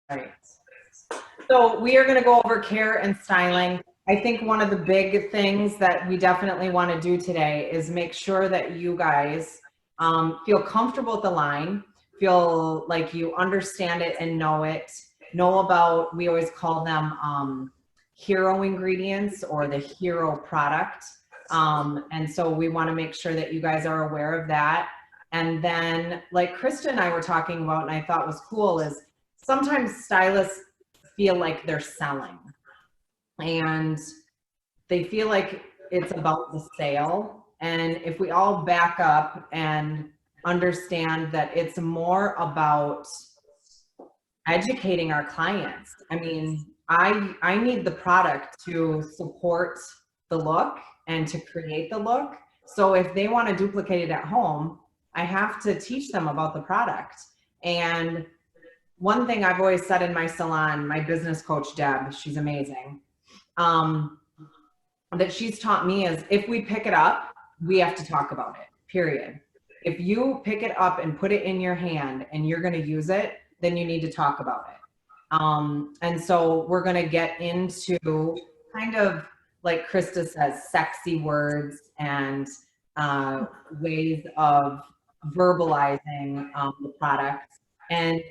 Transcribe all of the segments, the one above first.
Right. So we are going to go over care and styling. I think one of the big things that we definitely want to do today is make sure that you guys feel comfortable with the line, feel like you understand it and know it, know about, we always call them hero ingredients or the hero product. And so we want to make sure that you guys are aware of that. And then like Krista and I were talking about, and I thought was cool, is sometimes stylists feel like they're selling and they feel like it's about the sale. And if we all back up and understand that it's more about educating our clients. I mean, I need the product to support the look and to create the look. So if they want to duplicate it at home, I have to teach them about the product. And one thing I've always said in my salon, my business coach, Deb, she's amazing, that she's taught me is if we pick it up, we have to talk about it, period. If you pick it up and put it in your hand and you're going to use it, then you need to talk about it. And so we're going to get into kind of, like Krista says, sexy words and ways of verbalizing the product and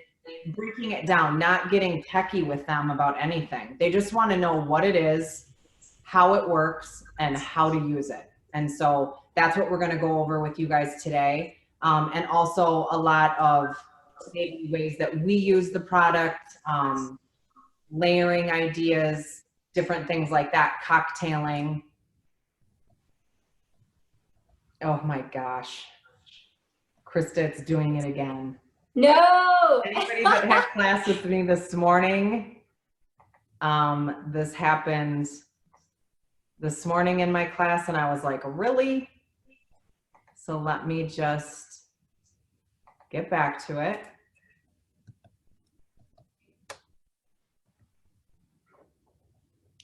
breaking it down, not getting techie with them about anything. They just want to know what it is, how it works, and how to use it. And so that's what we're going to go over with you guys today. And also a lot of maybe ways that we use the product, layering ideas, different things like that, cocktailing. Oh my gosh. Krista, it's doing it again. No! Anybody that had class with me this morning, this happened this morning in my class and I was like, really? So let me just get back to it.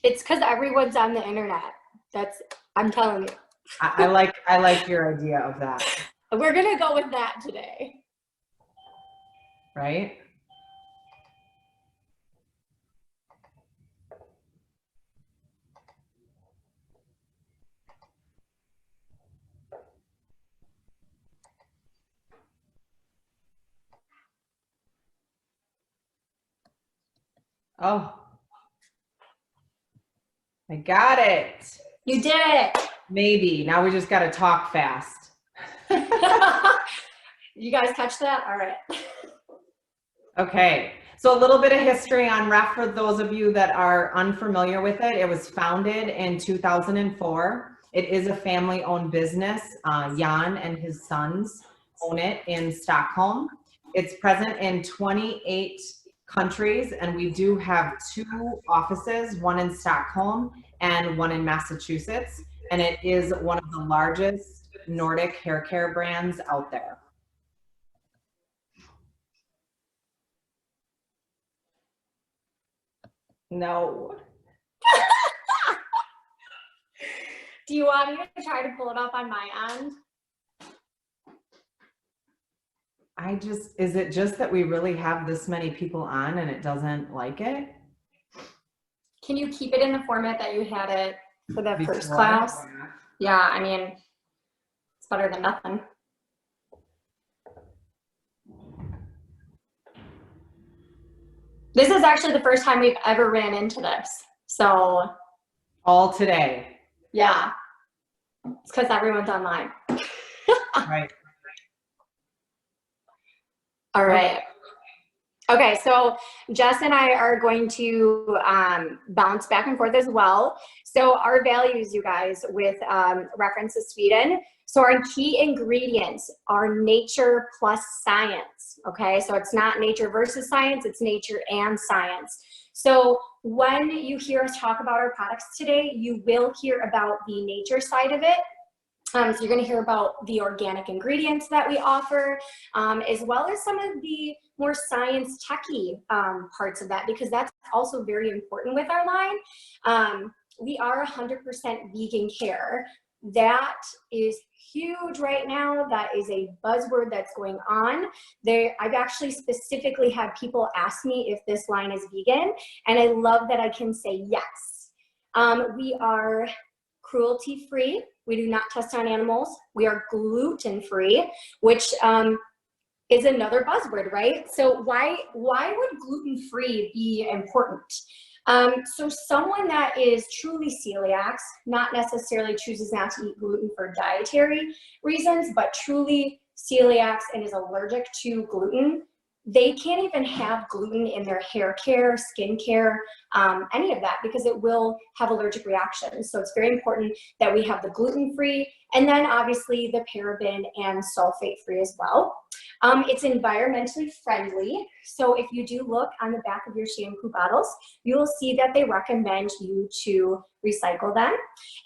It's because everyone's on the internet. I'm telling you. I like your idea of that. We're gonna go with that today. Right? Oh, I got it. You did it. Maybe. Now we just got to talk fast. You guys catch that? All right. Okay. So a little bit of history on REF for those of you that are unfamiliar with it. It was founded in 2004. It is a family-owned business. Jan and his sons own it in Stockholm. It's present in 28 countries, and we do have 2 offices, one in Stockholm and one in Massachusetts. And it is one of the largest Nordic hair care brands out there. No. Do you want me to try to pull it up on my end? Is it just that we really have this many people on and it doesn't like it? Can you keep it in the format that you had it for the Before? first class? Yeah, I mean, it's better than nothing. This is actually the first time we've ever ran into this. So. All today. Yeah. It's because everyone's online. Right. All right. Okay, so Jess and I are going to bounce back and forth as well. So our values, you guys, with reference to Sweden. So our key ingredients are nature plus science, okay? So it's not nature versus science, it's nature and science. So when you hear us talk about our products today, you will hear about the nature side of it. So you're going to hear about the organic ingredients that we offer, as well as some of the more science techy parts of that, because that's also very important with our line. We are 100% vegan care. That is huge right now. That is a buzzword that's going on. I've actually specifically had people ask me if this line is vegan, and I love that I can say yes. We are cruelty-free. We do not test on animals. We are gluten-free, which is another buzzword, right? So why would gluten-free be important? So someone that is truly celiac, not necessarily chooses not to eat gluten for dietary reasons, but truly celiac and is allergic to gluten, they can't even have gluten in their hair care, skin care, any of that, because it will have allergic reactions. So it's very important that we have the gluten-free, and then obviously the paraben and sulfate-free as well. It's environmentally friendly. So if you do look on the back of your shampoo bottles, you will see that they recommend you to recycle them.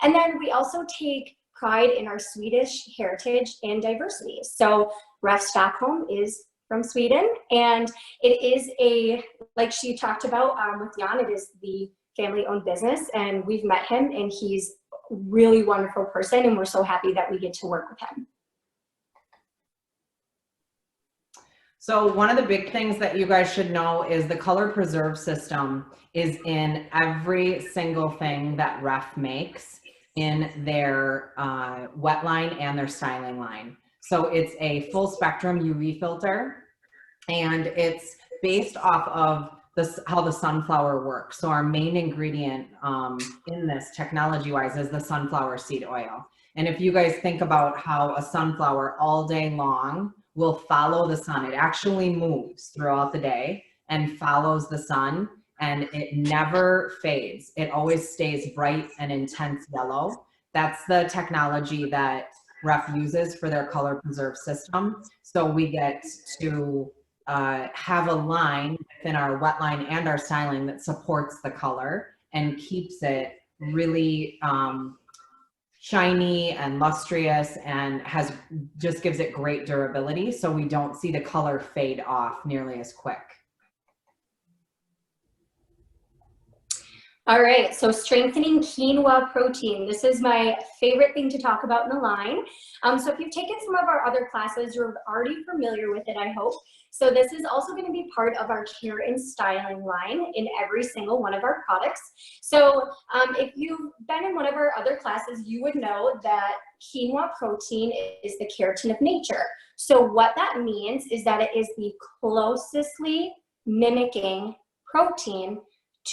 And then we also take pride in our Swedish heritage and diversity. So Ref Stockholm is from Sweden, and it is like she talked about with Jan, it is the family-owned business, and we've met him, and he's a really wonderful person, and we're so happy that we get to work with him. So one of the big things that you guys should know is the color preserve system is in every single thing that Ref makes in their wet line and their styling line. So it's a full spectrum UV filter, and it's based off of how the sunflower works. So our main ingredient in this technology-wise is the sunflower seed oil. And if you guys think about how a sunflower all day long will follow the sun, it actually moves throughout the day and follows the sun, and it never fades. It always stays bright and intense yellow. That's the technology that Ref uses for their color preserve system. So we get to have a line within our wet line and our styling that supports the color and keeps it really shiny and lustrous, and just gives it great durability, so we don't see the color fade off nearly as quick. All right, so strengthening quinoa protein. This is my favorite thing to talk about in the line. So if you've taken some of our other classes, you're already familiar with it, I hope. So this is also going to be part of our care and styling line in every single one of our products. So if you've been in one of our other classes, you would know that quinoa protein is the keratin of nature. So what that means is that it is the closely mimicking protein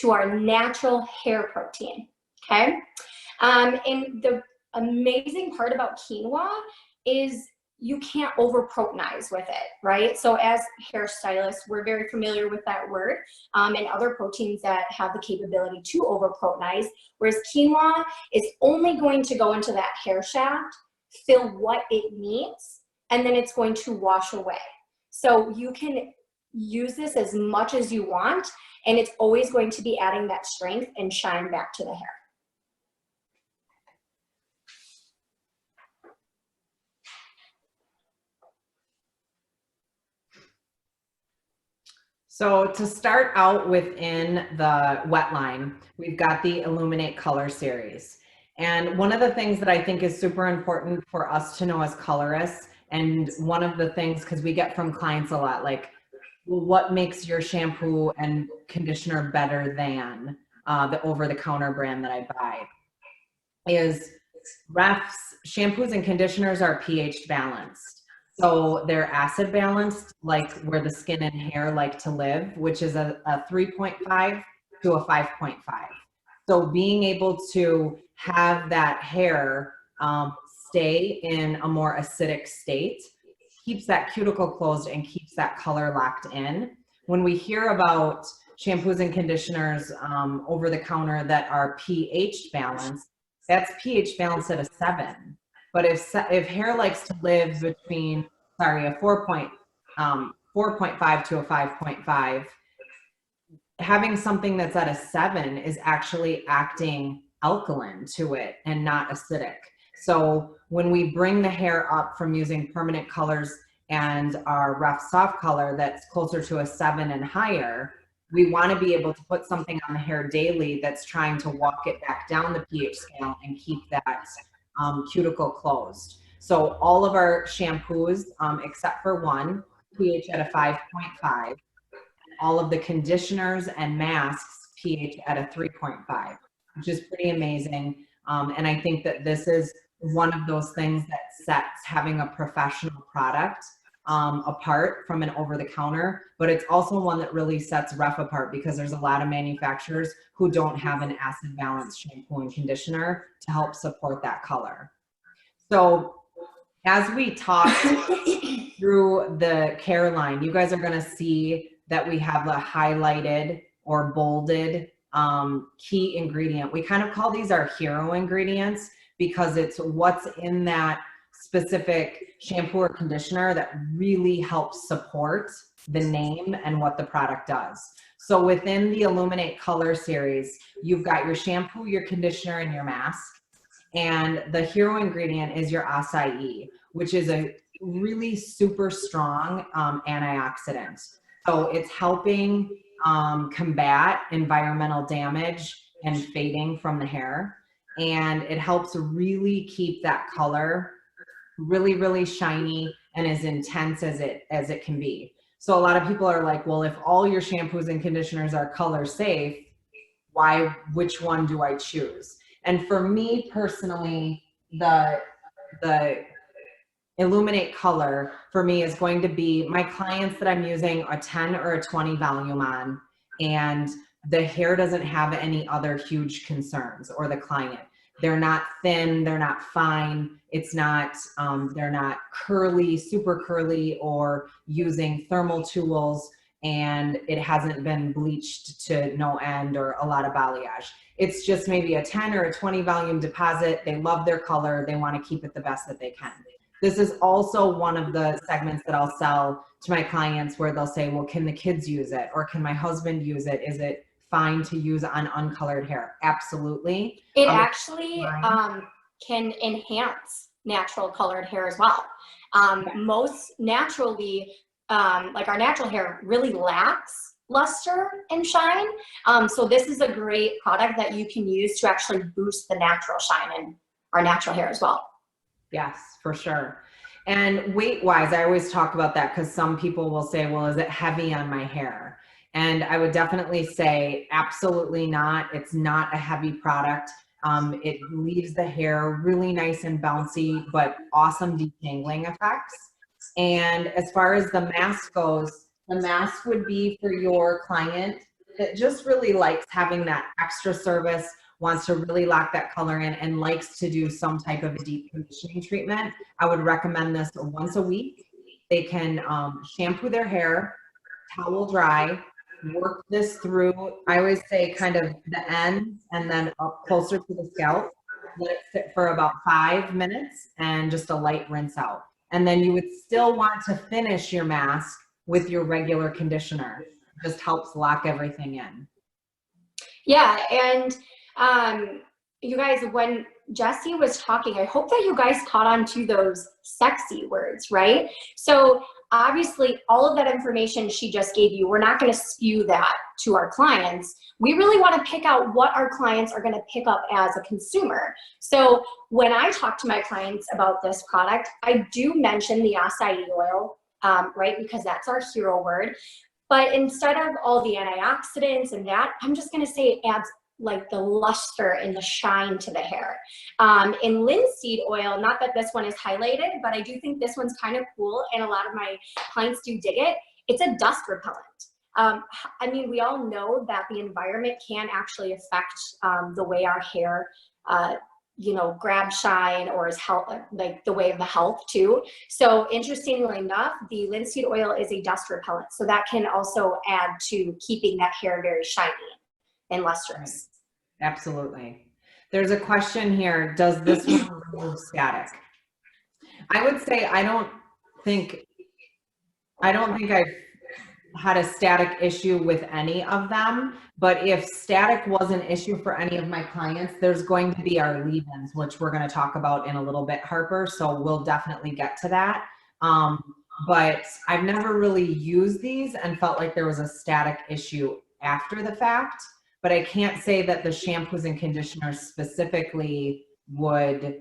to our natural hair protein, okay? And the amazing part about quinoa is you can't over-proteinize with it, right? So as hairstylists, we're very familiar with that word, and other proteins that have the capability to over-proteinize, whereas quinoa is only going to go into that hair shaft, fill what it needs, and then it's going to wash away. So you can use this as much as you want, and it's always going to be adding that strength and shine back to the hair. So to start out within the wet line, we've got the Illuminate color series. And one of the things that I think is super important for us to know as colorists, and one of the things, because we get from clients a lot, like, well, what makes your shampoo and conditioner better than the over-the-counter brand that I buy, is Ref's shampoos and conditioners are pH balanced. So they're acid balanced, like where the skin and hair like to live, which is a 3.5 to a 5.5. So being able to have that hair stay in a more acidic state keeps that cuticle closed and keeps that color locked in. When we hear about shampoos and conditioners over the counter that are pH balanced, that's pH balanced at a 7. But if hair likes to live between, a 4.5 to a 5.5, having something that's at a 7 is actually acting alkaline to it and not acidic. So when we bring the hair up from using permanent colors and our rough soft color that's closer to a 7 and higher, we want to be able to put something on the hair daily that's trying to walk it back down the pH scale and keep that cuticle closed. So all of our shampoos, except for one, pH at a 5.5. All of the conditioners and masks pH at a 3.5, which is pretty amazing. And I think that this is one of those things that sets having a professional product apart from an over-the-counter, but it's also one that really sets Ref apart because there's a lot of manufacturers who don't have an acid balance shampoo and conditioner to help support that color. So as we talk through the care line, you guys are going to see that we have a highlighted or bolded key ingredient. We kind of call these our hero ingredients because it's what's in that specific shampoo or conditioner that really helps support the name and what the product does. So within the Illuminate color series, you've got your shampoo, your conditioner, and your mask. And the hero ingredient is your acai, which is a really super strong antioxidant. So it's helping combat environmental damage and fading from the hair. And it helps really keep that color really, really shiny and as intense as it can be. So a lot of people are like, well, if all your shampoos and conditioners are color safe, which one do I choose? And for me personally, the Illuminate color for me is going to be my clients that I'm using a 10 or a 20 volume on, and the hair doesn't have any other huge concerns, or the client. They're not thin, they're not fine, it's not, they're not curly, super curly, or using thermal tools, and it hasn't been bleached to no end or a lot of balayage. It's just maybe a 10 or a 20 volume deposit. They love their color. They want to keep it the best that they can. This is also one of the segments that I'll sell to my clients where they'll say, well, can the kids use it? Or can my husband use it? Is it fine to use on uncolored hair? Absolutely. It actually can enhance natural colored hair as well. Most naturally, like our natural hair really lacks luster and shine. So this is a great product that you can use to actually boost the natural shine in our natural hair as well. Yes, for sure. And weight-wise, I always talk about that because some people will say, well, is it heavy on my hair? And I would definitely say absolutely not. It's not a heavy product. It leaves the hair really nice and bouncy, but awesome detangling effects. And as far as the mask goes, the mask would be for your client that just really likes having that extra service, wants to really lock that color in, and likes to do some type of a deep conditioning treatment. I would recommend this once a week. They can shampoo their hair, towel dry, work this through, I always say kind of the ends and then up closer to the scalp. Let it sit for about 5 minutes and just a light rinse out. And then you would still want to finish your mask with your regular conditioner. It just helps lock everything in. Yeah, and you guys, when Jesse was talking, I hope that you guys caught on to those sexy words, right? So obviously all of that information she just gave you, we're not going to spew that to our clients. We really want to pick out what our clients are going to pick up as a consumer. So when I talk to my clients about this product, I do mention the acai oil, right? Because that's our hero word. But instead of all the antioxidants and that, I'm just going to say it adds like the luster and the shine to the hair. In linseed oil, not that this one is highlighted, but I do think this one's kind of cool and a lot of my clients do dig it. It's a dust repellent. I mean, we all know that the environment can actually affect the way our hair, you know, grab shine or is health, like the way of the health too. So interestingly enough, the linseed oil is a dust repellent. So that can also add to keeping that hair very shiny and lustrous. Absolutely. There's a question here. Does this one remove static? I would say I don't think I've had a static issue with any of them, but if static was an issue for any of my clients, there's going to be our leave-ins, which we're going to talk about in a little bit, Harper. So we'll definitely get to that. But I've never really used these and felt like there was a static issue after the fact. But I can't say that the shampoos and conditioners specifically would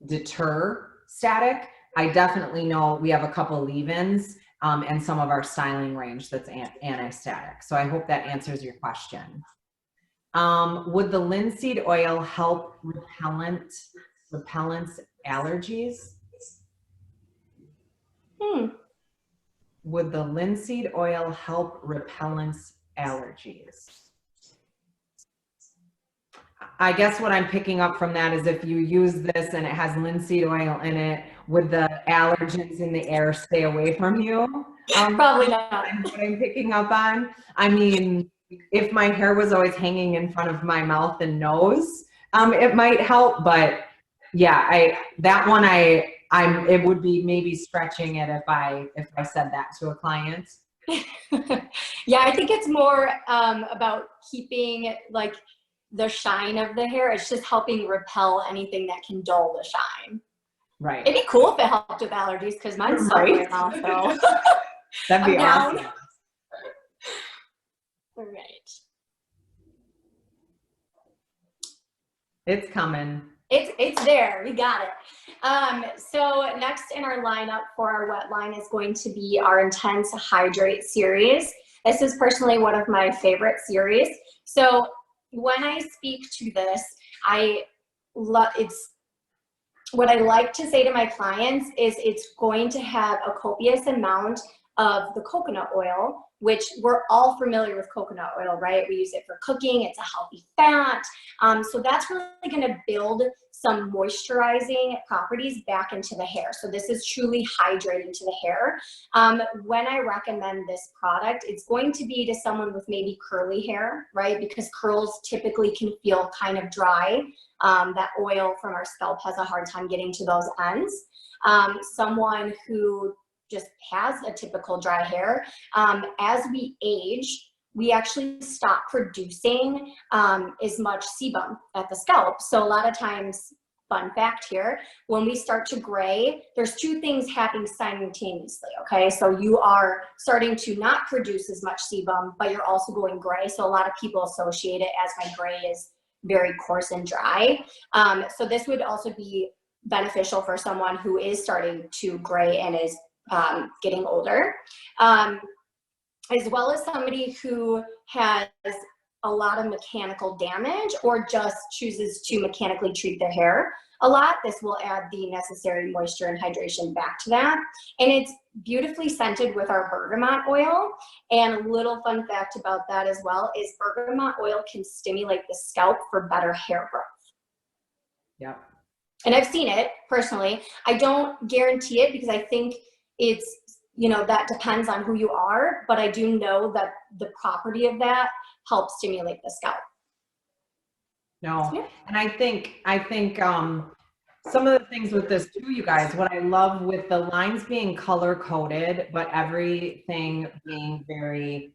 deter static. I definitely know we have a couple leave-ins and some of our styling range that's anti-static. So I hope that answers your question. Would the linseed oil help repellents allergies? Would the linseed oil help repellents allergies? I guess what I'm picking up from that is if you use this and it has linseed oil in it, would the allergens in the air stay away from you? Probably not. What I'm picking up on. I mean, if my hair was always hanging in front of my mouth and nose, it might help. But yeah, it would be maybe stretching it if I said that to a client. Yeah, I think it's more about keeping like the shine of the hair. It's just helping repel anything that can dull the shine. Right. It'd be cool if it helped with allergies because mine's suck right now, so. That'd be awesome. All right. It's coming. It's there. We got it. So next in our lineup for our wet line is going to be our Intense Hydrate series. This is personally one of my favorite series. So when I speak to this, what I like to say to my clients is it's going to have a copious amount of the coconut oil, which we're all familiar with coconut oil, right? We use it for cooking. It's a healthy fat. So that's really going to build some moisturizing properties back into the hair. So this is truly hydrating to the hair. When I recommend this product, it's going to be to someone with maybe curly hair, right? Because curls typically can feel kind of dry. That oil from our scalp has a hard time getting to those ends. Someone who just has a typical dry hair. As we age, we actually stop producing as much sebum at the scalp. So a lot of times, fun fact here, when we start to gray, there's two things happening simultaneously, okay? So you are starting to not produce as much sebum, but you're also going gray. So a lot of people associate it as my gray is very coarse and dry. So this would also be beneficial for someone who is starting to gray and is getting older, as well as somebody who has a lot of mechanical damage or just chooses to mechanically treat their hair a lot. This will add the necessary moisture and hydration back to that. And it's beautifully scented with our bergamot oil. And a little fun fact about that as well is bergamot oil can stimulate the scalp for better hair growth. Yep. And I've seen it personally. I don't guarantee it because I think it's, that depends on who you are, but I do know that the property of that helps stimulate the scalp. No, yeah. And I think some of the things with this too, you guys, what I love with the lines being color coded, but everything being very,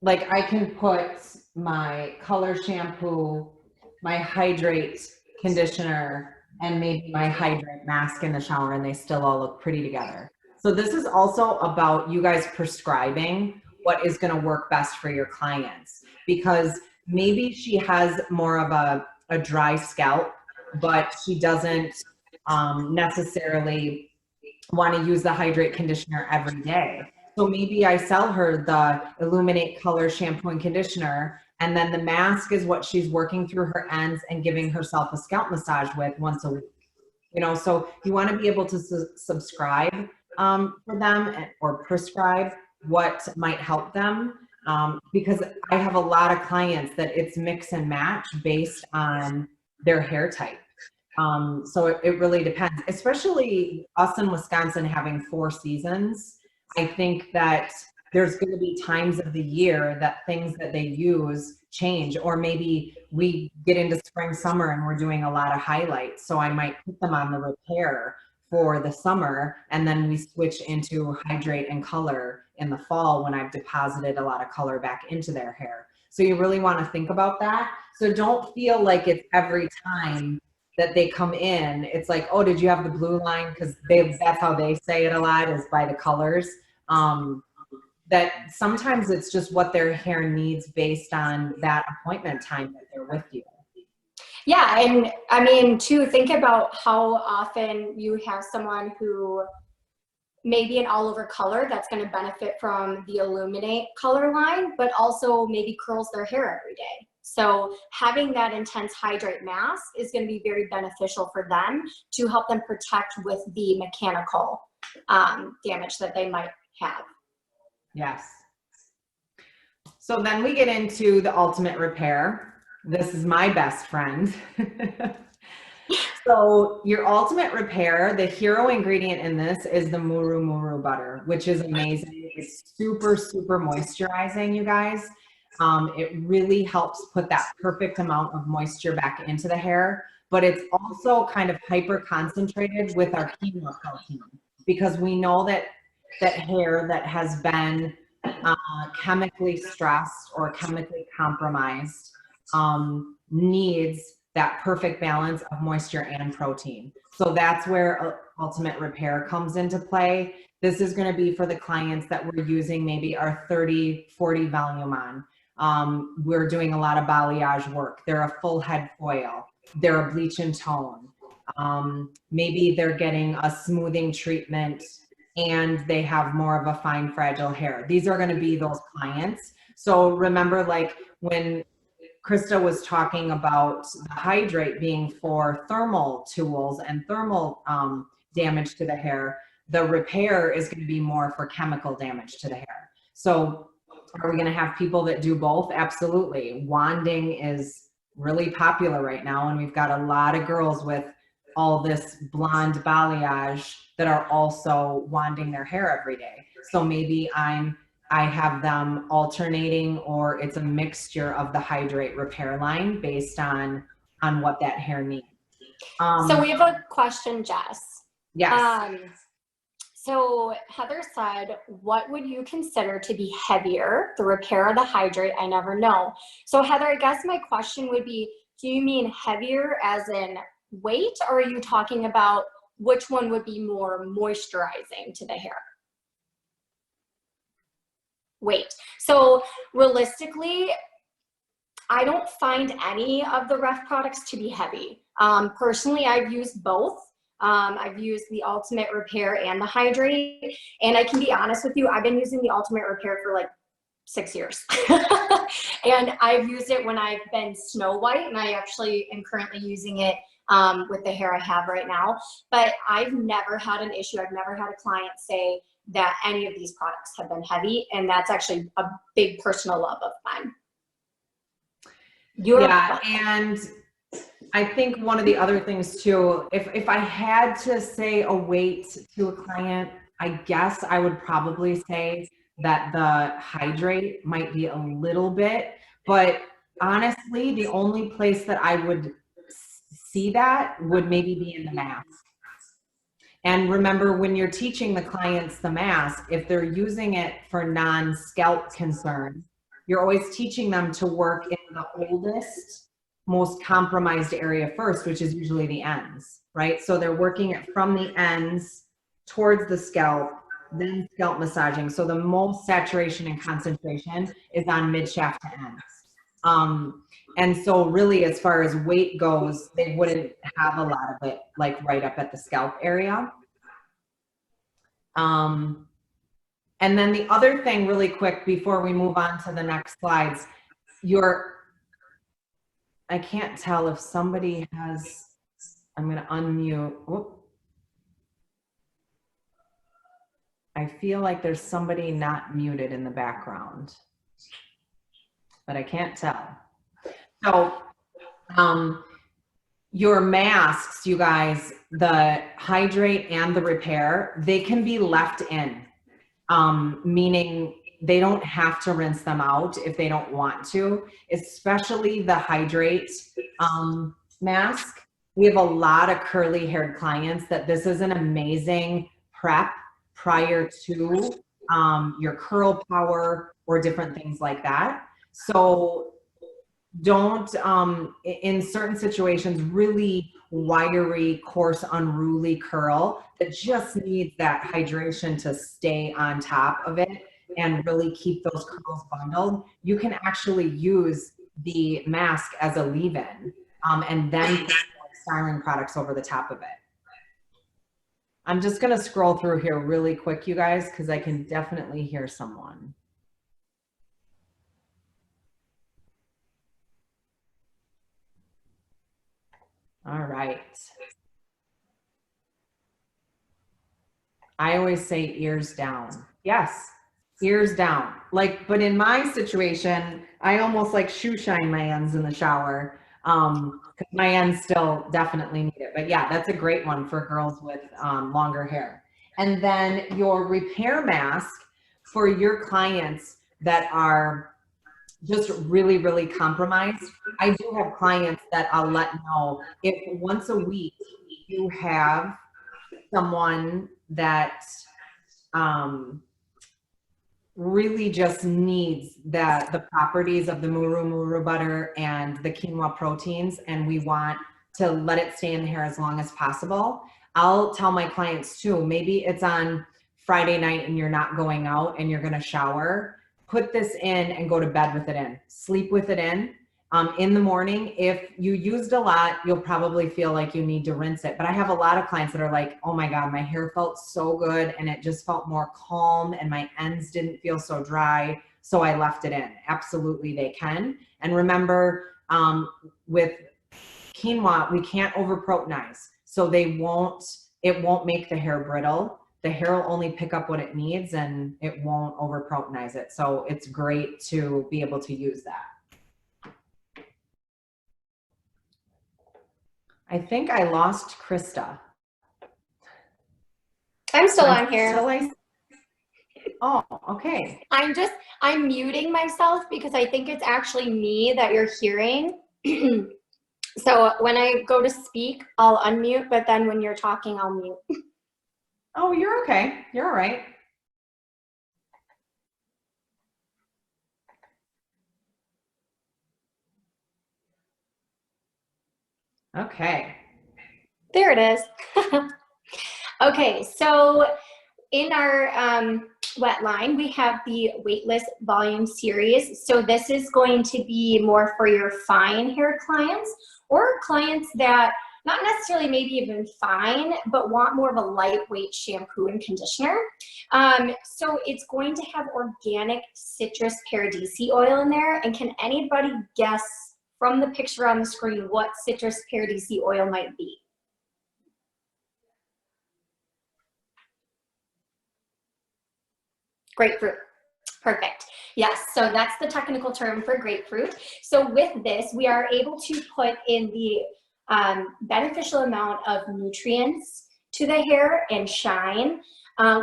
like I can put my color shampoo, my hydrate conditioner, and maybe my hydrate mask in the shower, and they still all look pretty together. So this is also about you guys prescribing what is going to work best for your clients, because maybe she has more of a dry scalp, but she doesn't necessarily want to use the hydrate conditioner every day. So maybe I sell her the Illuminate color shampoo and conditioner, and then the mask is what she's working through her ends and giving herself a scalp massage with once a week. So you want to be able to subscribe for them or prescribe what might help them, because I have a lot of clients that it's mix and match based on their hair type. So it really depends, especially us in Wisconsin having 4 seasons. I think that there's going to be times of the year that things that they use change, or maybe we get into spring, summer, and we're doing a lot of highlights. So I might put them on the repair for the summer, and then we switch into hydrate and color in the fall when I've deposited a lot of color back into their hair. So you really want to think about that. So don't feel like it's every time that they come in, it's like, oh, did you have the blue line? Because that's how they say it a lot, is by the colors. that sometimes it's just what their hair needs based on that appointment time that they're with you. Yeah, and I mean, to think about how often you have someone who maybe an all over color that's going to benefit from the Illuminate color line, but also maybe curls their hair every day. So having that intense hydrate mask is going to be very beneficial for them to help them protect with the mechanical damage that they might have. Yes. So then we get into the ultimate repair. This is my best friend. So your ultimate repair, the hero ingredient in this is the Muru butter, which is amazing. It's super, super moisturizing, you guys. It really helps put that perfect amount of moisture back into the hair, but it's also kind of hyper concentrated with our quinoa protein, because we know that hair that has been chemically stressed or chemically compromised needs that perfect balance of moisture and protein. So that's where ultimate repair comes into play. This is going to be for the clients that we're using maybe our 30-40 volume on. We're doing a lot of balayage work. They're a full head foil. They're a bleach and tone. Maybe they're getting a smoothing treatment and they have more of a fine, fragile hair. These are going to be those clients. So remember, like when Krista was talking about the hydrate being for thermal tools and thermal damage to the hair, the repair is going to be more for chemical damage to the hair. So are we going to have people that do both? Absolutely. Wanding is really popular right now, and we've got a lot of girls with all this blonde balayage that are also wanding their hair every day. So maybe I have them alternating, or it's a mixture of the hydrate repair line based on what that hair needs. So we have a question, Jess. Yes. So Heather said, what would you consider to be heavier, the repair or the hydrate? I never know. So Heather, I guess my question would be, do you mean heavier as in weight, or are you talking about which one would be more moisturizing to the hair? Weight. So realistically, I don't find any of the Ref products to be heavy. Personally, I've used both. I've used the Ultimate Repair and the Hydrate, and I can be honest with you, I've been using the Ultimate Repair for like 6 years. And I've used it when I've been snow white, and I actually am currently using it with the hair I have right now. But I've never had an issue. I've never had a client say that any of these products have been heavy, and that's actually a big personal love of mine. Yeah, and I think one of the other things too, if I had to say a weight to a client, I guess I would probably say that the hydrate might be a little bit, but honestly, the only place that I would see that would maybe be in the mask. And remember, when you're teaching the clients the mask, if they're using it for non-scalp concerns, you're always teaching them to work in the oldest, most compromised area first, which is usually the ends, right? So they're working it from the ends towards the scalp, then scalp massaging. So the most saturation and concentration is on mid-shaft to ends. And so really, as far as weight goes, they wouldn't have a lot of it like right up at the scalp area. And then the other thing really quick before we move on to the next slides, I can't tell if somebody has, I'm going to unmute. Whoop. I feel like there's somebody not muted in the background, but I can't tell. So your masks, you guys, the hydrate and the repair, they can be left in, meaning they don't have to rinse them out if they don't want to, especially the hydrate mask. We have a lot of curly haired clients that this is an amazing prep prior to your curl power or different things like that. So don't, in certain situations, really wiry, coarse, unruly curl that just needs that hydration to stay on top of it. and really keep those curls bundled, you can actually use the mask as a leave-in, and then put styling products over the top of it. I'm just gonna scroll through here really quick, you guys, because I can definitely hear someone. All right. I always say ears down. Yes, ears down. Like, but in my situation, I almost like shoe shine my ends in the shower. Because my ends still definitely need it. But yeah, that's a great one for girls with longer hair. And then your repair mask for your clients that are just really, really compromised. I do have clients that I'll let know if once a week you have someone that really just needs the properties of the muru butter and the quinoa proteins, and we want to let it stay in the hair as long as possible. I'll tell my clients too, maybe it's on Friday night and you're not going out and you're going to shower, put this in and go to bed with it in, sleep with it in. In the morning, if you used a lot, you'll probably feel like you need to rinse it. But I have a lot of clients that are like, oh my God, my hair felt so good and it just felt more calm and my ends didn't feel so dry, so I left it in. Absolutely, they can. And remember, with quinoa, we can't over-proteinize. So it won't make the hair brittle. The hair will only pick up what it needs and it won't over-proteinize it. So it's great to be able to use that. I think I lost Krista. I'm still on here. Oh, okay. I'm muting myself because I think it's actually me that you're hearing. So when I go to speak, I'll unmute, but then when you're talking, I'll mute. Oh, you're okay. You're all right. Okay. There it is. Okay, so in our wet line, we have the Weightless Volume Series. So this is going to be more for your fine hair clients or clients that not necessarily maybe even fine, but want more of a lightweight shampoo and conditioner. So it's going to have organic citrus paradisi oil in there. And can anybody guess from the picture on the screen what citrus paradisi oil might be? Grapefruit. Perfect. Yes, so that's the technical term for grapefruit. So with this, we are able to put in the beneficial amount of nutrients to the hair and shine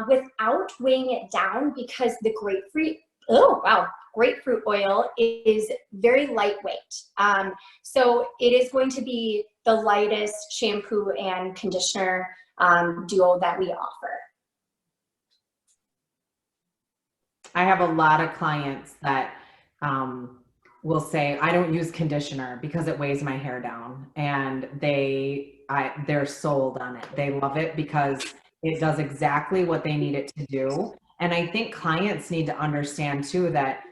without weighing it down, because the grapefruit oil is very lightweight. So it is going to be the lightest shampoo and conditioner duo that we offer. I have a lot of clients that will say, I don't use conditioner because it weighs my hair down, and they're sold on it. They love it because it does exactly what they need it to do. And I think clients need to understand too that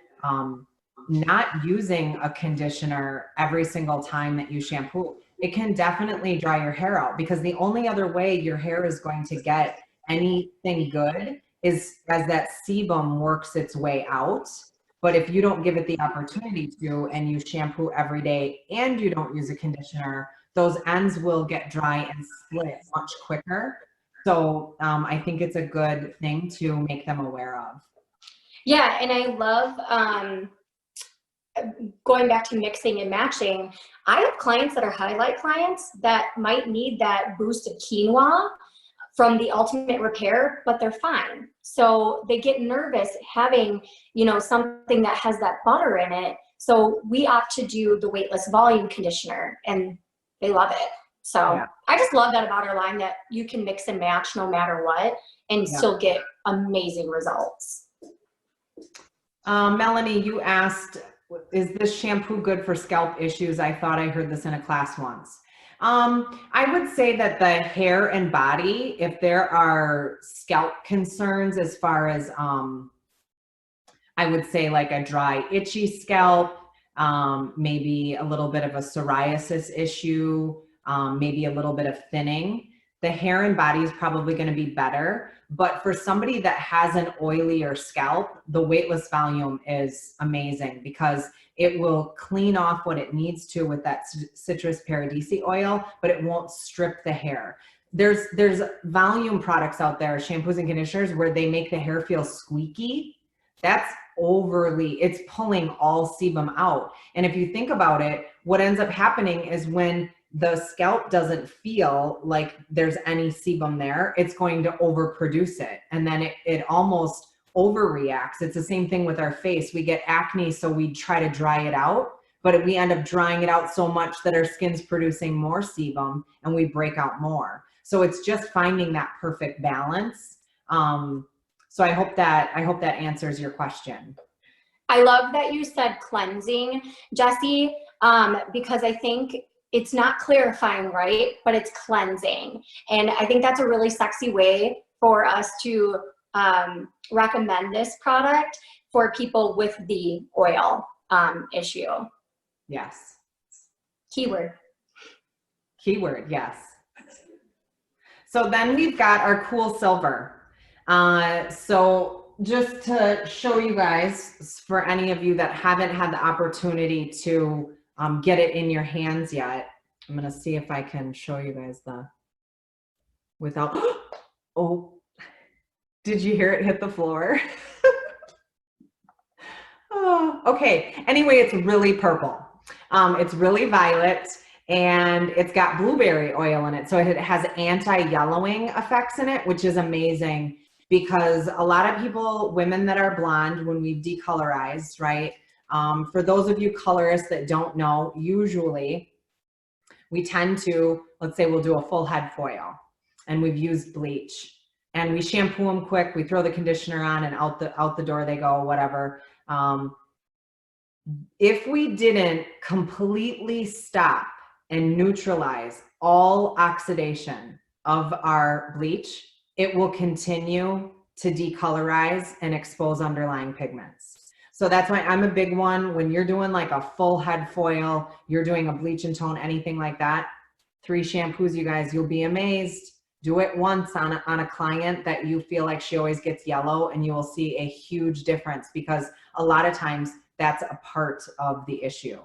not using a conditioner every single time that you shampoo, it can definitely dry your hair out, because the only other way your hair is going to get anything good is as that sebum works its way out. But if you don't give it the opportunity to, and you shampoo every day and you don't use a conditioner, those ends will get dry and split much quicker. So I think it's a good thing to make them aware of. Yeah, and I love going back to mixing and matching. I have clients that are highlight clients that might need that boost of quinoa from the Ultimate Repair, but they're fine. So they get nervous having, you know, something that has that butter in it. So we opt to do the Weightless Volume Conditioner, and they love it. So yeah. I just love that about our line, that you can mix and match no matter what and still get amazing results. Melanie, you asked, is this shampoo good for scalp issues? I thought I heard this in a class once. I would say that the hair and body, if there are scalp concerns as far as I would say like a dry, itchy scalp, maybe a little bit of a psoriasis issue, maybe a little bit of thinning. The hair and body is probably going to be better, but for somebody that has an oilier scalp, the weightless volume is amazing because it will clean off what it needs to with that citrus paradisi oil, but it won't strip the hair. There's volume products out there, shampoos and conditioners, where they make the hair feel squeaky. That's overly, it's pulling all sebum out. And if you think about it, what ends up happening is when the scalp doesn't feel like there's any sebum there, it's going to overproduce it. And then it almost overreacts. It's the same thing with our face. We get acne, so we try to dry it out, but we end up drying it out so much that our skin's producing more sebum and we break out more. So it's just finding that perfect balance. So I hope that answers your question. I love that you said cleansing, Jesse, because I think it's not clarifying, right? But it's cleansing. And I think that's a really sexy way for us to recommend this product for people with the oil issue. Yes. Keyword. Keyword, yes. So then we've got our cool silver. So just to show you guys, for any of you that haven't had the opportunity to get it in your hands yet, I'm gonna see if I can show you guys without, oh, did you hear it hit the floor? Oh, okay, anyway, it's really purple. It's really violet, and it's got blueberry oil in it. So it has anti-yellowing effects in it, which is amazing because a lot of people, women that are blonde, when we've decolorized, right? For those of you colorists that don't know, usually we tend to, let's say we'll do a full head foil and we've used bleach and we shampoo them quick, we throw the conditioner on and out the door they go, whatever. If we didn't completely stop and neutralize all oxidation of our bleach, it will continue to decolorize and expose underlying pigments. So that's why I'm a big one. When you're doing like a full head foil, you're doing a bleach and tone, anything like that, 3 shampoos, you guys, you'll be amazed. Do it once on a client that you feel like she always gets yellow, and you will see a huge difference because a lot of times that's a part of the issue.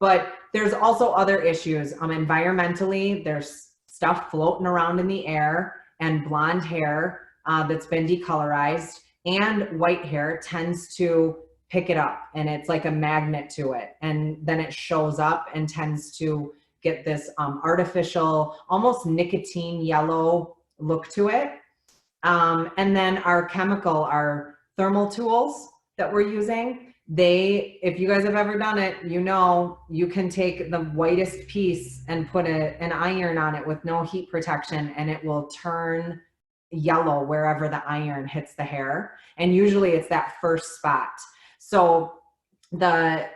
But there's also other issues. Environmentally, there's stuff floating around in the air, and blonde hair that's been decolorized and white hair tends to pick it up, and it's like a magnet to it. And then it shows up and tends to get this artificial, almost nicotine yellow look to it. And then our thermal tools that we're using, if you guys have ever done it, you know, you can take the whitest piece and put an iron on it with no heat protection, and it will turn yellow wherever the iron hits the hair. And usually it's that first spot. So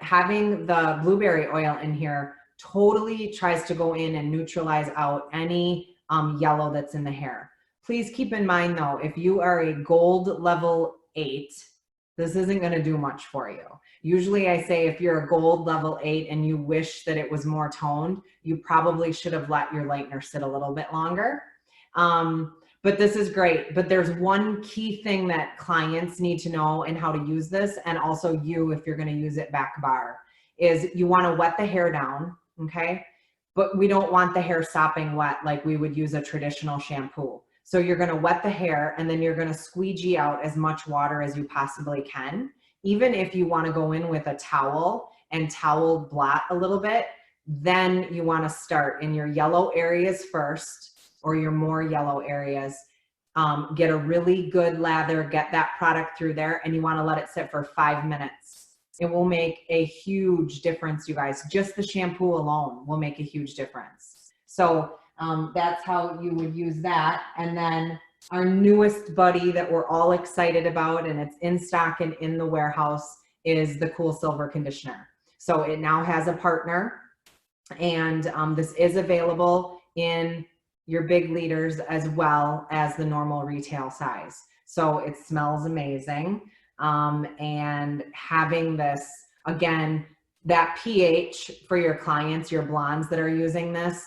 having the blueberry oil in here totally tries to go in and neutralize out any yellow that's in the hair. Please keep in mind though, if you are a gold level 8, this isn't going to do much for you. Usually I say if you're a gold level 8 and you wish that it was more toned, you probably should have let your lightener sit a little bit longer. But this is great. But there's one key thing that clients need to know and how to use this, and also you, if you're going to use it back bar, is you want to wet the hair down, okay? But we don't want the hair sopping wet like we would use a traditional shampoo. So you're going to wet the hair, and then you're going to squeegee out as much water as you possibly can. Even if you want to go in with a towel and towel blot a little bit, then you want to start in your yellow areas first, or your more yellow areas. Get a really good lather, get that product through there, and you want to let it sit for 5 minutes. It will make a huge difference, you guys. Just the shampoo alone will make a huge difference. So that's how you would use that. And then our newest buddy that we're all excited about, and it's in stock and in the warehouse, is the Cool Silver Conditioner. So it now has a partner, and this is available in your big liters as well as the normal retail size. So it smells amazing. and having this, again, that pH for your clients, your blondes that are using this,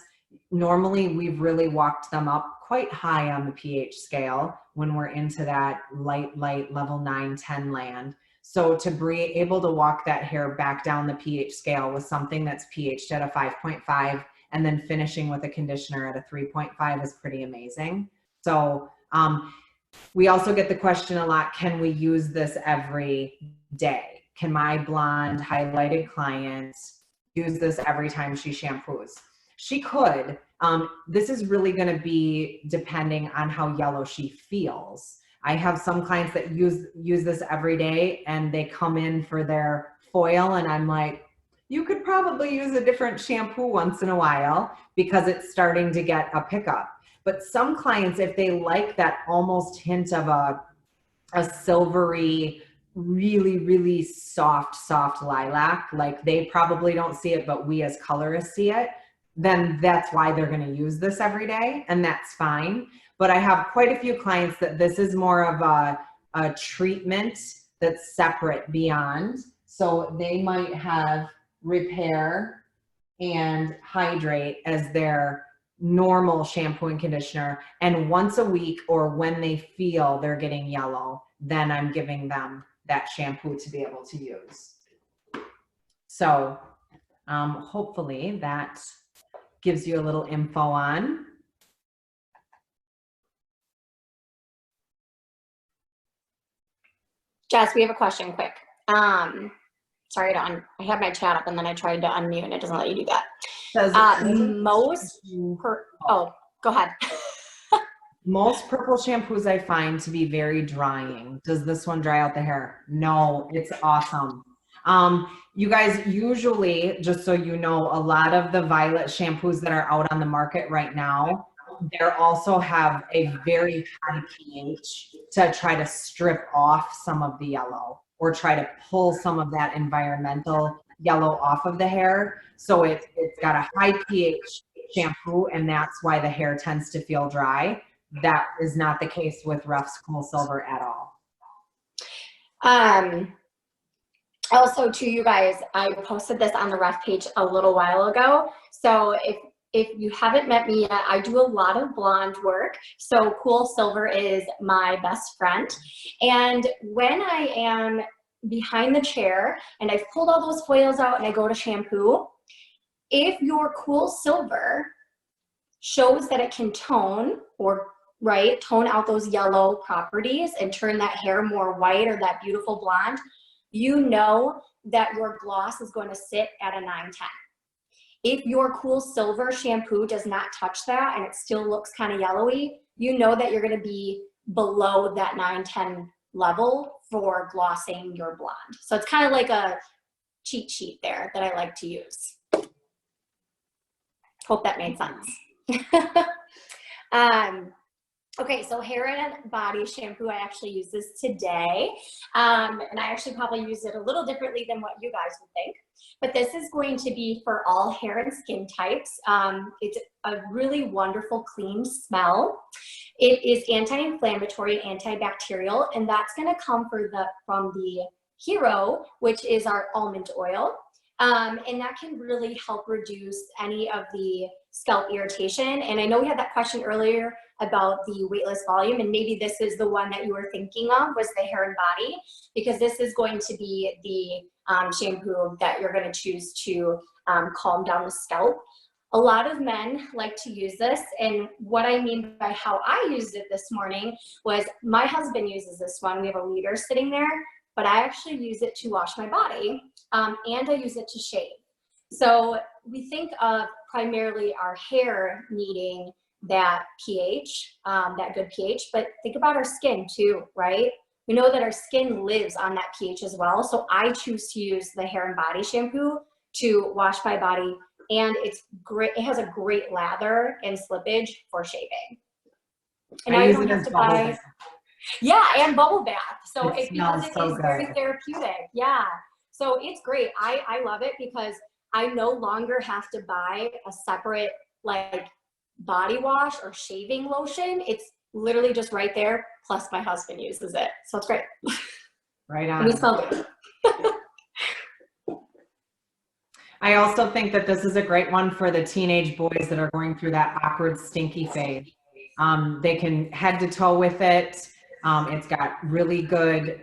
normally we've really walked them up quite high on the pH scale when we're into that light level 9, 10 land. So to be able to walk that hair back down the pH scale with something that's pH'd at a 5.5 and then finishing with a conditioner at a 3.5 is pretty amazing. So we also get the question a lot, can we use this every day? Can my blonde highlighted client use this every time she shampoos? She could. This is really going to be depending on how yellow she feels. I have some clients that use this every day and they come in for their foil and I'm like, you could probably use a different shampoo once in a while because it's starting to get a pickup. But some clients, if they like that almost hint of a silvery, really soft lilac, like they probably don't see it, but we as colorists see it, then that's why they're going to use this every day, and that's fine. But I have quite a few clients that this is more of a treatment that's separate beyond. So they might have repair and hydrate as their normal shampoo and conditioner, and once a week or when they feel they're getting yellow, then I'm giving them that shampoo to be able to use. So hopefully that gives you a little info on. Jess, we have a question quick. Sorry I have my chat up and then I tried to unmute and it doesn't let you do that. Go ahead. Most purple shampoos I find to be very drying. Does this one dry out the hair? No, it's awesome. You guys, usually, just so you know, a lot of the violet shampoos that are out on the market right now, they also have a very high pH to try to strip off some of the yellow or try to pull some of that environmental yellow off of the hair. So it's got a high pH shampoo, and that's why the hair tends to feel dry. That is not the case with Ruff's Cool Silver at all. Also, to you guys, I posted this on the Ruff page a little while ago. So if you haven't met me yet, I do a lot of blonde work. So Cool Silver is my best friend. And when I am behind the chair and I've pulled all those foils out and I go to shampoo, if your Cool Silver shows that it can tone out those yellow properties and turn that hair more white or that beautiful blonde, you know that your gloss is going to sit at a 9-10. If your Cool Silver shampoo does not touch that and it still looks kind of yellowy, you know that you're going to be below that 9-10 level for glossing your blonde. So it's kind of like a cheat sheet there that I like to use. Hope that made sense. Okay, so hair and body shampoo, I actually use this today. And I actually probably use it a little differently than what you guys would think. But this is going to be for all hair and skin types. It's a really wonderful, clean smell. It is anti-inflammatory, antibacterial, and that's gonna come from the Hero, which is our almond oil. And that can really help reduce any of the scalp irritation. And I know we had that question earlier about the Weightless volume, and maybe this is the one that you were thinking of, was the hair and body, because this is going to be the shampoo that you're going to choose to calm down the scalp. A lot of men like to use this, and what I mean by how I used it this morning was my husband uses this one. We have a liter sitting there, but I actually use it to wash my body, and I use it to shave. So we think of primarily our hair needing that pH, that good pH, but think about our skin too, right? We know that our skin lives on that pH as well. So I choose to use the hair and body shampoo to wash my body, and it's great. It has a great lather and slippage for shaving. And I don't have to buy. Yeah, and bubble bath. So because it is very therapeutic. Yeah. So it's great. I love it because I no longer have to buy a separate like body wash or shaving lotion. It's literally just right there. Plus my husband uses it. So it's great. Right And we on. smell good. I also think that this is a great one for the teenage boys that are going through that awkward, stinky phase. They can head to toe with it. It's got really good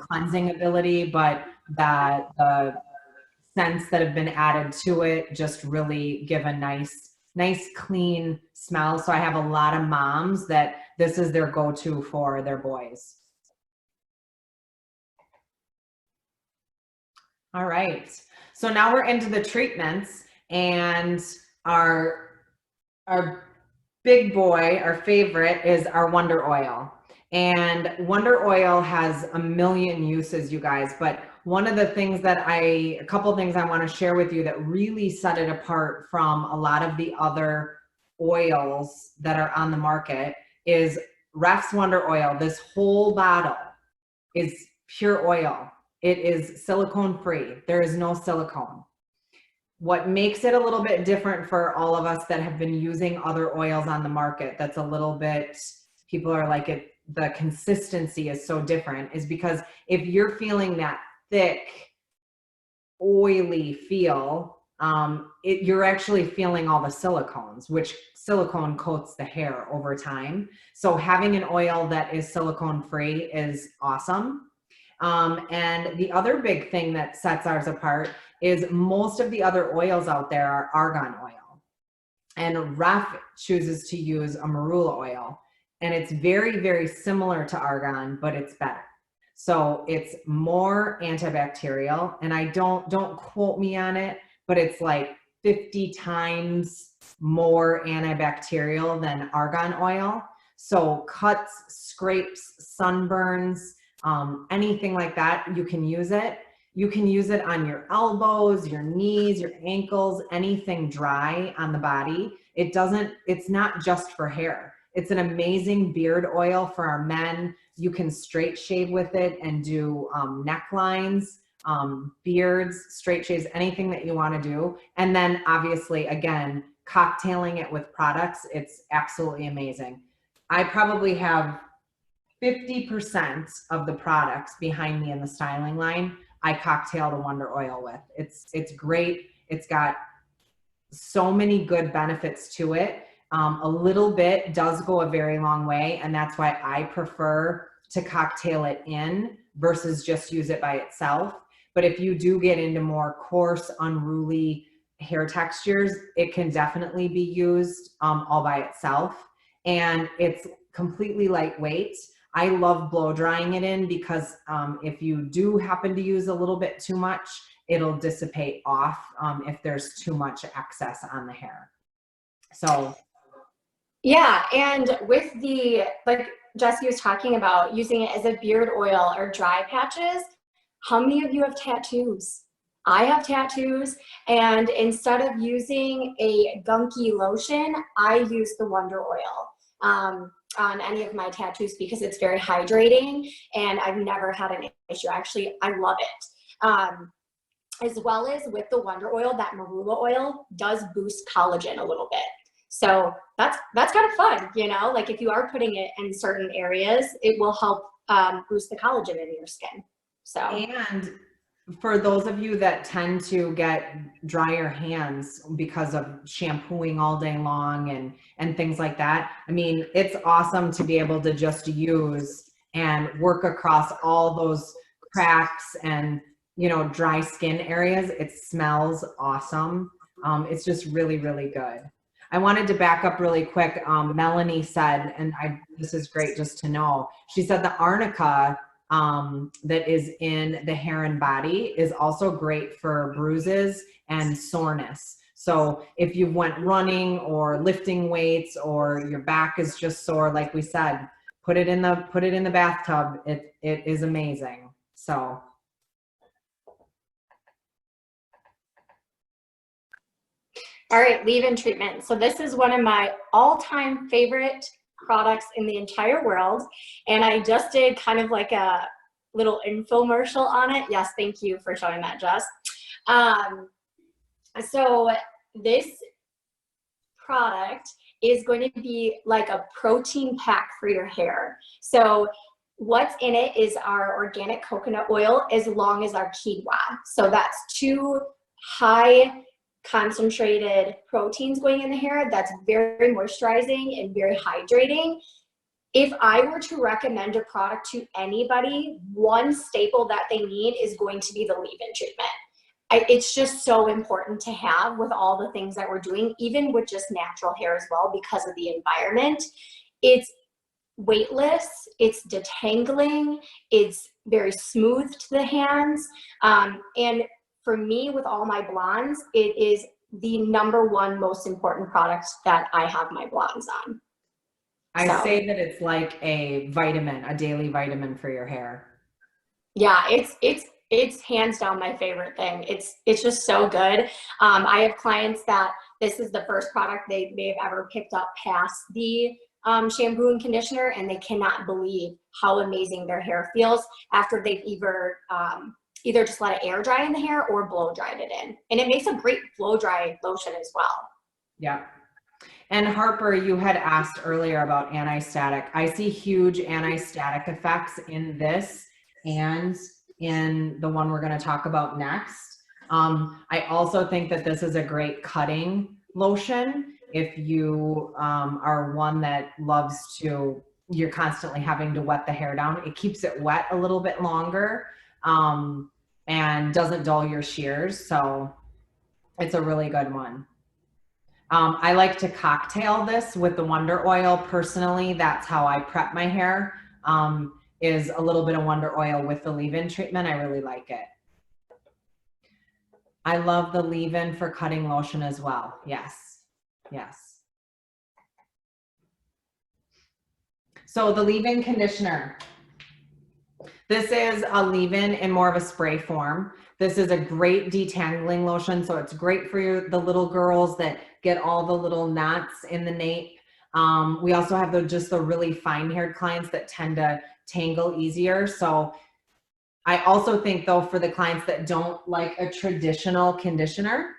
cleansing ability, but the scents that have been added to it just really give a nice clean smell. So I have a lot of moms that this is their go-to for their boys. All right. So now we're into the treatments, and our big boy, our favorite, is our Wonder Oil. And Wonder Oil has a million uses, you guys, but one of the things that a couple things I want to share with you that really set it apart from a lot of the other oils that are on the market is Ref's Wonder Oil. This whole bottle is pure oil. It is silicone free. There is no silicone. What makes it a little bit different for all of us that have been using other oils on the market, that's a little bit, people are like, the consistency is so different, is because if you're feeling that thick, oily feel, you're actually feeling all the silicones, which silicone coats the hair over time. So having an oil that is silicone free is awesome. And the other big thing that sets ours apart is most of the other oils out there are argan oil. And Ref chooses to use a marula oil. And it's very, very similar to argan, but it's better. So it's more antibacterial. And I don't quote me on it, but it's like 50 times more antibacterial than argan oil. So cuts, scrapes, sunburns, anything like that, you can use it. You can use it on your elbows, your knees, your ankles, anything dry on the body. It's not just for hair. It's an amazing beard oil for our men. You can straight shave with it and do necklines, beards, straight shaves, anything that you want to do. And then obviously, again, cocktailing it with products, it's absolutely amazing. I probably have 50% of the products behind me in the styling line, I cocktail the Wonder Oil with. It's great. It's got so many good benefits to it. A little bit does go a very long way, and that's why I prefer to cocktail it in versus just use it by itself. But if you do get into more coarse, unruly hair textures, it can definitely be used all by itself. And it's completely lightweight. I love blow drying it in because if you do happen to use a little bit too much, it'll dissipate off if there's too much excess on the hair. So. Yeah, and with the, like Jesse was talking about, using it as a beard oil or dry patches, how many of you have tattoos? I have tattoos, and instead of using a gunky lotion, I use the Wonder Oil on any of my tattoos because it's very hydrating, and I've never had an issue. Actually, I love it. As well as with the Wonder Oil, that marula oil does boost collagen a little bit. So that's kind of fun, you know, like if you are putting it in certain areas, it will help boost the collagen in your skin. So. And for those of you that tend to get drier hands because of shampooing all day long and things like that, I mean, it's awesome to be able to just use and work across all those cracks and, you know, dry skin areas. It smells awesome. It's just really, really good. I wanted to back up really quick. Melanie said, and this is great just to know, she said the arnica that is in the hair and body is also great for bruises and soreness. So if you went running or lifting weights or your back is just sore, like we said, put it in the bathtub. It is amazing. So. All right, leave-in treatment. So this is one of my all-time favorite products in the entire world. And I just did kind of like a little infomercial on it. Yes, thank you for showing that, Jess. So this product is going to be like a protein pack for your hair. So what's in it is our organic coconut oil as long as our quinoa. So that's 2 high concentrated proteins going in the hair. That's very moisturizing and very hydrating. If I were to recommend a product to anybody, one staple that they need is going to be the leave-in treatment. It's just so important to have with all the things that we're doing, even with just natural hair as well, because of the environment. It's weightless, it's detangling, it's very smooth to the hands. And for me, with all my blondes, it is the #1 most important product that I have my blondes on. I say that it's like a vitamin, a daily vitamin for your hair. Yeah, it's hands down my favorite thing. It's just so good. I have clients that this is the first product they've ever picked up past the shampoo and conditioner, and they cannot believe how amazing their hair feels after they've either just let it air dry in the hair or blow dried it in. And it makes a great blow dry lotion as well. Yeah. And Harper, you had asked earlier about anti-static. I see huge anti-static effects in this and in the one we're going to talk about next. I also think that this is a great cutting lotion. If you are one that loves to, you're constantly having to wet the hair down, it keeps it wet a little bit longer and doesn't dull your shears. So it's a really good one. I like to cocktail this with the Wonder Oil. Personally, that's how I prep my hair, is a little bit of Wonder Oil with the leave-in treatment. I really like it. I love the leave-in for cutting lotion as well. Yes, yes. So the leave-in conditioner. This is a leave-in in more of a spray form. This is a great detangling lotion, so it's great for the little girls that get all the little knots in the nape. We also have just the really fine-haired clients that tend to tangle easier. So I also think, though, for the clients that don't like a traditional conditioner,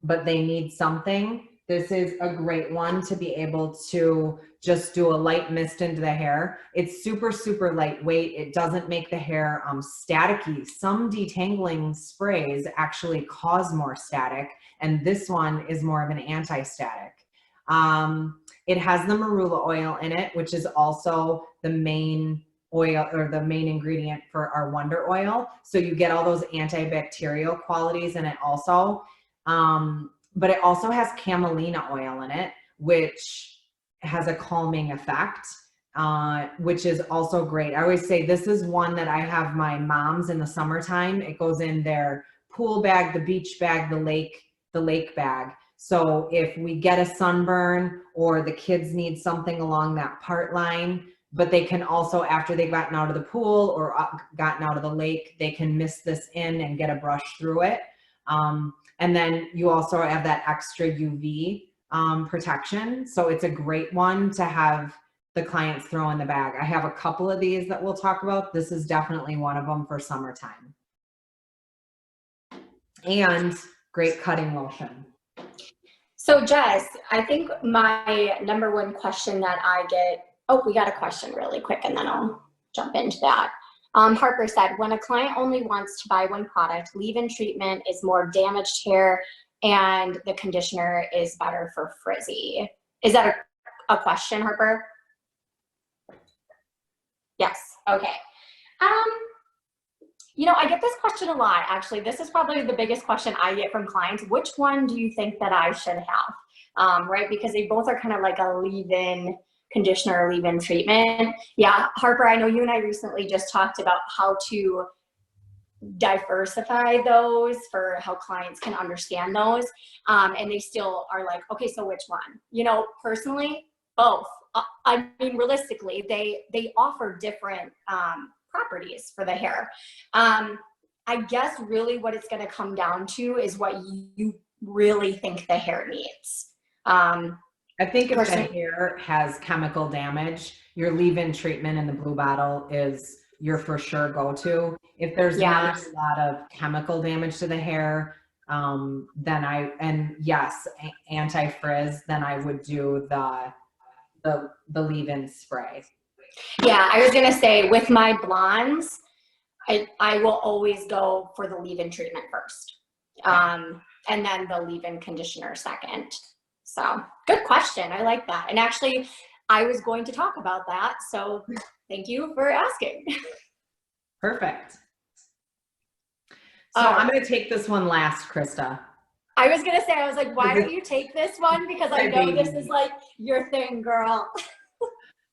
but they need something, this is a great one to be able to just do a light mist into the hair. It's super, super lightweight. It doesn't make the hair staticky. Some detangling sprays actually cause more static, and this one is more of an anti-static. It has the marula oil in it, which is also the main oil or the main ingredient for our Wonder Oil. So you get all those antibacterial qualities in it also. But it also has camelina oil in it, which has a calming effect, which is also great. I always say this is one that I have my moms in the summertime. It goes in their pool bag, the beach bag, the lake bag. So if we get a sunburn or the kids need something along that part line, but they can also, after they've gotten out of the pool or gotten out of the lake, they can mist this in and get a brush through it. And then you also have that extra UV protection. So it's a great one to have the clients throw in the bag. I have a couple of these that we'll talk about. This is definitely one of them for summertime. And great cutting lotion. So Jess, I think my #1 question that I get, oh, we got a question really quick and then I'll jump into that. Harper said, when a client only wants to buy one product, leave-in treatment is more damaged hair and the conditioner is better for frizzy. Is that a question, Harper? Yes, okay. You know, I get this question a lot, actually. This is probably the biggest question I get from clients. Which one do you think that I should have, right? Because they both are kind of like a leave-in conditioner, leave-in treatment. Yeah, Harper, I know you and I recently just talked about how to diversify those for how clients can understand those. And they still are like, okay, so which one? You know, personally, both. I mean, realistically, they offer different properties for the hair. I guess really what it's going to come down to is what you really think the hair needs. I think if the hair has chemical damage, your leave-in treatment in the blue bottle is your for sure go-to. If there's not a lot of chemical damage to the hair, then yes, anti-frizz, then I would do the leave-in spray. Yeah, I was gonna say with my blondes, I will always go for the leave-in treatment first. And then the leave-in conditioner second. So good question. I like that. And actually, I was going to talk about that. So thank you for asking. Perfect. So I'm going to take this one last, Krista. I was going to say, I was like, why don't you take this one? Because I know this is like your thing, girl.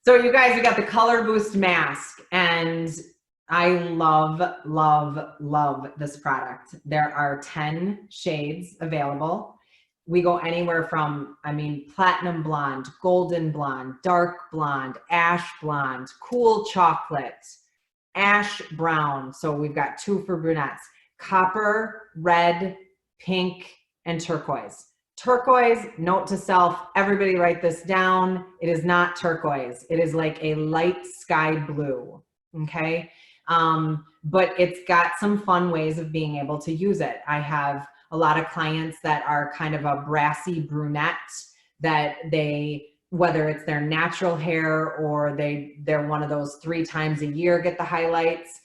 So you guys, we got the Color Boost mask, and I love, love, love this product. There are 10 shades available. We go anywhere from, I mean, platinum blonde, golden blonde, dark blonde, ash blonde, cool chocolate, ash brown. So we've got 2 for brunettes, copper, red, pink, and turquoise. Turquoise, note to self, everybody write this down. It is not turquoise. It is like a light sky blue, okay? But it's got some fun ways of being able to use it. I have a lot of clients that are kind of a brassy brunette that they, whether it's their natural hair or they're one of those 3 times a year get the highlights,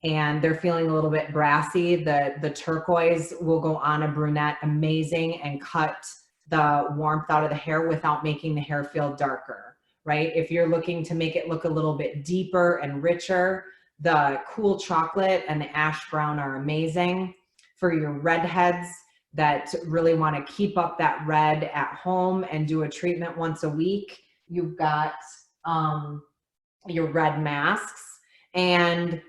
and they're feeling a little bit brassy, the turquoise will go on a brunette amazing and cut the warmth out of the hair without making the hair feel darker, right? If you're looking to make it look a little bit deeper and richer, the cool chocolate and the ash brown are amazing. For your redheads that really want to keep up that red at home and do a treatment once a week, you've got your red masks, and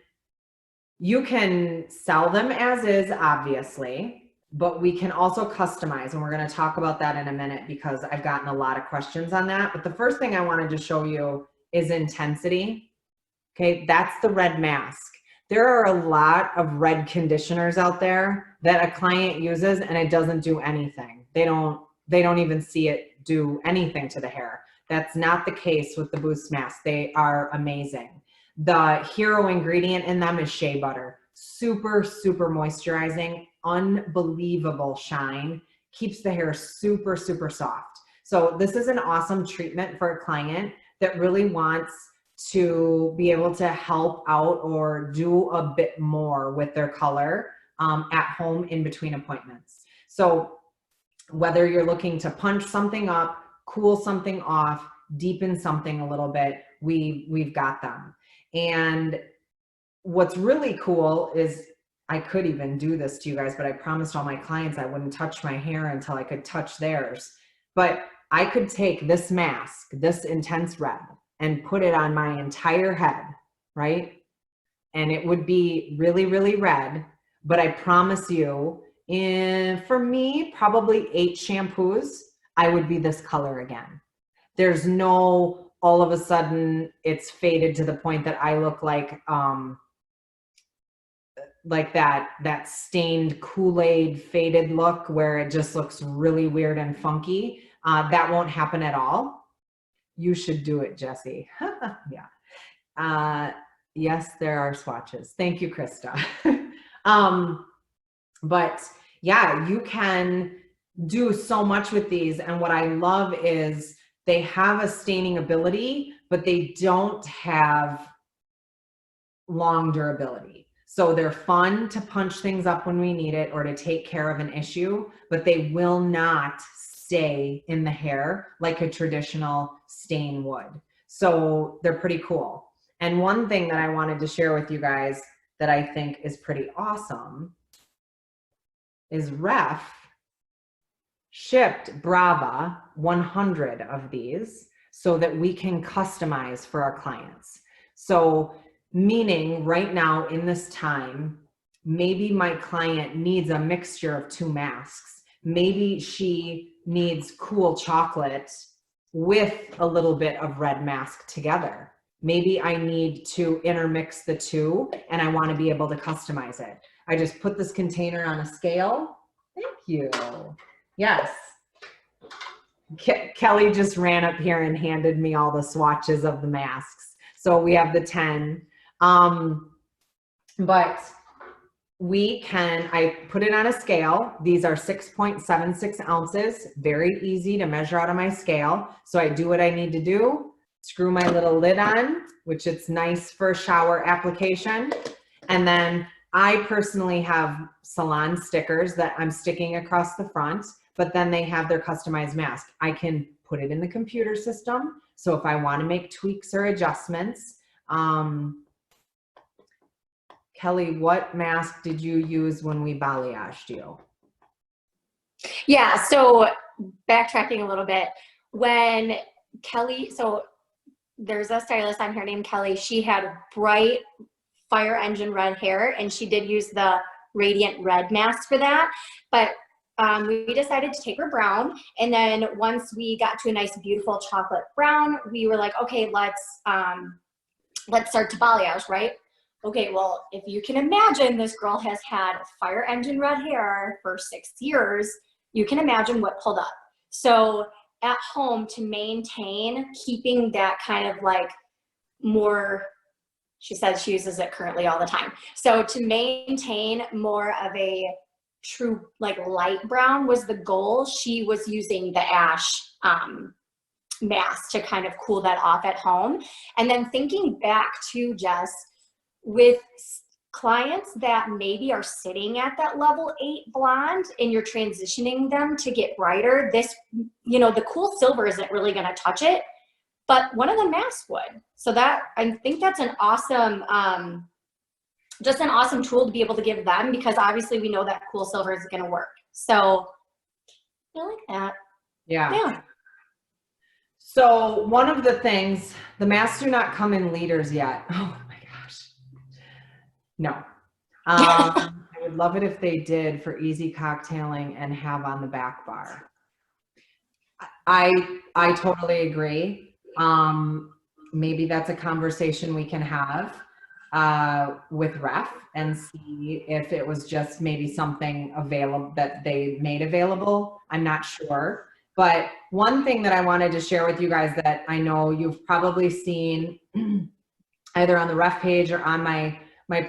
you can sell them as is, obviously, but we can also customize, and we're going to talk about that in a minute because I've gotten a lot of questions on that. But the first thing I wanted to show you is intensity. Okay, that's the red mask. There are a lot of red conditioners out there that a client uses and it doesn't do anything. They don't even see it do anything to the hair. That's not the case with the Boost mask. They are amazing. The hero ingredient in them is shea butter. Super, super moisturizing, unbelievable shine, keeps the hair super, super soft. So this is an awesome treatment for a client that really wants to be able to help out or do a bit more with their color at home in between appointments. So whether you're looking to punch something up, cool something off, deepen something a little bit, we've got them. And what's really cool is I could even do this to you guys, but I promised all my clients I wouldn't touch my hair until I could touch theirs. But I could take this mask, this intense red, and put it on my entire head, right? And it would be really, really red. But I promise you, for me, probably 8 shampoos, I would be this color again. There's no, all of a sudden it's faded to the point that I look like that stained Kool-Aid faded look where it just looks really weird and funky. That won't happen at all. You should do it, Jesse. Yeah. Yes, there are swatches. Thank you, Krista. But yeah, you can do so much with these. And what I love is they have a staining ability, but they don't have long durability. So they're fun to punch things up when we need it or to take care of an issue, but they will not stay in the hair like a traditional stain would. So they're pretty cool. And one thing that I wanted to share with you guys that I think is pretty awesome is Ref shipped Brava 100 of these so that we can customize for our clients. So meaning right now in this time, maybe my client needs a mixture of 2 masks. Maybe she needs cool chocolate with a little bit of red mask together. Maybe I need to intermix the 2 and I want to be able to customize it. I just put this container on a scale. Thank you. Yes. Kelly just ran up here and handed me all the swatches of the masks. So we have the 10. But I put it on a scale. These are 6.76 ounces, very easy to measure out of my scale. So I do what I need to do. screw my little lid on, which it's nice for shower application. And then I personally have salon stickers that I'm sticking across the front, but then they have their customized mask. I can put it in the computer system. So if I want to make tweaks or adjustments, Kelly, what mask did you use when we balayaged you? Yeah, so backtracking a little bit, when Kelly, so there's a stylist on here named Kelly. She had bright fire engine red hair, and she did use the radiant red mask for that. But we decided to take her brown, and then once we got to a nice, beautiful chocolate brown, we were like, okay, let's start to balayage, right? Okay, well, if you can imagine, this girl has had fire engine red hair for 6 years. You can imagine what pulled up. So at home, to maintain keeping that kind of like more, she says she uses it currently all the time. So to maintain more of a true like light brown was the goal. She was using the ash mask to kind of cool that off at home. And then thinking back to Jess, with clients that maybe are sitting at that level 8 blonde and you're transitioning them to get brighter, this, you know, the cool silver isn't really going to touch it, but one of the masks would. So that, I think that's an awesome, just an awesome tool to be able to give them, because obviously we know that cool silver is going to work. So I like that. Yeah. So one of the things, the masks do not come in liters yet. Oh my gosh. No. I would love it if they did for easy cocktailing and have on the back bar. I totally agree. Maybe that's a conversation we can have with Ref and see if it was just maybe something available that they made available. I'm not sure. But one thing that I wanted to share with you guys that I know you've probably seen either on the Ref page or on my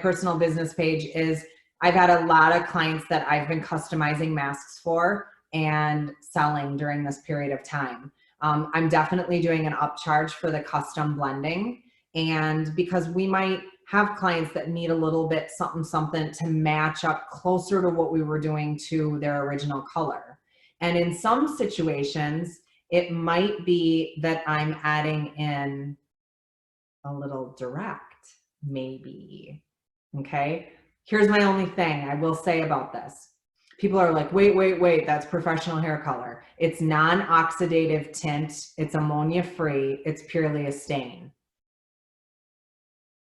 personal business page is I've had a lot of clients that I've been customizing masks for and selling during this period of time. I'm definitely doing an upcharge for the custom blending, and because we might have clients that need a little bit something to match up closer to what we were doing to their original color. And in some situations, it might be that I'm adding in a little direct, maybe. Okay, here's my only thing I will say about this. People are like, wait, that's professional hair color. It's non-oxidative tint. It's ammonia-free. It's purely a stain.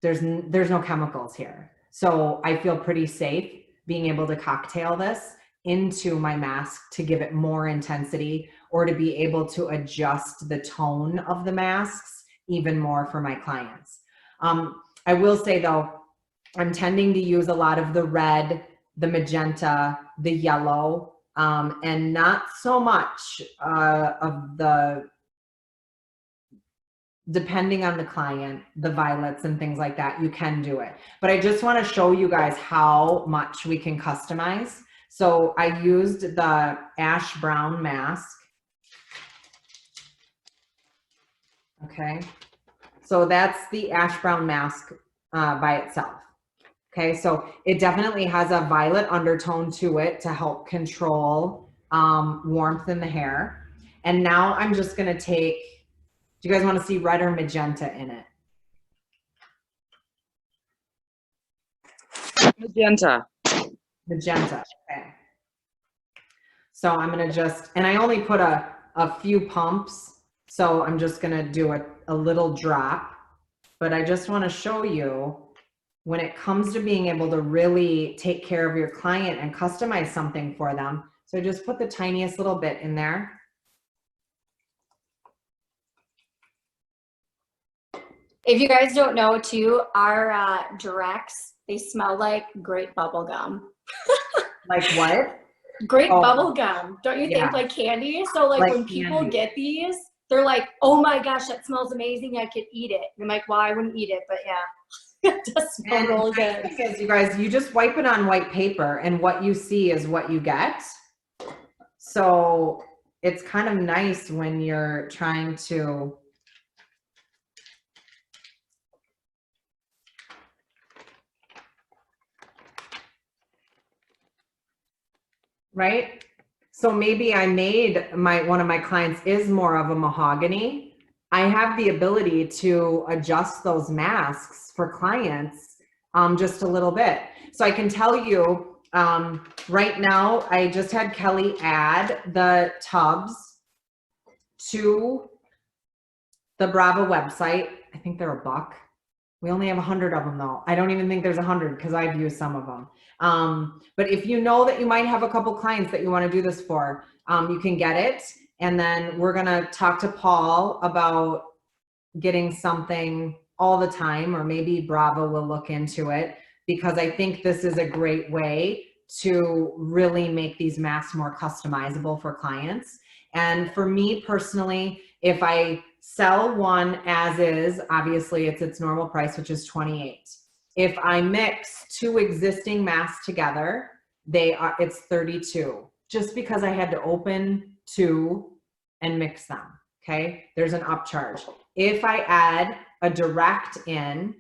There's no chemicals here. So I feel pretty safe being able to cocktail this into my mask to give it more intensity, or to be able to adjust the tone of the masks even more for my clients. I will say though, I'm tending to use a lot of the red, the magenta, the yellow, and not so much of the, depending on the client, the violets and things like that. You can do it. But I just want to show you guys how much we can customize. So I used the ash brown mask. Okay. So that's the ash brown mask by itself. Okay, so it definitely has a violet undertone to it to help control warmth in the hair. And now I'm just gonna take, do you guys wanna see red or magenta in it? Magenta. Magenta, okay. So I'm gonna just, and I only put a few pumps, so I'm just gonna do a little drop, but I just wanna show you when it comes to being able to really take care of your client and customize something for them. So just put the tiniest little bit in there. If you guys don't know too, our directs, they smell like great bubble gum. Like what? Great bubble gum. Don't you yeah. think, like candy? So like when people candy. get these, they're like, oh my gosh, that smells amazing. I could eat it. And I'm like, well, I wouldn't eat it, but yeah. It does smell really good. Because you guys, you just wipe it on white paper and what you see is what you get. So it's kind of nice when you're trying to right? So maybe I made one of my clients is more of a mahogany. I have the ability to adjust those masks for clients just a little bit. So I can tell you right now, I just had Kelly add the tubs to the Bravo website. I think they're $1. We only have 100 of them though. I don't even think there's 100 because I've used some of them. But if you know that you might have a couple clients that you want to do this for, you can get it. And then we're going to talk to Paul about getting something all the time, or maybe Bravo will look into it, because I think this is a great way to really make these masks more customizable for clients. And for me personally, if I sell one as is, obviously it's its normal price, which is $28. If I mix 2 existing masks together, it's $32, just because I had to open 2 and mix them. Okay, there's an upcharge. If I add a direct in,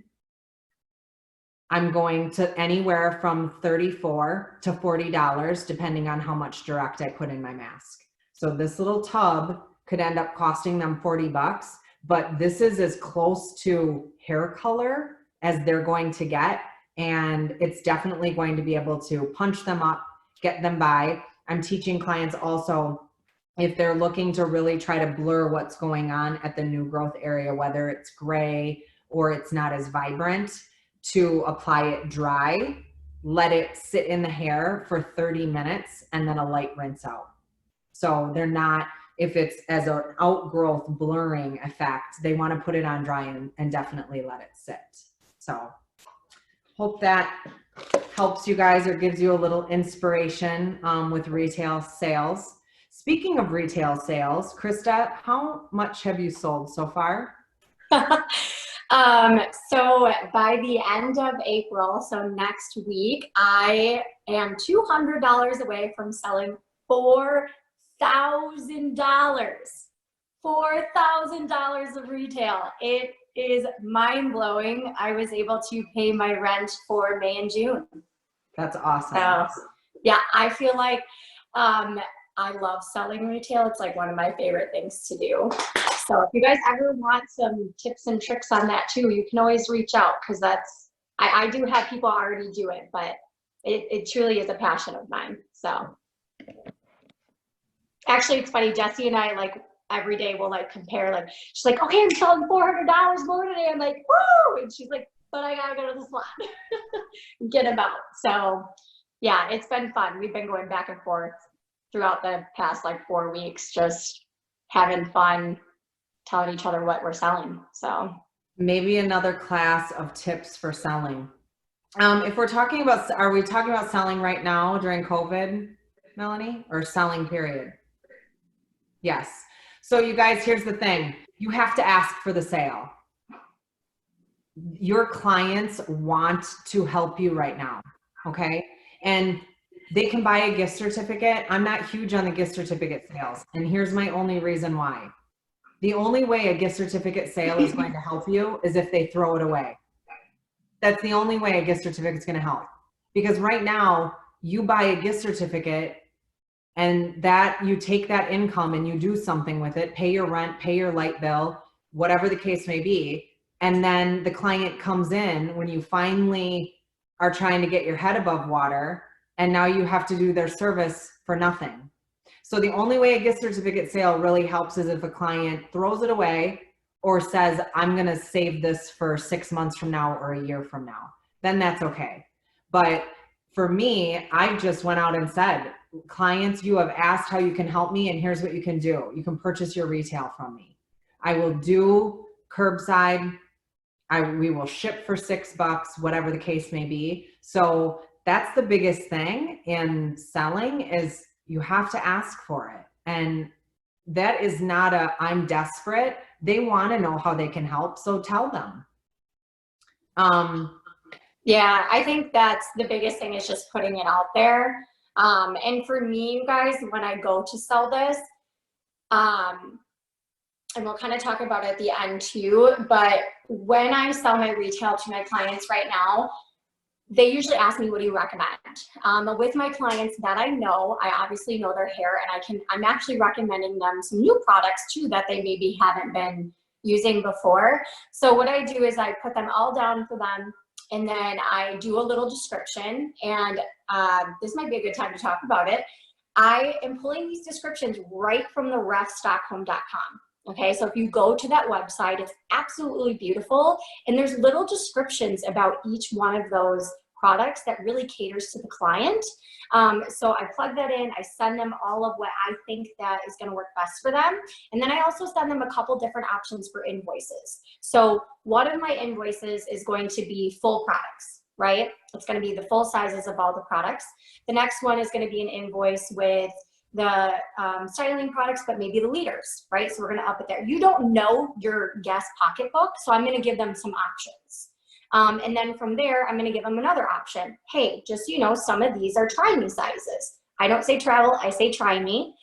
I'm going to anywhere from $34 to $40, depending on how much direct I put in my mask. So this little tub could end up costing them $40, but this is as close to hair color as they're going to get. And it's definitely going to be able to punch them up, get them by. I'm teaching clients also, if they're looking to really try to blur what's going on at the new growth area, whether it's gray or it's not as vibrant, to apply it dry, let it sit in the hair for 30 minutes and then a light rinse out. So they're not, if it's as an outgrowth blurring effect, they want to put it on dry and definitely let it sit. So hope that helps you guys or gives you a little inspiration with retail sales. Speaking of retail sales, Krista, how much have you sold so far? So by the end of April, so next week, I am $200 away from selling $4,000. $4,000 of retail. It is mind-blowing. I was able to pay my rent for May and June. That's awesome. So, yeah, I feel like I love selling retail. It's like one of my favorite things to do. So if you guys ever want some tips and tricks on that too, you can always reach out, because I do have people already do it, but it truly is a passion of mine. So actually, it's funny, Jesse and I, like, every day we'll like compare, like, she's like, okay, I'm selling $400 more today. I'm like, woo! And she's like, but I gotta go to the salon and get them out. So yeah, it's been fun. We've been going back and forth throughout the past like 4 weeks, just having fun, telling each other what we're selling. So maybe another class of tips for selling. If we're talking about, are we talking about selling right now during COVID, Melanie, or selling period? Yes. So you guys, here's the thing. You have to ask for the sale. Your clients want to help you right now, okay? And they can buy a gift certificate. I'm not huge on the gift certificate sales. And here's my only reason why. The only way a gift certificate sale is going to help you is if they throw it away. That's the only way a gift certificate is going to help. Because right now, you buy a gift certificate and that you take that income and you do something with it, pay your rent, pay your light bill, whatever the case may be. And then the client comes in when you finally are trying to get your head above water, and now you have to do their service for nothing. So the only way a gift certificate sale really helps is if a client throws it away or says, I'm going to save this for 6 months from now or a year from now. Then that's okay. But for me, I just went out and said, clients, you have asked how you can help me, and here's what you can do. You can purchase your retail from me. I will do curbside. We will ship for $6, whatever the case may be. So that's the biggest thing in selling, is you have to ask for it. And that is not a, I'm desperate. They want to know how they can help. So tell them. Yeah, I think that's the biggest thing, is just putting it out there. And for me, you guys, when I go to sell this, and we'll kind of talk about it at the end too, but when I sell my retail to my clients right now, they usually ask me, what do you recommend? With my clients that I know, I obviously know their hair, and I'm actually recommending them some new products too that they maybe haven't been using before. So what I do is I put them all down for them, and then I do a little description, and this might be a good time to talk about it. I am pulling these descriptions right from the refstockholm.com. Okay, so if you go to that website, it's absolutely beautiful, and there's little descriptions about each one of those products that really caters to the client. So I plug that in, I send them all of what I think that is gonna work best for them, and then I also send them a couple different options for invoices. So one of my invoices is going to be full products, right? It's gonna be the full sizes of all the products. The next one is gonna be an invoice with the styling products, but maybe the leaders, right? So we're gonna up it there. You don't know your guest pocketbook, so I'm gonna give them some options. And then from there, I'm gonna give them another option. Hey, just so you know, some of these are try me sizes. I don't say travel, I say try me.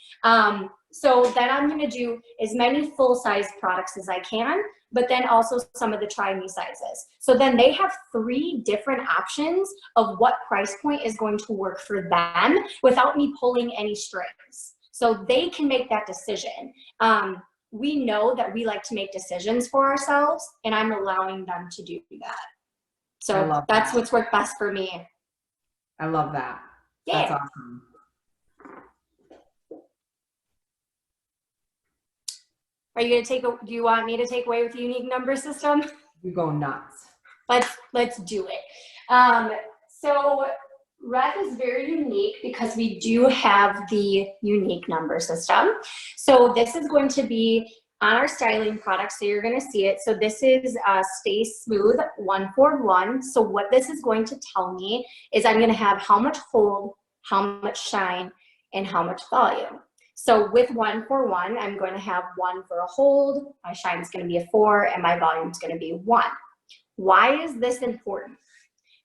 So then I'm gonna do as many full-size products as I can, but then also some of the try me sizes. So then they have 3 different options of what price point is going to work for them without me pulling any strings. So they can make that decision. We know that we like to make decisions for ourselves, and I'm allowing them to do that. So that's what's worked best for me. I love that. Yeah. That's awesome. Are you gonna do you want me to take away with the unique number system? You go nuts. Let's do it. So Ref is very unique because we do have the unique number system. So this is going to be on our styling products, so you're gonna see it. So this is Stay Smooth 141. So what this is going to tell me is I'm gonna have how much hold, how much shine, and how much volume. So with 141, I'm going to have 1 for a hold, my shine is going to be a 4, and my volume is going to be 1. Why is this important?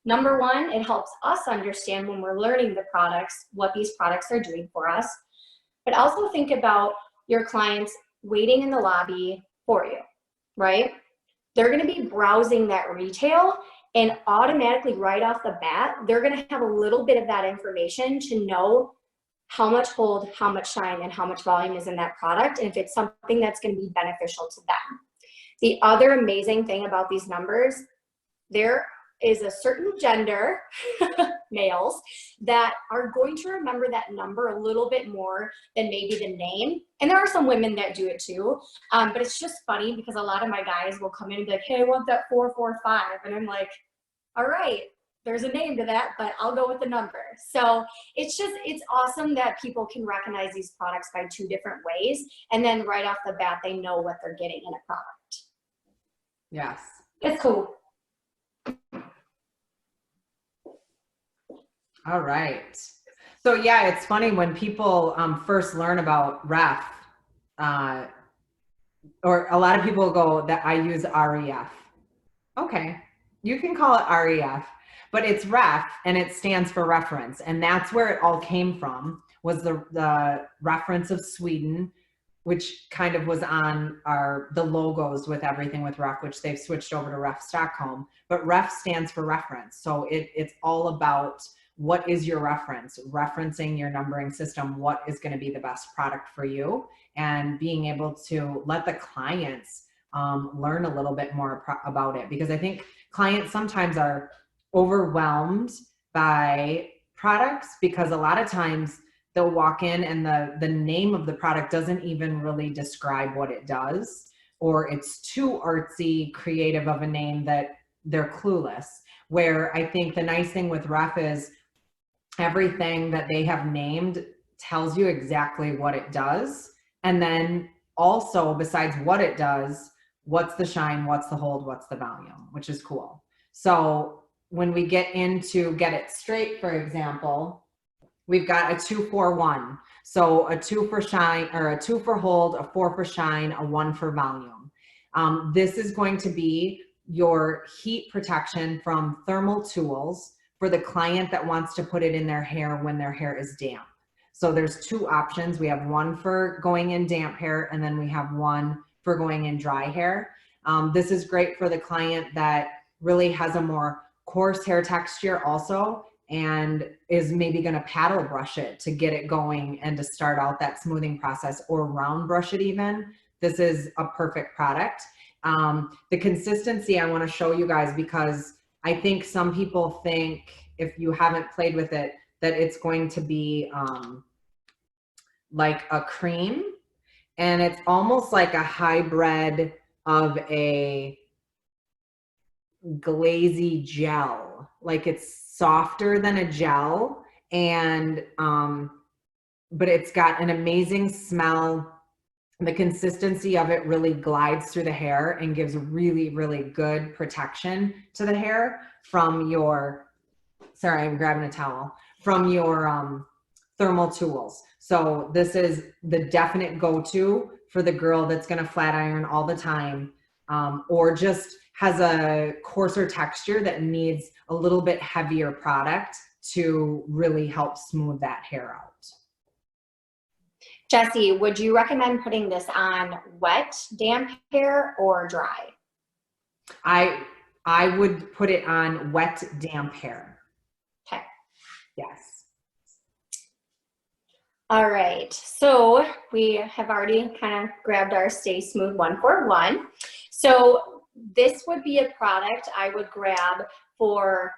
Number 1, it helps us understand when we're learning the products, what these products are doing for us. But also think about your clients waiting in the lobby for you, right? They're going to be browsing that retail, and automatically right off the bat, they're going to have a little bit of that information to know how much hold, how much shine, and how much volume is in that product, and if it's something that's going to be beneficial to them. The other amazing thing about these numbers, there is a certain gender, males, that are going to remember that number a little bit more than maybe the name. And there are some women that do it too, but it's just funny because a lot of my guys will come in and be like, hey, I want that 445, and I'm like, all right, there's a name to that, but I'll go with the number. So it's awesome that people can recognize these products by 2 different ways. And then right off the bat, they know what they're getting in a product. Yes. It's cool. All right. So yeah, it's funny when people first learn about Ref, or a lot of people go that I use REF. Okay, you can call it REF. But it's Ref, and it stands for reference, and that's where it all came from, was the reference of Sweden, which kind of was on the logos with everything with Ref, which they've switched over to Ref Stockholm. But Ref stands for reference, so it's all about what is your reference, referencing your numbering system, what is going to be the best product for you, and being able to let the clients learn a little bit more about it, because I think clients sometimes are overwhelmed by products, because a lot of times they'll walk in and the name of the product doesn't even really describe what it does, or it's too artsy creative of a name that they're clueless. Where I think the nice thing with Ref is everything that they have named tells you exactly what it does, and then also besides what it does, what's the shine, what's the hold, what's the volume, which is cool. So when we get into Get It Straight, for example, we've got a 2-4-1. So a 2 for shine, or a 2 for hold, a 4 for shine, a 1 for volume. This is going to be your heat protection from thermal tools for the client that wants to put it in their hair when their hair is damp. So there's 2 options. We have 1 for going in damp hair, and then we have 1 for going in dry hair. This is great for the client that really has a more coarse hair texture also, and is maybe going to paddle brush it to get it going and to start out that smoothing process, or round brush it even, this is a perfect product. The consistency I want to show you guys, because I think some people think, if you haven't played with it, that it's going to be like a cream, and it's almost like a hybrid of a glazy gel. Like it's softer than a gel, and but it's got an amazing smell. The consistency of it really glides through the hair and gives really, really good protection to the hair from your, sorry, I'm grabbing a towel, from your thermal tools. So this is the definite go-to for the girl that's gonna flat iron all the time, or just has a coarser texture that needs a little bit heavier product to really help smooth that hair out. Jesse, would you recommend putting this on wet, damp hair or dry? I would put it on wet, damp hair. Okay. Yes. All right, so we have already kind of grabbed our Stay Smooth 141. So this would be a product I would grab for,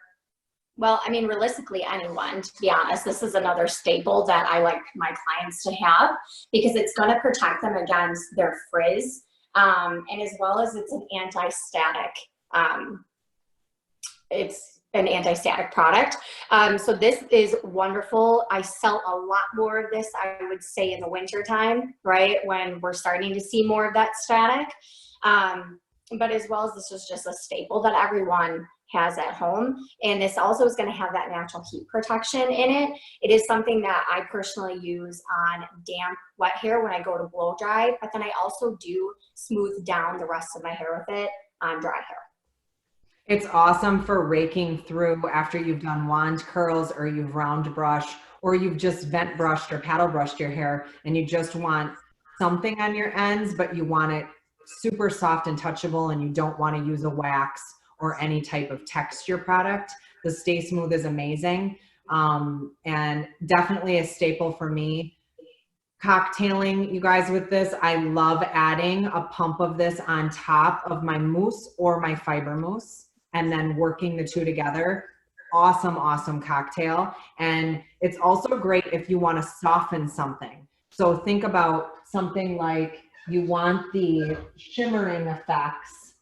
well, I mean, realistically anyone, to be honest. This is another staple that I like my clients to have, because it's going to protect them against their frizz, and as well as it's an anti-static. It's an anti-static product. So this is wonderful. I sell a lot more of this, I would say, in the winter time, right? When we're starting to see more of that static. But as well as this is just a staple that everyone has at home. And this also is going to have that natural heat protection in it. It is something that I personally use on damp, wet hair when I go to blow dry, but then I also do smooth down the rest of my hair with it on dry hair. It's awesome for raking through after you've done wand curls, or you've round brushed, or you've just vent brushed or paddle brushed your hair, and you just want something on your ends, but you want it super soft and touchable, and you don't want to use a wax or any type of texture product. The Stay Smooth is amazing, and definitely a staple for me. Cocktailing, you guys, with this, I love adding a pump of this on top of my mousse or my fiber mousse, and then working the two together. Awesome, awesome cocktail. And it's also great if you want to soften something. So think about something like, you want the shimmering effects,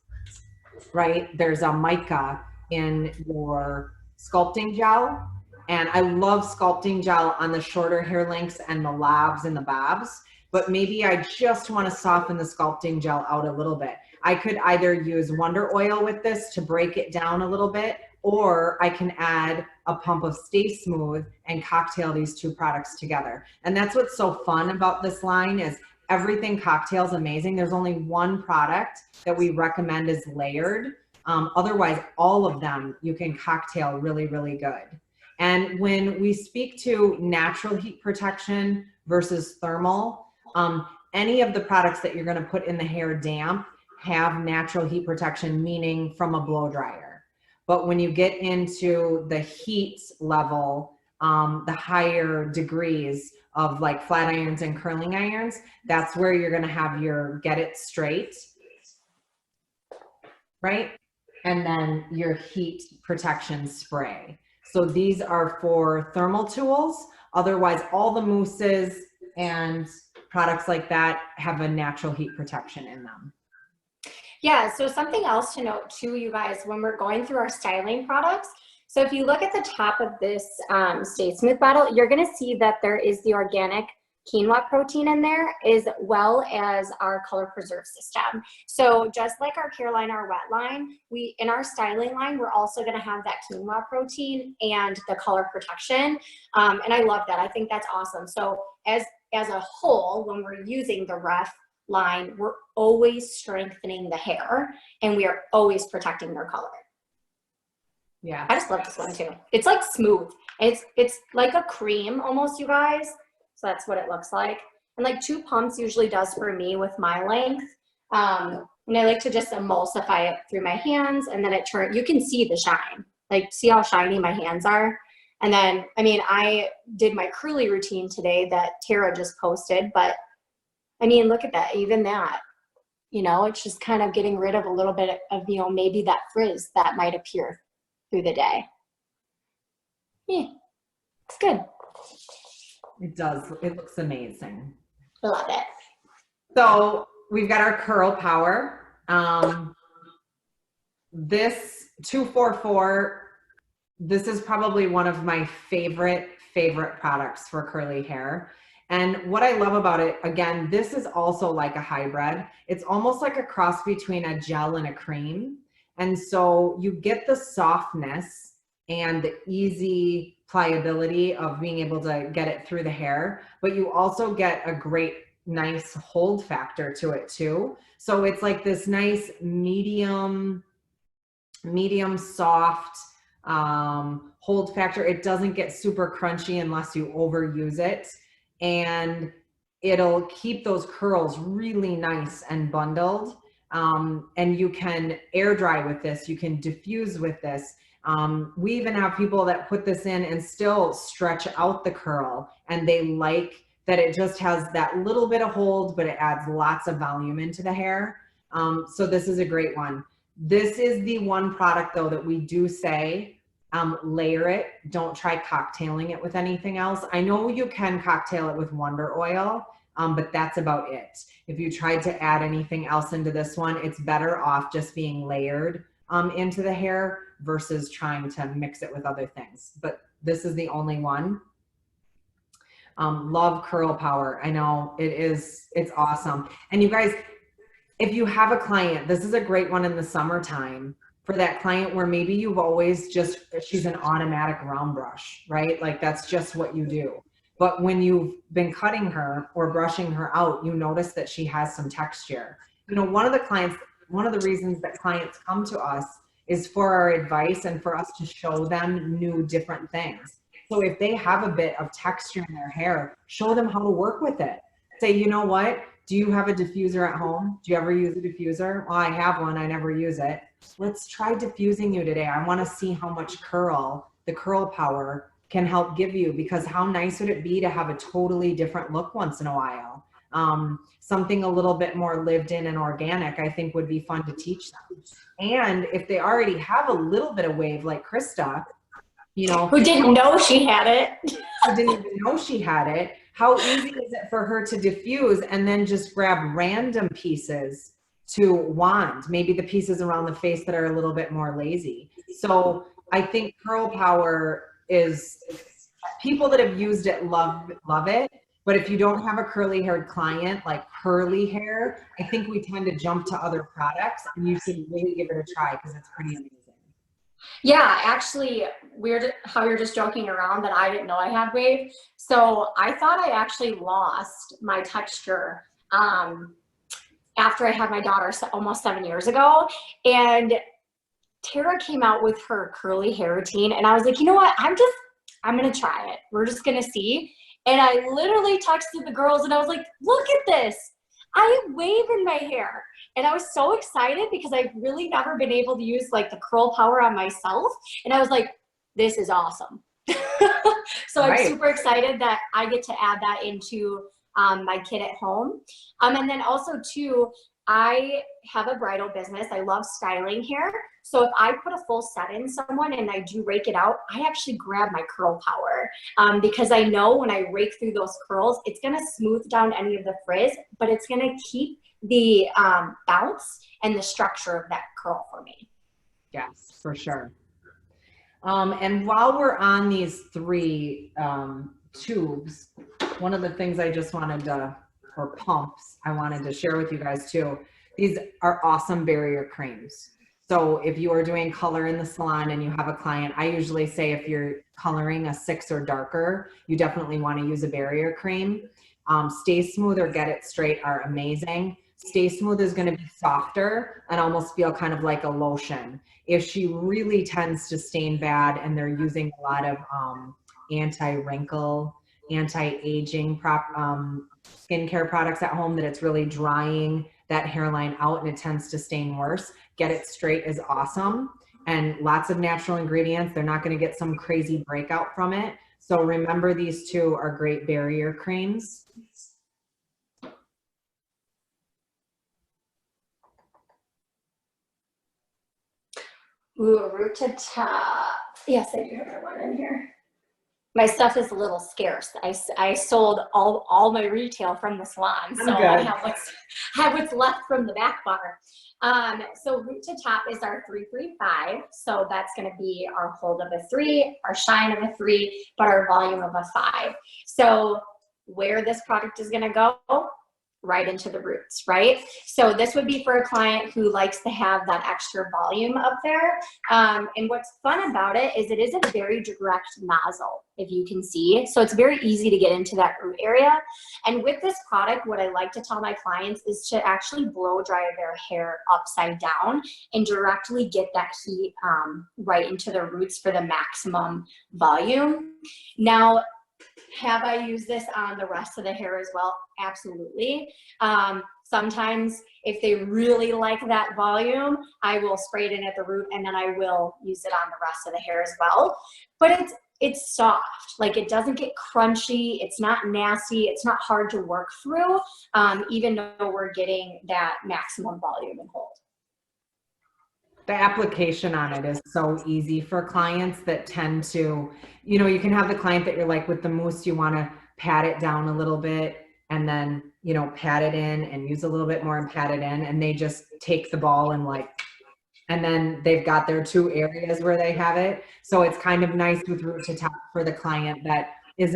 right? There's a mica in your sculpting gel, and I love sculpting gel on the shorter hair lengths and the lobs and the bobs, but maybe I just want to soften the sculpting gel out a little bit. I could either use Wonder Oil with this to break it down a little bit, or I can add a pump of Stay Smooth and cocktail these two products together. And that's what's so fun about this line, is everything cocktails amazing. There's only one product that we recommend is layered. Otherwise, all of them you can cocktail really, really good. And when we speak to natural heat protection versus thermal, any of the products that you're going to put in the hair damp have natural heat protection, meaning from a blow dryer. But when you get into the heat level, the higher degrees of like flat irons and curling irons, that's where you're going to have your Get It Straight, right? And then your heat protection spray. So these are for thermal tools. Otherwise, all the mousses and products like that have a natural heat protection in them. Yeah, so something else to note too, you guys, when we're going through our styling products, so if you look at the top of this Stay Smooth bottle, you're gonna see that there is the organic quinoa protein in there, as well as our color preserve system. So just like our care line, our wet line, in our styling line, we're also gonna have that quinoa protein and the color protection. And I love that. I think that's awesome. So as a whole, when we're using the ref line, we're always strengthening the hair, and we are always protecting their color. Yeah, I just love this one too. It's like smooth. It's like a cream almost, you guys. So that's what it looks like. And like 2 pumps usually does for me with my length. And I like to just emulsify it through my hands, and then you can see the shine. Like, see how shiny my hands are? And then, I mean, I did my curly routine today that Tara just posted, but I mean, look at that, even that, you know, it's just kind of getting rid of a little bit of, you know, maybe that frizz that might appear through the day. Yeah, it's good. It does. It looks amazing. I love it. So we've got our curl power. This 244, this is probably one of my favorite products for curly hair. And what I love about it, again, this is also like a hybrid. It's almost like a cross between a gel and a cream. And so you get the softness and the easy pliability of being able to get it through the hair, but you also get a great, nice hold factor to it too. So it's like this nice medium soft hold factor. It doesn't get super crunchy unless you overuse it, and it'll keep those curls really nice and bundled. And you can air dry with this, you can diffuse with this. We even have people that put this in and still stretch out the curl, and they like that it just has that little bit of hold, but it adds lots of volume into the hair. So this is a great one. This is the one product though that we do say, layer it. Don't try cocktailing it with anything else. I know you can cocktail it with Wonder Oil, but that's about it. If you tried to add anything else into this one, it's better off just being layered into the hair versus trying to mix it with other things. But this is the only one. Love curl power. I know it's awesome. And you guys, if you have a client, this is a great one in the summertime for that client where maybe you've always just, she's an automatic round brush, right? Like that's just what you do. But when you've been cutting her or brushing her out, you notice that she has some texture. You know, one of the reasons that clients come to us is for our advice and for us to show them new different things. So if they have a bit of texture in their hair, show them how to work with it. Say, you know what? Do you have a diffuser at home? Do you ever use a diffuser? Well, I have one. I never use it. Let's try diffusing you today. I want to see how much curl, the curl power can help give you, because how nice would it be to have a totally different look once in a while? Something a little bit more lived in and organic, I think would be fun to teach them. And if they already have a little bit of wave like Krista, you know, who didn't know she had it. Who didn't even know she had it. How easy is it for her to diffuse and then just grab random pieces to wand, maybe the pieces around the face that are a little bit more lazy. So I think curl power is, people that have used it love it. But if you don't have a curly haired client, like curly hair, I think we tend to jump to other products, and you should really give it a try because it's pretty amazing. Yeah, actually, weird how you're just joking around that I didn't know I had wave. So I thought I actually lost my texture after I had my daughter almost 7 years ago. And Tara came out with her curly hair routine, and I was like, you know what? I'm gonna try it. We're just gonna see. And I literally texted the girls and I was like, look at this. I have wave in my hair. And I was so excited because I've really never been able to use like the curl power on myself. And I was like, this is awesome. So I'm super excited that I get to add that into my kit at home. And then also too, I have a bridal business. I love styling hair. So if I put a full set in someone and I do rake it out, I actually grab my curl power because I know when I rake through those curls, it's going to smooth down any of the frizz, but it's going to keep the bounce and the structure of that curl for me. Yes, for sure. And while we're on these three tubes, one of the things I just wanted to, or pumps, I wanted to share with you guys too. These are awesome barrier creams. So if you are doing color in the salon and you have a client, I usually say if you're coloring a 6 or darker, you definitely want to use a barrier cream. Stay Smooth or Get It Straight are amazing. Stay Smooth is going to be softer and almost feel kind of like a lotion. If she really tends to stain bad and they're using a lot of anti-wrinkle, anti-aging skincare products at home, that it's really drying that hairline out and it tends to stain worse, Get It Straight is awesome. and lots of natural ingredients. They're not going to get some crazy breakout from it. So remember, these two are great barrier creams. Ooh, root to top. Yes, I do have one in here. My stuff is a little scarce. I sold all my retail from the salon, so I have what's left from the back bar. So root to top is our 3-3-5. So that's going to be our hold of a 3, our shine of a 3, but our volume of a 5. So where this product is going to go, right into the roots, right? So this would be for a client who likes to have that extra volume up there. And what's fun about it is a very direct nozzle, if you can see. So it's very easy to get into that root area. And with this product, what I like to tell my clients is to actually blow dry their hair upside down and directly get that heat right into the roots for the maximum volume. Now, have I used this on the rest of the hair as well? Absolutely. Sometimes if they really like that volume, I will spray it in at the root and then I will use it on the rest of the hair as well. But it's soft, like it doesn't get crunchy, it's not nasty, it's not hard to work through, even though we're getting that maximum volume and hold. The application on it is so easy for clients that tend to, you know, you can have the client that you're like, with the mousse, you want to pat it down a little bit and then, you know, pat it in and use a little bit more and pat it in, and they just take the ball and like, and then they've got their 2 areas where they have it. So it's kind of nice with root to top for the client that it's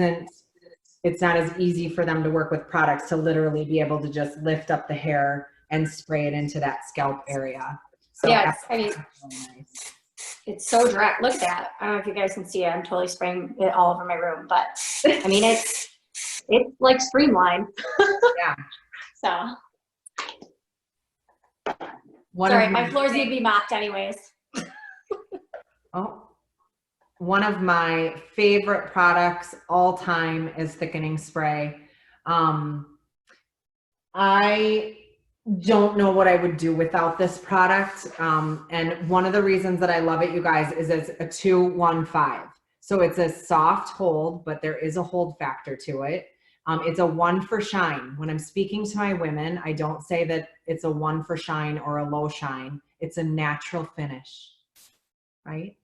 not as easy for them to work with products to literally be able to just lift up the hair and spray it into that scalp area. So yeah, it's so direct. Look at that. I don't know if you guys can see it. I'm totally spraying it all over my room, but I mean, it's like streamlined. Yeah. So. Sorry, my floors need to be mopped anyways. One of my favorite products all time is thickening spray. I don't know what I would do without this product. And one of the reasons that I love it, you guys, is it's a 2-1-5. So it's a soft hold, but there is a hold factor to it. It's a 1 for shine. When I'm speaking to my women, I don't say that it's a 1 for shine or a low shine. It's a natural finish, right?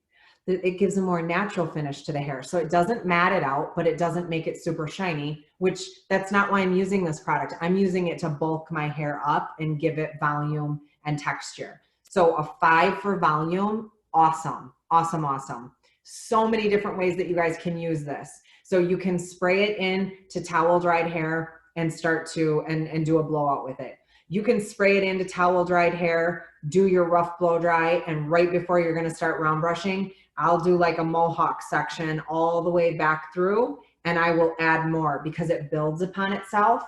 It gives a more natural finish to the hair. So it doesn't mat it out, but it doesn't make it super shiny, which that's not why I'm using this product. I'm using it to bulk my hair up and give it volume and texture. So a 5 for volume, awesome, awesome, awesome. So many different ways that you guys can use this. So you can spray it in to towel dried hair and start to, and do a blowout with it. You can spray it into towel dried hair, do your rough blow dry, and right before you're gonna start round brushing, I'll do like a mohawk section all the way back through, and I will add more because it builds upon itself.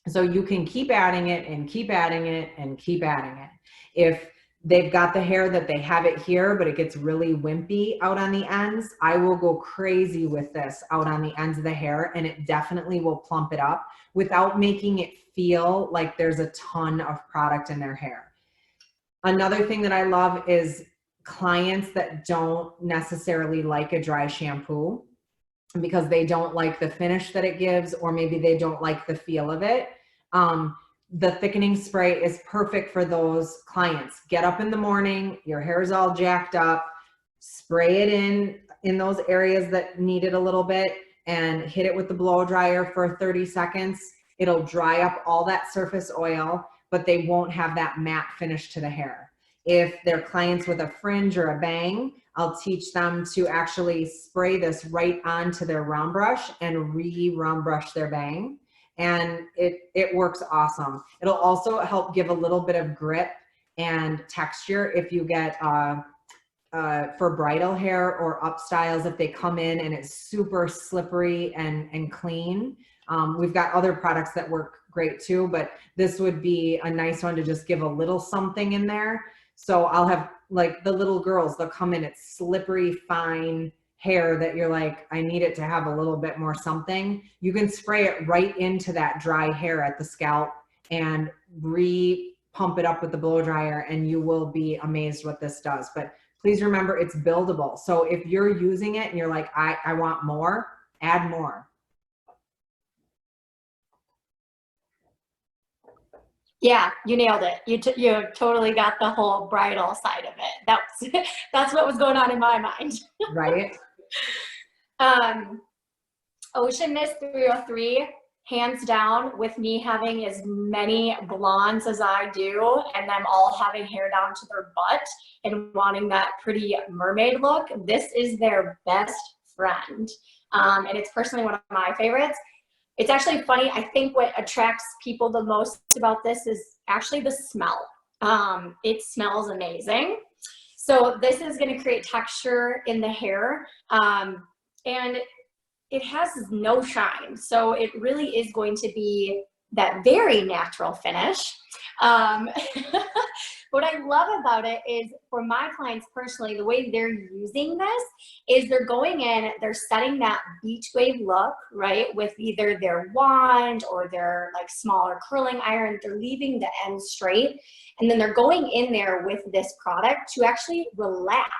So you can keep adding it and keep adding it and keep adding it. If they've got the hair that they have it here, but it gets really wimpy out on the ends, I will go crazy with this out on the ends of the hair, and it definitely will plump it up without making it feel like there's a ton of product in their hair. Another thing that I love is clients that don't necessarily like a dry shampoo because they don't like the finish that it gives, or maybe they don't like the feel of it. The thickening spray is perfect for those clients. Get up in the morning, your hair's all jacked up, spray it in those areas that need it a little bit, and hit it with the blow dryer for 30 seconds. It'll dry up all that surface oil, but they won't have that matte finish to the hair. If they're clients with a fringe or a bang, I'll teach them to actually spray this right onto their round brush and round brush their bang. And it works awesome. It'll also help give a little bit of grip and texture if you get for bridal hair or up styles, if they come in and it's super slippery and clean. We've got other products that work great too, but this would be a nice one to just give a little something in there. So I'll have like the little girls, they'll come in, it's slippery, fine hair that you're like, I need it to have a little bit more something. You can spray it right into that dry hair at the scalp and pump it up with the blow dryer, and you will be amazed what this does. But please remember it's buildable. So if you're using it and you're like, I want more, add more. Yeah, you nailed it. You totally got the whole bridal side of it. That's what was going on in my mind. Right? Ocean Mist 303, hands down, with me having as many blondes as I do and them all having hair down to their butt and wanting that pretty mermaid look, this is their best friend. And it's personally one of my favorites. It's actually funny. I think what attracts people the most about this is actually the smell. It smells amazing. So this is going to create texture in the hair. And it has no shine. So it really is going to be that very natural finish. What I love about it is, for my clients personally, the way they're using this is they're going in, they're setting that beach wave look, right, with either their wand or their like smaller curling iron. They're leaving the end straight, and then they're going in there with this product to actually relax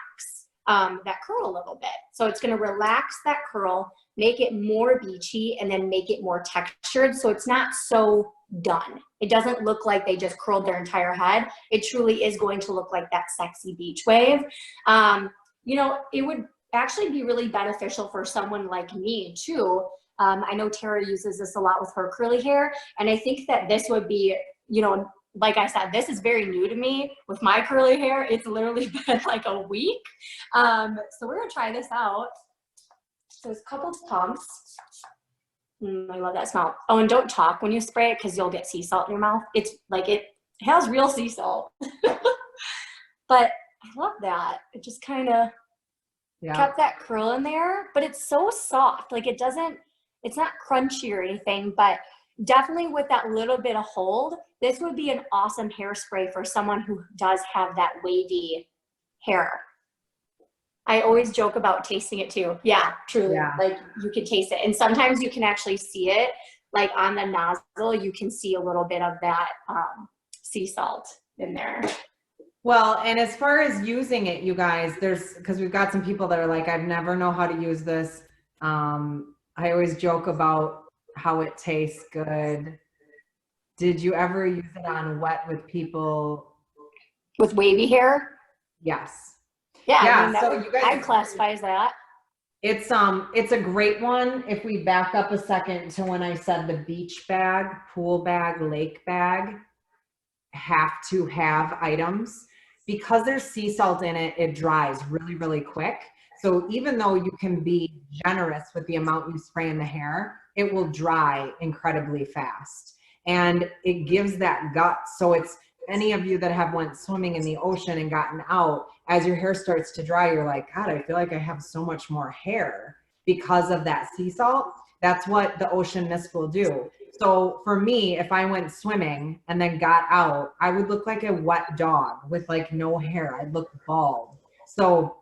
that curl a little bit. So it's going to relax that curl, make it more beachy, and then make it more textured. So it's not so done. It doesn't look like they just curled their entire head. It truly is going to look like that sexy beach wave. You know, it would actually be really beneficial for someone like me too. I know Tara uses this a lot with her curly hair, and I think that this would be, you know, like I said, this is very new to me with my curly hair. It's literally been like a week. So we're gonna try this out. So it's a couple pumps. I love that smell. Oh, and don't talk when you spray it because you'll get sea salt in your mouth. It's like, it has real sea salt. But I love that. It just kind of kept that curl in there, but it's so soft. Like it's not crunchy or anything, but definitely with that little bit of hold, this would be an awesome hairspray for someone who does have that wavy hair. I always joke about tasting it too. Yeah, truly. Yeah. Like you can taste it. And sometimes you can actually see it, like on the nozzle, you can see a little bit of that sea salt in there. Well, and as far as using it, you guys, because we've got some people that are like, I've never know how to use this. I always joke about how it tastes good. Did you ever use it on wet with people? With wavy hair? Yes. Yeah, yeah. I mean, So you guys, I'd classify as that. It's a great one. If we back up a second to when I said the beach bag, pool bag, lake bag have to have items, because there's sea salt in it, it dries really, really quick. So even though you can be generous with the amount you spray in the hair, it will dry incredibly fast. And it gives that gut. So it's, any of you that have went swimming in the ocean and gotten out, as your hair starts to dry, you're like, God, I feel like I have so much more hair because of that sea salt. That's what the ocean mist will do. So for me, if I went swimming and then got out, I would look like a wet dog with like no hair. I'd look bald. So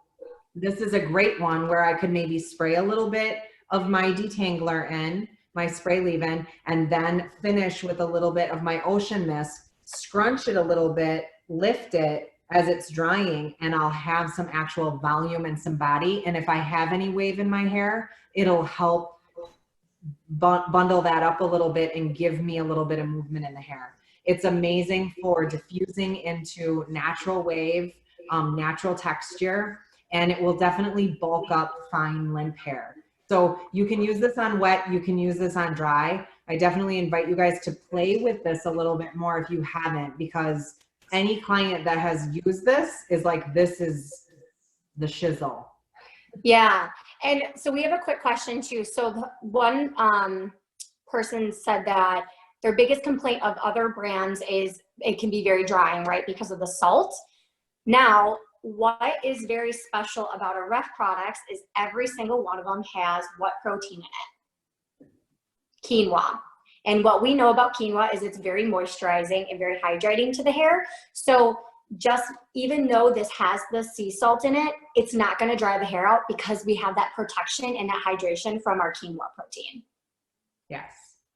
this is a great one where I could maybe spray a little bit of my detangler in, my spray leave-in, and then finish with a little bit of my ocean mist, scrunch it a little bit, lift it as it's drying, and I'll have some actual volume and some body. And if I have any wave in my hair, it'll help bundle that up a little bit and give me a little bit of movement in the hair. It's amazing for diffusing into natural wave, natural texture, and it will definitely bulk up fine limp hair. So you can use this on wet, you can use this on dry. I definitely invite you guys to play with this a little bit more if you haven't, because any client that has used this is like, this is the shizzle. Yeah. And so we have a quick question too. So the one person said that their biggest complaint of other brands is it can be very drying, right? Because of the salt. Now, what is very special about our Ref products is every single one of them has what protein in it? Quinoa. And what we know about quinoa is it's very moisturizing and very hydrating to the hair. So just even though this has the sea salt in it, it's not going to dry the hair out because we have that protection and that hydration from our quinoa protein. Yes.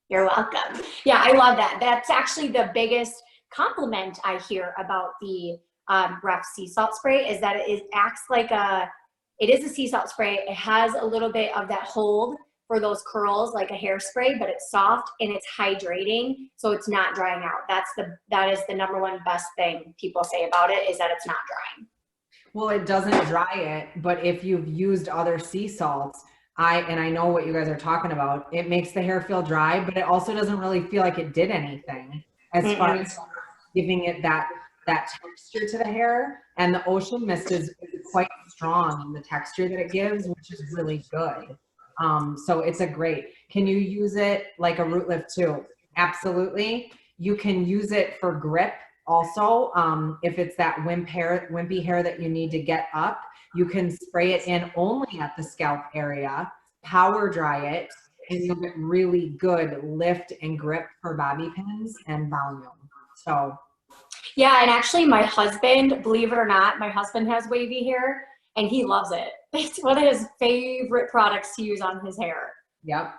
You're welcome. Yeah, I love that. That's actually the biggest compliment I hear about the Ref sea salt spray is that it acts like it is a sea salt spray. It has a little bit of that hold for those curls, like a hairspray, but it's soft and it's hydrating, so it's not drying out. That is the number one best thing people say about it, is that it's not drying. Well, it doesn't dry it, but if you've used other sea salts, I know what you guys are talking about. It makes the hair feel dry, but it also doesn't really feel like it did anything as far as giving it that texture to the hair. And the ocean mist is quite strong in the texture that it gives, which is really good. So it's a great. Can you use it like a root lift too? Absolutely. You can use it for grip also. If it's that wimpy hair that you need to get up, you can spray it in only at the scalp area, power dry it, and you'll get really good lift and grip for bobby pins and volume. So yeah, and actually my husband, believe it or not, my husband has wavy hair and he loves it. It's one of his favorite products to use on his hair. Yep.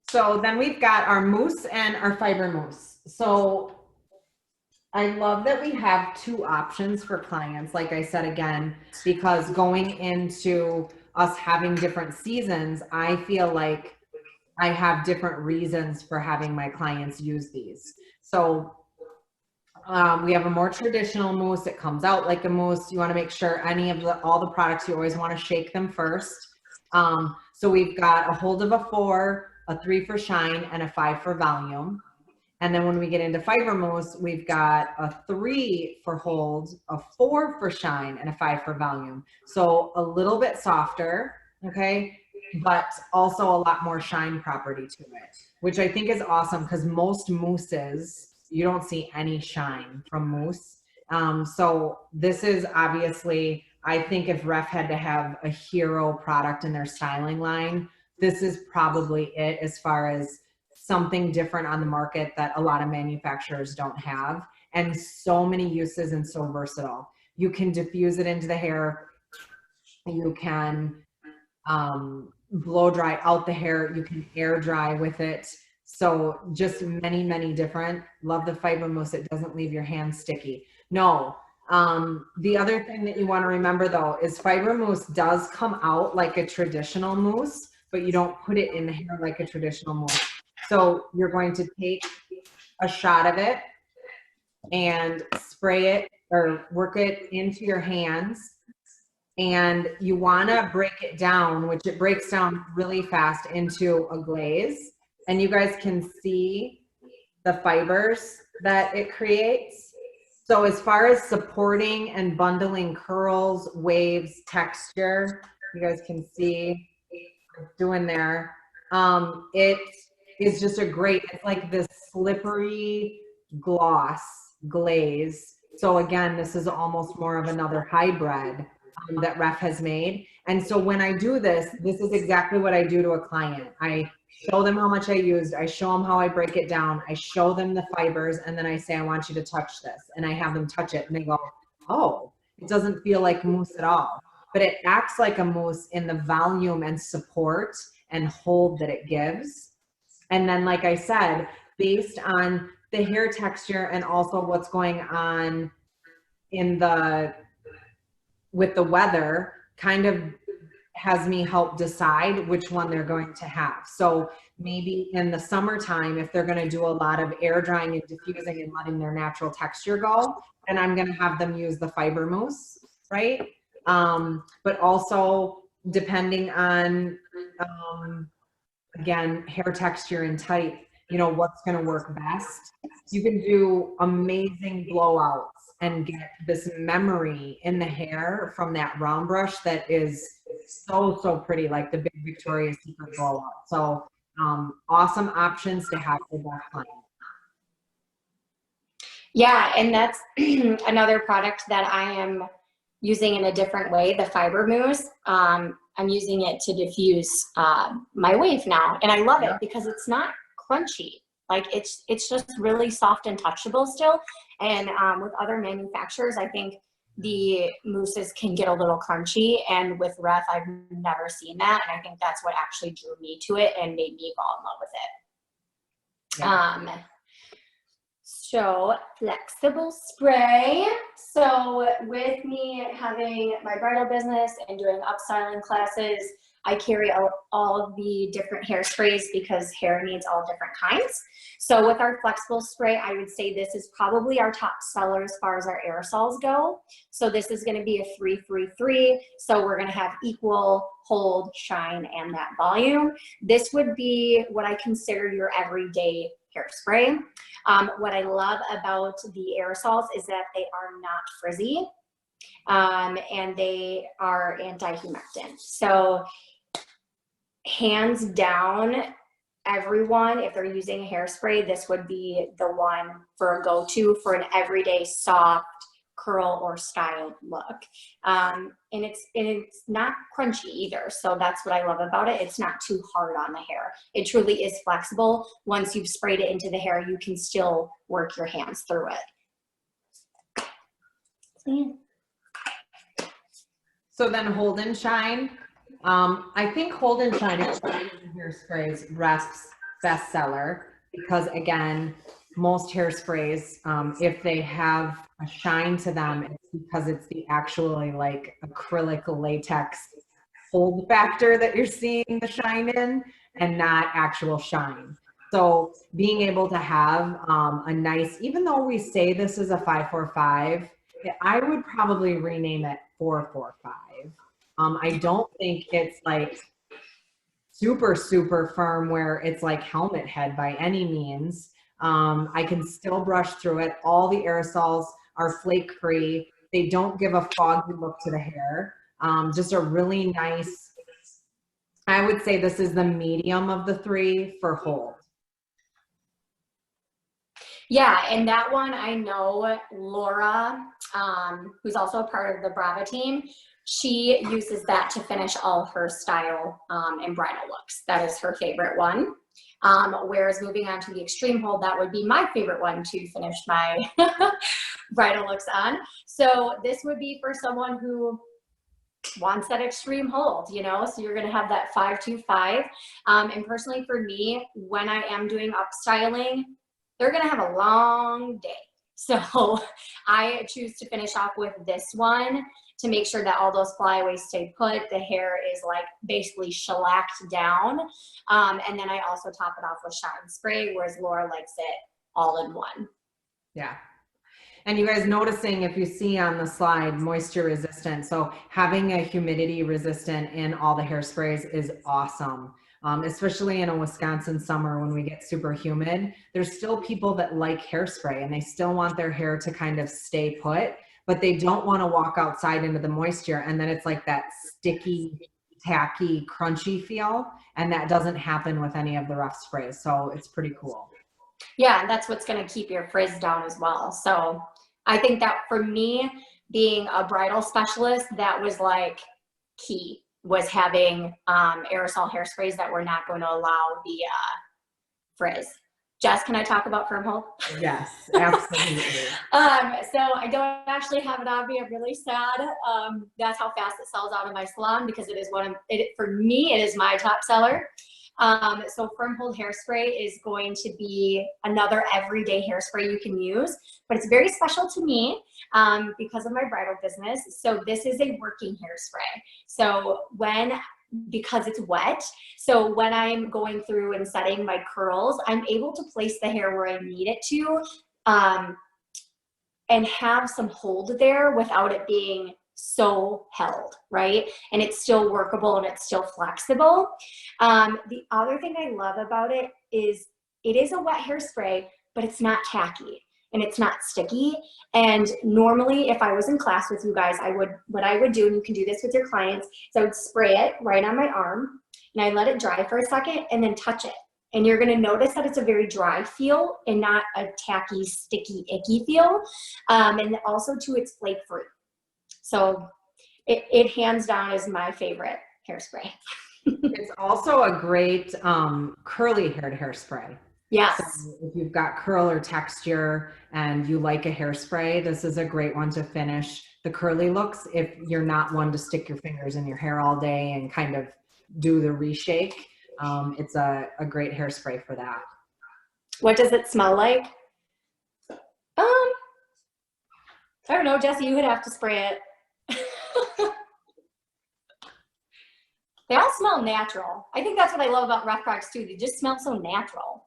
So then we've got our mousse and our fiber mousse. So I love that we have two options for clients, like I said again, because going into us having different seasons, I feel like I have different reasons for having my clients use these. So we have a more traditional mousse. It comes out like a mousse. You want to make sure all the products, you always want to shake them first. So we've got a hold of a 4, a 3 for shine, and a 5 for volume. And then when we get into fiber mousse, we've got a 3 for hold, a 4 for shine, and a 5 for volume. So a little bit softer, okay, but also a lot more shine property to it, which I think is awesome because most mousses, you don't see any shine from mousse. So this is obviously, I think if Ref had to have a hero product in their styling line, this is probably it as far as something different on the market that a lot of manufacturers don't have, and so many uses and so versatile. You can diffuse it into the hair. You can blow dry out the hair. You can air dry with it. So just many, many different. Love the fiber mousse. It doesn't leave your hands sticky. No. The other thing that you want to remember though is fiber mousse does come out like a traditional mousse, but you don't put it in the hair like a traditional mousse. So you're going to take a shot of it and spray it or work it into your hands. And you want to break it down, which it breaks down really fast into a glaze. And you guys can see the fibers that it creates. So as far as supporting and bundling curls, waves, texture, you guys can see doing there. It is just it's like this slippery gloss glaze. So again, this is almost more of another hybrid that Ref has made. And so when I do this is exactly what I do to a client. I show them how much I used. I show them how I break it down. I show them the fibers, and then I say, I want you to touch this. And I have them touch it, and they go, oh, it doesn't feel like mousse at all. But it acts like a mousse in the volume and support and hold that it gives. And then, like I said, based on the hair texture and also what's going on with the weather, kind of has me help decide which one they're going to have. So maybe in the summertime, if they're going to do a lot of air drying and diffusing and letting their natural texture go, then I'm going to have them use the fiber mousse, right? But also depending on, again, hair texture and type, what's going to work best. You can do amazing blowouts and get this memory in the hair from that round brush that is so pretty, like the big Victoria's Secret blowout. So awesome options to have for both clients. Yeah, and that's another product that I am using in a different way, the fiber mousse. I'm using it to diffuse my wave now, and I love it because it's not crunchy. Like it's just really soft and touchable still. And with other manufacturers, I think the mousses can get a little crunchy, and with Ref, I've never seen that, and I think that's what actually drew me to it and made me fall in love with it. Yeah. So flexible spray. So with me having my bridal business and doing upstyling classes, I carry all of the different hairsprays because hair needs all different kinds. So with our flexible spray, I would say this is probably our top seller as far as our aerosols go. So this is going to be a 3-3-3. So we're going to have equal hold, shine, and that volume. This would be what I consider your everyday hairspray. What I love about the aerosols is that they are not frizzy, and they are anti-humectant. So hands down, everyone, if they're using a hairspray, this would be the one for a go-to for an everyday soft curl or styled look. And it's not crunchy either. So that's what I love about it. It's not too hard on the hair. It truly is flexible. Once you've sprayed it into the hair, you can still work your hands through it. So then Hold and Shine. I think Hold and Shine is Hairsprays bestseller because, again, most hairsprays, if they have a shine to them, it's because it's the actually like acrylic latex hold factor that you're seeing the shine in and not actual shine. So being able to have a nice, even though we say this is a 545, I would probably rename it 445. I don't think it's like super firm where it's like helmet head by any means. I can still brush through it. All the aerosols are flake free. They don't give a foggy look to the hair. Just a really nice, I would say this is the medium of the three for hold. Yeah, and that one I know Laura, who's also a part of the Brava team, she uses that to finish all her style and bridal looks. That is her favorite one. Whereas moving on to the extreme hold, that would be my favorite one to finish my bridal looks on. So this would be for someone who wants that extreme hold, you know, so you're going to have that 525. And personally for me, when I am doing upstyling, they're going to have a long day. So I choose to finish off with this one to make sure that all those flyaways stay put. The hair is like basically shellacked down. And then I also top it off with shine spray, whereas Laura likes it all in one. Yeah. And you guys noticing, if you see on the slide, moisture resistant. So having a humidity resistant in all the hairsprays is awesome. Especially in a Wisconsin summer when we get super humid, there's still people that like hairspray and they still want their hair to kind of stay put, but they don't want to walk outside into the moisture. And then it's like that sticky, tacky, crunchy feel. And that doesn't happen with any of the rough sprays. So it's pretty cool. Yeah, and that's what's going to keep your frizz down as well. So I think that for me, being a bridal specialist, that was like key, was having aerosol hairsprays that were not going to allow the frizz. Jess, can I talk about firm hold? Yes, absolutely. So I don't actually have it on me. I'm really sad. That's how fast it sells out of my salon because it is for me, it is my top seller. So firm hold hairspray is going to be another everyday hairspray you can use, but it's very special to me because of my bridal business. So this is a working hairspray. So because it's wet, so when I'm going through and setting my curls, I'm able to place the hair where I need it to and have some hold there without it being so held, right? And it's still workable and it's still flexible. The other thing I love about it is a wet hairspray, but it's not tacky and it's not sticky. And normally if I was in class with you guys, what I would do, and you can do this with your clients, is I would spray it right on my arm and I let it dry for a second and then touch it. And you're going to notice that it's a very dry feel and not a tacky, sticky, icky feel. And also too, it's flake free. So it hands down is my favorite hairspray. It's also a great curly haired hairspray. Yes. So if you've got curl or texture and you like a hairspray, this is a great one to finish the curly looks if you're not one to stick your fingers in your hair all day and kind of do the reshake. It's a great hairspray for that. What does it smell like? I don't know, Jesse, you would have to spray it. They all smell natural. I think that's what I love about rough products too. They just smell so natural.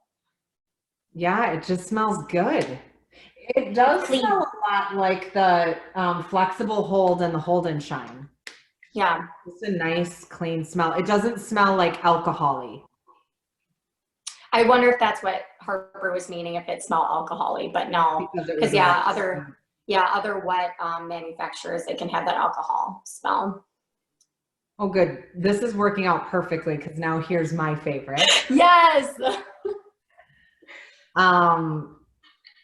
Yeah, it just smells good. It does smell a lot like the flexible hold and the hold and shine. Yeah. It's a nice, clean smell. It doesn't smell like alcohol-y. I wonder if that's what Harper was meaning, if it smelled alcohol-y, but no. Because yeah, other wet manufacturers, they can have that alcohol smell. Oh, good. This is working out perfectly because now here's my favorite. Yes.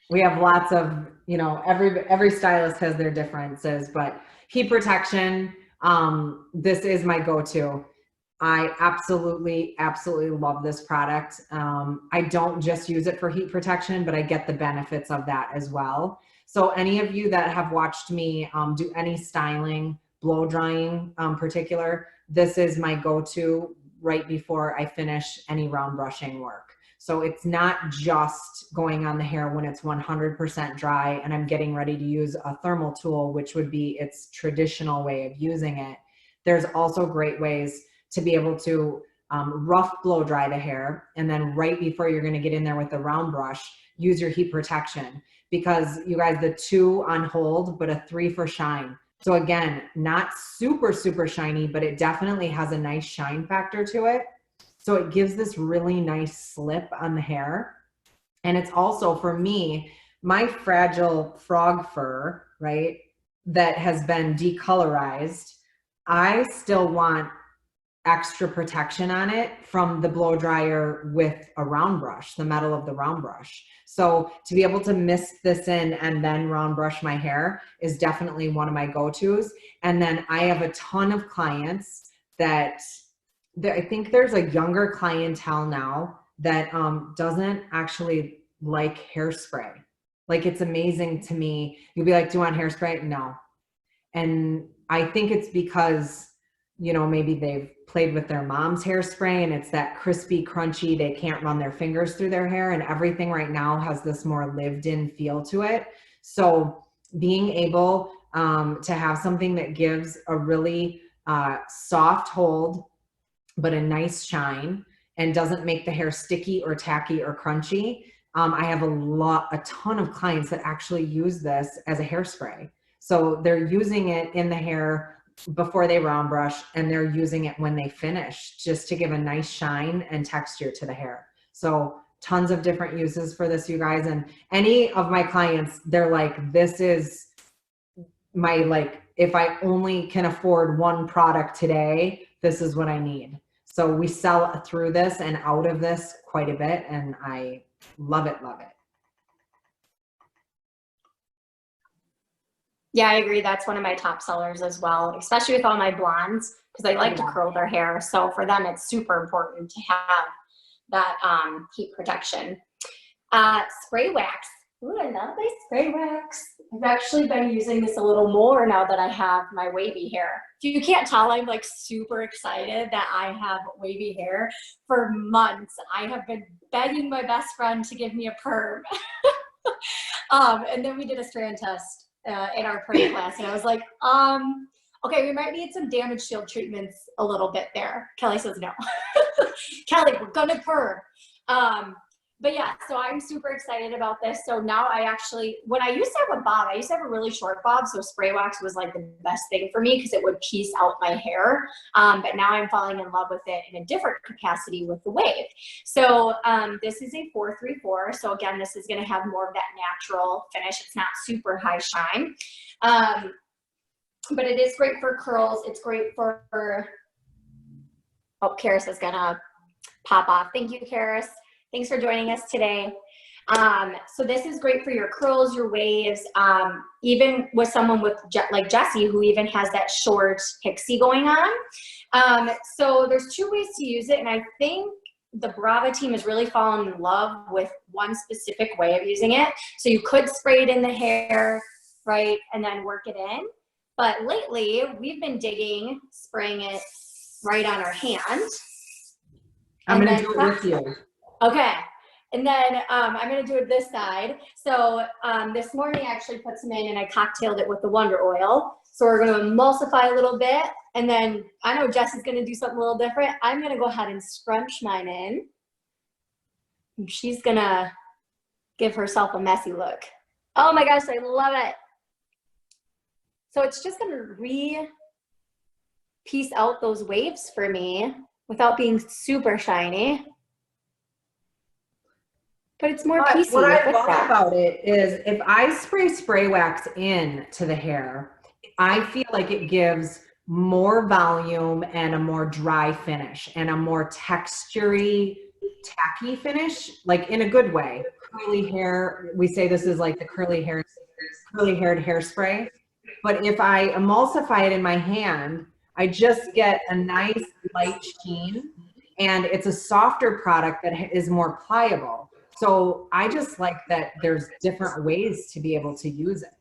We have lots of, you know, every stylist has their differences, but heat protection, this is my go-to. I absolutely love this product. I don't just use it for heat protection, but I get the benefits of that as well. So any of you that have watched me do any styling, blow drying particular, this is my go-to right before I finish any round brushing work. So it's not just going on the hair when it's 100% dry and I'm getting ready to use a thermal tool, which would be its traditional way of using it. There's also great ways to be able to rough blow dry the hair. And then right before you're gonna get in there with the round brush, use your heat protection, because you guys, the 2 on hold, but a 3 for shine. So again, not super shiny, but it definitely has a nice shine factor to it. So it gives this really nice slip on the hair. And it's also, for me, my fragile frog fur, right, that has been decolorized, I still want extra protection on it from the blow dryer with a round brush, the metal of the round brush. So to be able to mist this in and then round brush my hair is definitely one of my go-tos. And then I have a ton of clients that I think there's a younger clientele now that doesn't actually like hairspray. Like, it's amazing to me. You'll be like, do you want hairspray? No. And I think it's because, you know, maybe they've played with their mom's hairspray and it's that crispy, crunchy, they can't run their fingers through their hair, and everything right now has this more lived in feel to it. So being able to have something that gives a really soft hold, but a nice shine, and doesn't make the hair sticky or tacky or crunchy. I have a ton of clients that actually use this as a hairspray. So they're using it in the hair before they round brush, and they're using it when they finish, just to give a nice shine and texture to the hair. So tons of different uses for this, you guys. And any of my clients, they're like, this is my, like, if I only can afford one product today, this is what I need. So we sell through this and out of this quite a bit, and I love it, love it. Yeah, I agree. That's one of my top sellers as well, especially with all my blondes, because they like to curl their hair. So for them, it's super important to have that heat protection. Spray wax. Ooh, I love my spray wax. I've actually been using this a little more now that I have my wavy hair. If you can't tell, I'm like super excited that I have wavy hair. For months, I have been begging my best friend to give me a perm. And then we did a strand test in our perm class, and I was like, okay, we might need some damage shield treatments a little bit there. Kelly says no. Kelly, we're gonna perm. But yeah, so I'm super excited about this. So now I actually, when I used to have a bob, I used to have a really short bob, so spray wax was like the best thing for me because it would piece out my hair. But now I'm falling in love with it in a different capacity with the wave. So this is a 434. So again, this is gonna have more of that natural finish. It's not super high shine. But it is great for curls. It's great for, oh, Karis is gonna pop off. Thank you, Karis. Thanks for joining us today. So this is great for your curls, your waves, even with someone with like Jesse, who even has that short pixie going on. So there's 2 ways to use it, and I think the Brava team has really fallen in love with one specific way of using it. So you could spray it in the hair, right, and then work it in. But lately, we've been digging, spraying it right on our hand. I'm going to do it with you. Okay. And then I'm gonna do it this side. So this morning I actually put some in and I cocktailed it with the Wonder Oil. So we're gonna emulsify a little bit. And then I know Jess is gonna do something a little different. I'm gonna go ahead and scrunch mine in. And she's gonna give herself a messy look. Oh my gosh, I love it. So it's just gonna piece out those waves for me without being super shiny. But it's more piecey. What I love about it is if I spray wax in to the hair, I feel like it gives more volume and a more dry finish and a more textury, tacky finish, like in a good way. Curly hair, we say this is like the curly haired hairspray. But if I emulsify it in my hand, I just get a nice light sheen, and it's a softer product that is more pliable. So I just like that there's different ways to be able to use it.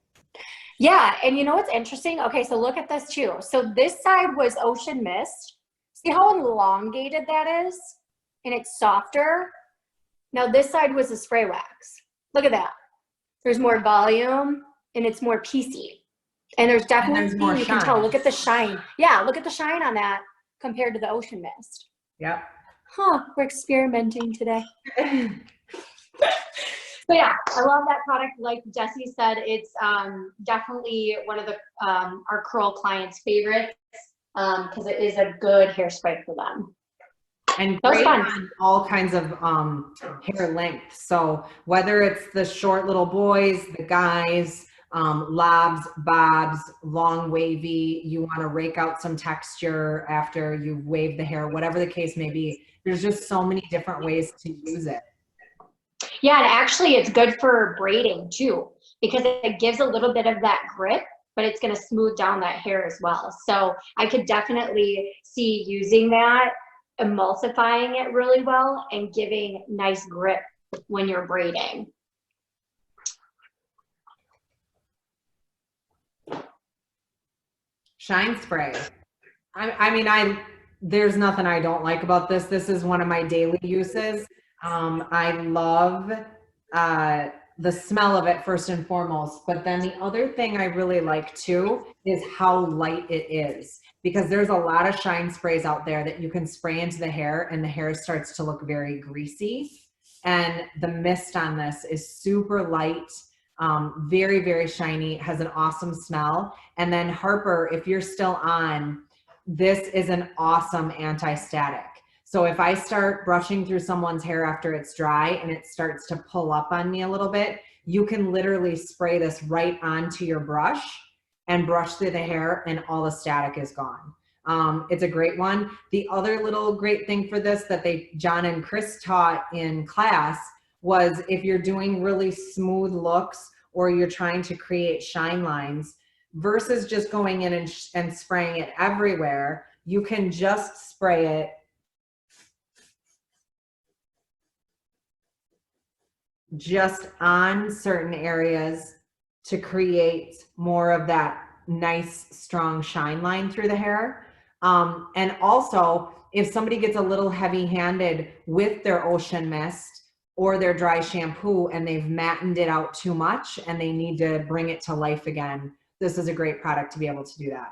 Yeah, and you know what's interesting? Okay, so look at this too. So this side was Ocean Mist. See how elongated that is? And it's softer. Now this side was the spray wax. Look at that. There's more volume and it's more piecey. And there's definitely, more you shine. can tell, look at the shine. Yeah, look at the shine on that compared to the Ocean Mist. Yep. Huh, we're experimenting today. But yeah, I love that product. Like Jesse said, it's definitely one of the our curl clients' favorites because it is a good hairspray for them. And great on all kinds of hair length. So whether it's the short little boys, the guys, lobs, bobs, long wavy, you want to rake out some texture after you've waved the hair, whatever the case may be, there's just so many different ways to use it. Yeah, and actually it's good for braiding too, because it gives a little bit of that grip, but it's going to smooth down that hair as well. So I could definitely see using that, emulsifying it really well and giving nice grip when you're braiding. Shine spray. I mean, there's nothing I don't like about this. This is one of my daily uses. I love the smell of it first and foremost, but then the other thing I really like too is how light it is, because there's a lot of shine sprays out there that you can spray into the hair and the hair starts to look very greasy. And the mist on this is super light, very, very shiny, has an awesome smell. And then Harper, if you're still on, this is an awesome anti-static. So if I start brushing through someone's hair after it's dry and it starts to pull up on me a little bit, you can literally spray this right onto your brush and brush through the hair and all the static is gone. It's a great one. The other little great thing for this that John and Chris taught in class was if you're doing really smooth looks or you're trying to create shine lines, versus just going in and spraying it everywhere, you can just spray it just on certain areas to create more of that nice, strong shine line through the hair. And also, if somebody gets a little heavy-handed with their Ocean Mist or their dry shampoo and they've mattened it out too much and they need to bring it to life again, this is a great product to be able to do that.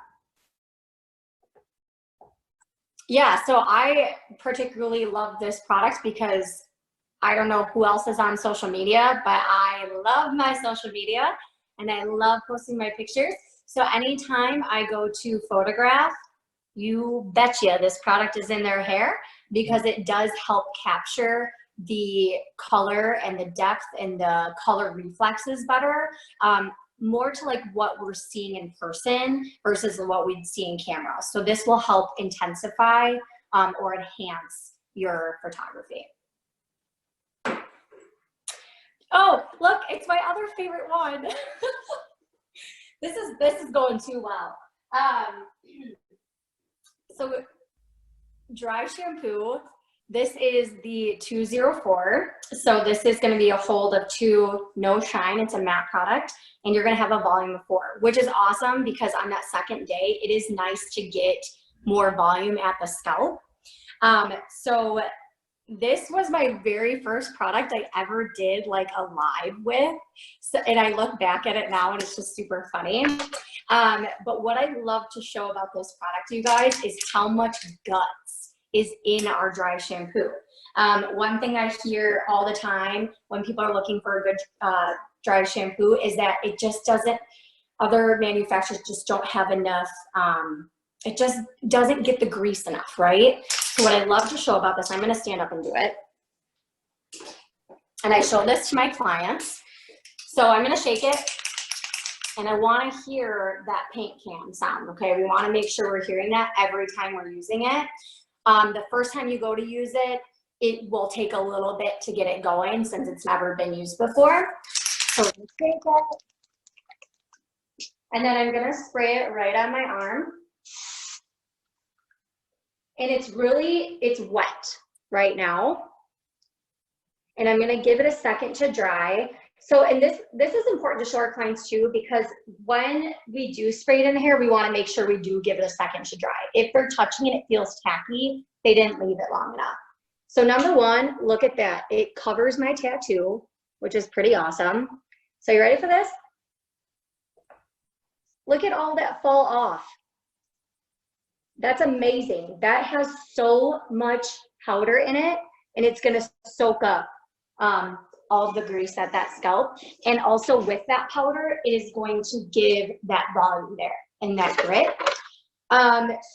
Yeah, so I particularly love this product because I don't know who else is on social media, but I love my social media and I love posting my pictures. So anytime I go to photograph, you betcha this product is in their hair because it does help capture the color and the depth and the color reflexes better. More to like what we're seeing in person versus what we'd see in camera. So this will help intensify or enhance your photography. Oh, look, it's my other favorite one. This is going too well. So dry shampoo, this is the 204. So this is going to be a hold of 2, no shine. It's a matte product and you're going to have a volume of 4, which is awesome because on that second day, it is nice to get more volume at the scalp. So this was my very first product I ever did like a live with. So, and I look back at it now and it's just super funny. But what I love to show about this product, you guys, is how much guts is in our dry shampoo. One thing I hear all the time when people are looking for a good dry shampoo is that it just doesn't, other manufacturers just don't have enough, it just doesn't get the grease enough, right? So what I love to show about this, I'm gonna stand up and do it. And I show this to my clients. So I'm gonna shake it and I wanna hear that paint can sound, okay? We wanna make sure we're hearing that every time we're using it. The first time you go to use it, it will take a little bit to get it going since it's never been used before. So shake it. And then I'm gonna spray it right on my arm. And it's wet right now. And I'm gonna give it a second to dry. So, and this is important to show our clients too, because when we do spray it in the hair, we wanna make sure we do give it a second to dry. If they're touching it, it feels tacky, they didn't leave it long enough. So number one, look at that. It covers my tattoo, which is pretty awesome. So you ready for this? Look at all that fall off. That's amazing. That has so much powder in it, and it's gonna soak up all of the grease at that scalp. And also with that powder, it is going to give that volume there and that grit.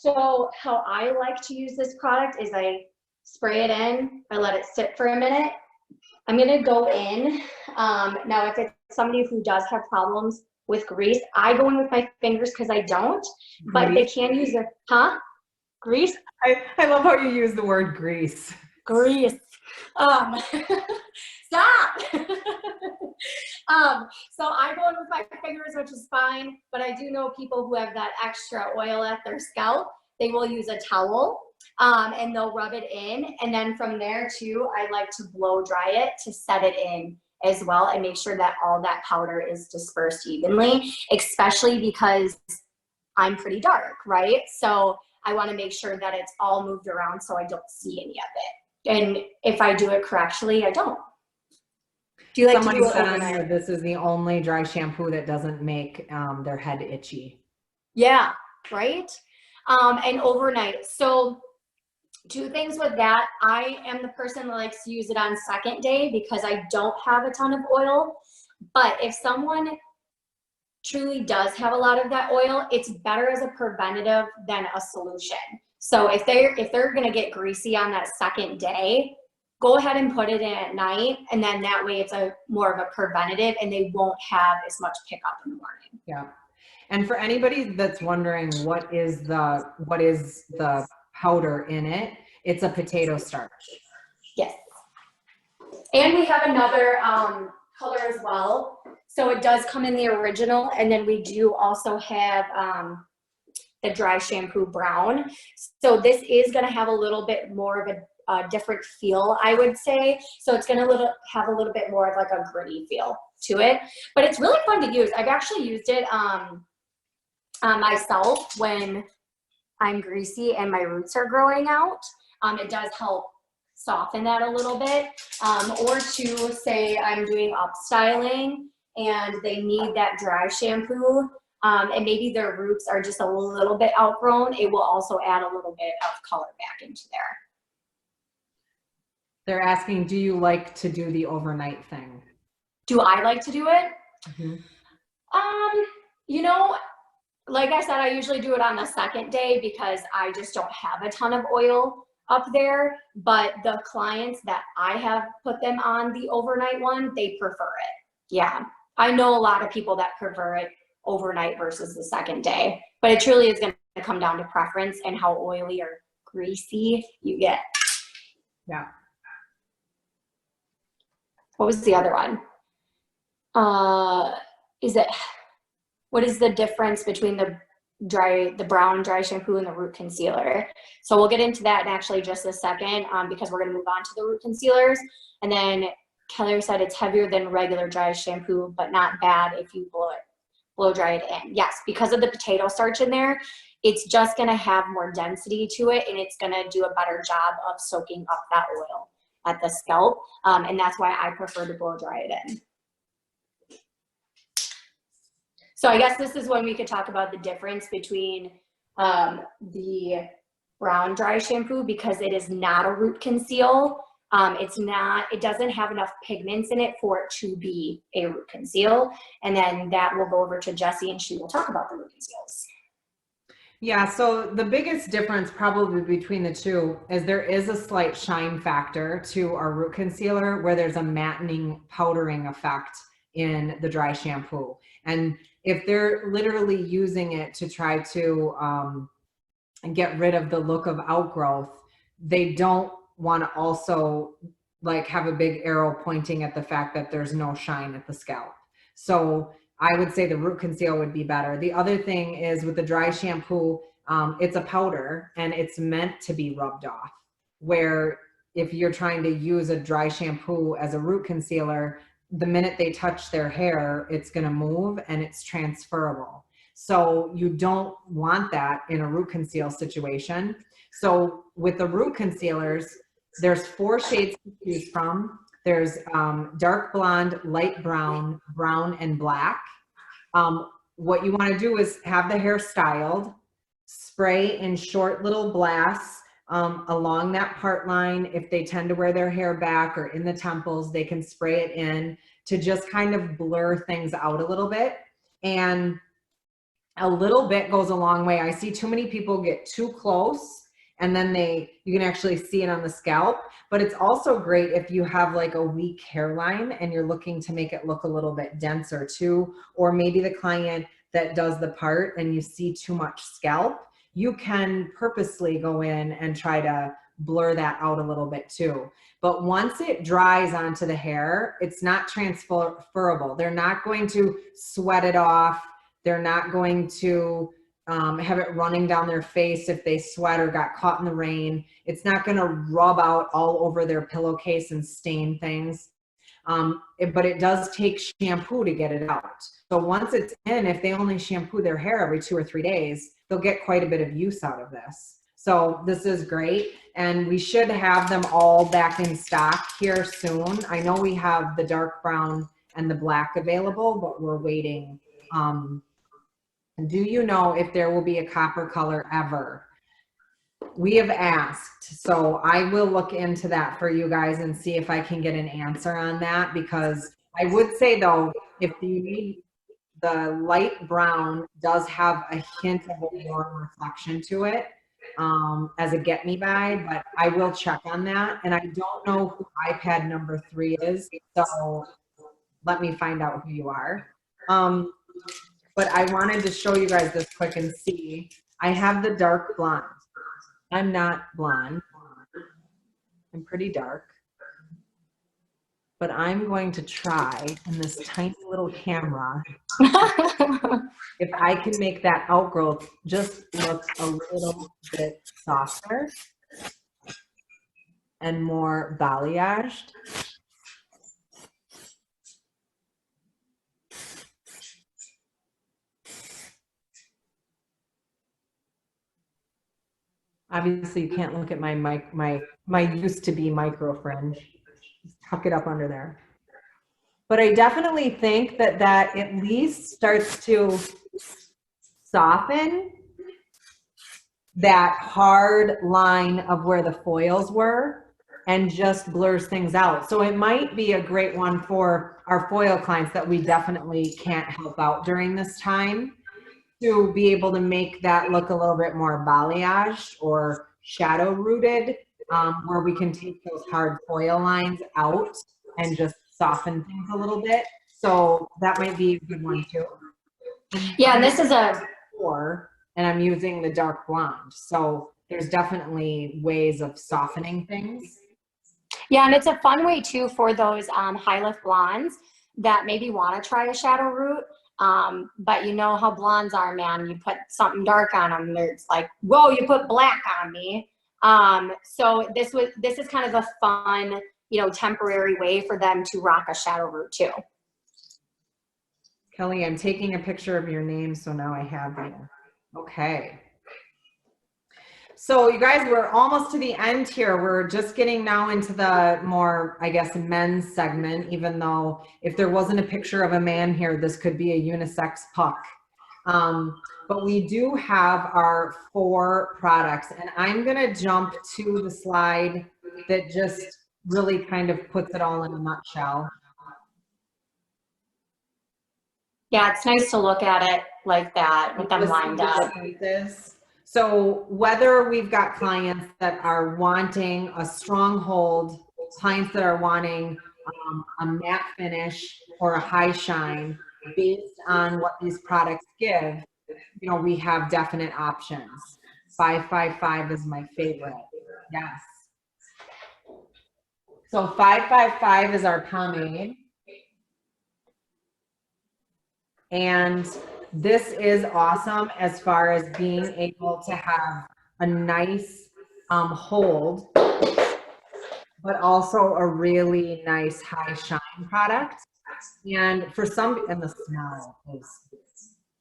So how I like to use this product is I spray it in, I let it sit for a minute. I'm gonna go in. Now if it's somebody who does have problems with grease, I go in with my fingers because I don't, but they can use their, grease? I love how you use the word grease. Grease. Stop. So I go in with my fingers, which is fine, but I do know people who have that extra oil at their scalp. They will use a towel and they'll rub it in. And then from there too, I like to blow dry it to set it in as well and make sure that all that powder is dispersed evenly, especially because I'm pretty dark, right? So I want to make sure that it's all moved around so I don't see any of it. And if I do it correctly, I don't. Do you like Somebody to do it said on overnight? here, this is the only dry shampoo that doesn't make their head itchy. Yeah, right? And overnight. So two things with that. I am the person that likes to use it on second day because I don't have a ton of oil. But if someone truly does have a lot of that oil, it's better as a preventative than a solution. So if they're gonna get greasy on that second day, go ahead and put it in at night, and then that way it's a more of a preventative and they won't have as much pickup in the morning. Yeah. And for anybody that's wondering what is the powder in it, it's a potato starch. Yes. And we have another color as well. So it does come in the original, and then we do also have the dry shampoo brown. So this is gonna have a little bit more of a different feel, I would say. So it's gonna have a little bit more of like a gritty feel to it, but it's really fun to use. I've actually used it myself when I'm greasy and my roots are growing out. It does help soften that a little bit, or to say I'm doing up styling and they need that dry shampoo, and maybe their roots are just a little bit outgrown, it will also add a little bit of color back into there. They're asking, do you like to do the overnight thing? Do I like to do it? Mm-hmm. You know, like I said, I usually do it on the second day because I just don't have a ton of oil up there, but the clients that I have put them on the overnight one, they prefer it. Yeah, I know a lot of people that prefer it overnight versus the second day, but it truly is going to come down to preference and how oily or greasy you get. Yeah. What was the other one? What is the difference between the brown dry shampoo and the root concealer? So we'll get into that in actually just a second, because we're going to move on to the root concealers. And then Kelly said it's heavier than regular dry shampoo, but not bad if you blow dry it in. Yes, because of the potato starch in there, it's just going to have more density to it, and it's going to do a better job of soaking up that oil. at the scalp. And that's why I prefer to blow dry it in. So I guess this is when we could talk about the difference between the brown dry shampoo, because it is not a root conceal. It doesn't have enough pigments in it for it to be a root conceal. And then that will go over to Jesse and she will talk about the root conceals. Yeah, so the biggest difference probably between the two is there is a slight shine factor to our root concealer, where there's a mattening, powdering effect in the dry shampoo. And if they're literally using it to try to get rid of the look of outgrowth, they don't want to also like have a big arrow pointing at the fact that there's no shine at the scalp. So I would say the root conceal would be better. The other thing is with the dry shampoo, it's a powder and it's meant to be rubbed off. Where if you're trying to use a dry shampoo as a root concealer, the minute they touch their hair, it's going to move and it's transferable. So you don't want that in a root conceal situation. So with the root concealers, there's 4 shades to choose from. There's dark blonde, light brown, brown, and black. What you want to do is have the hair styled, spray in short little blasts along that part line. If they tend to wear their hair back or in the temples, they can spray it in to just kind of blur things out a little bit. And a little bit goes a long way. I see too many people get too close and then you can actually see it on the scalp. But it's also great if you have like a weak hairline and you're looking to make it look a little bit denser too, or maybe the client that does the part and you see too much scalp, you can purposely go in and try to blur that out a little bit too. But once it dries onto the hair, it's not transferable. They're not going to sweat it off. They're not going to have it running down their face if they sweat or got caught in the rain. It's not going to rub out all over their pillowcase and stain things. But it does take shampoo to get it out. So once it's in, if they only shampoo their hair every 2 or 3 days, they'll get quite a bit of use out of this. So this is great. And we should have them all back in stock here soon. I know we have the dark brown and the black available, but we're waiting. Do you know if there will be a copper color ever? We have asked, so I will look into that for you guys and see if I can get an answer on that, because I would say though, if you need, the light brown does have a hint of a warm reflection to it as a get me by, but I will check on that. And I don't know who iPad number 3 is, so let me find out who you are. But I wanted to show you guys this quick and see. I have the dark blonde. I'm not blonde. I'm pretty dark. But I'm going to try in this tiny little camera if I can make that outgrowth just look a little bit softer and more balayaged. Obviously, you can't look at my used to be micro fringe. Just tuck it up under there. But I definitely think that at least starts to soften that hard line of where the foils were and just blurs things out. So it might be a great one for our foil clients that we definitely can't help out during this time, to be able to make that look a little bit more balayaged or shadow rooted, where we can take those hard foil lines out and just soften things a little bit. So that might be a good one too. Yeah, and this is and I'm using the dark blonde. So there's definitely ways of softening things. Yeah, and it's a fun way too for those high lift blondes that maybe want to try a shadow root. But you know how blondes are, man. You put something dark on them, it's like, whoa, you put black on me. So this is kind of a fun, temporary way for them to rock a shadow root too. Kelly, I'm taking a picture of your name, so now I have you. Okay. So you guys, we're almost to the end here. We're just getting now into the more, I guess, men's segment, even though if there wasn't a picture of a man here, this could be a unisex puck. But we do have our 4 products, and I'm gonna jump to the slide that just really kind of puts it all in a nutshell. Yeah, it's nice to look at it like that with them lined up. So whether we've got clients that are wanting a strong hold, clients that are wanting a matte finish or a high shine, based on what these products give, you know, we have definite options. 555 is my favorite. Yes. So 555 is our pomade. And this is awesome as far as being able to have a nice hold, but also a really nice high shine product. And for some, and the smell is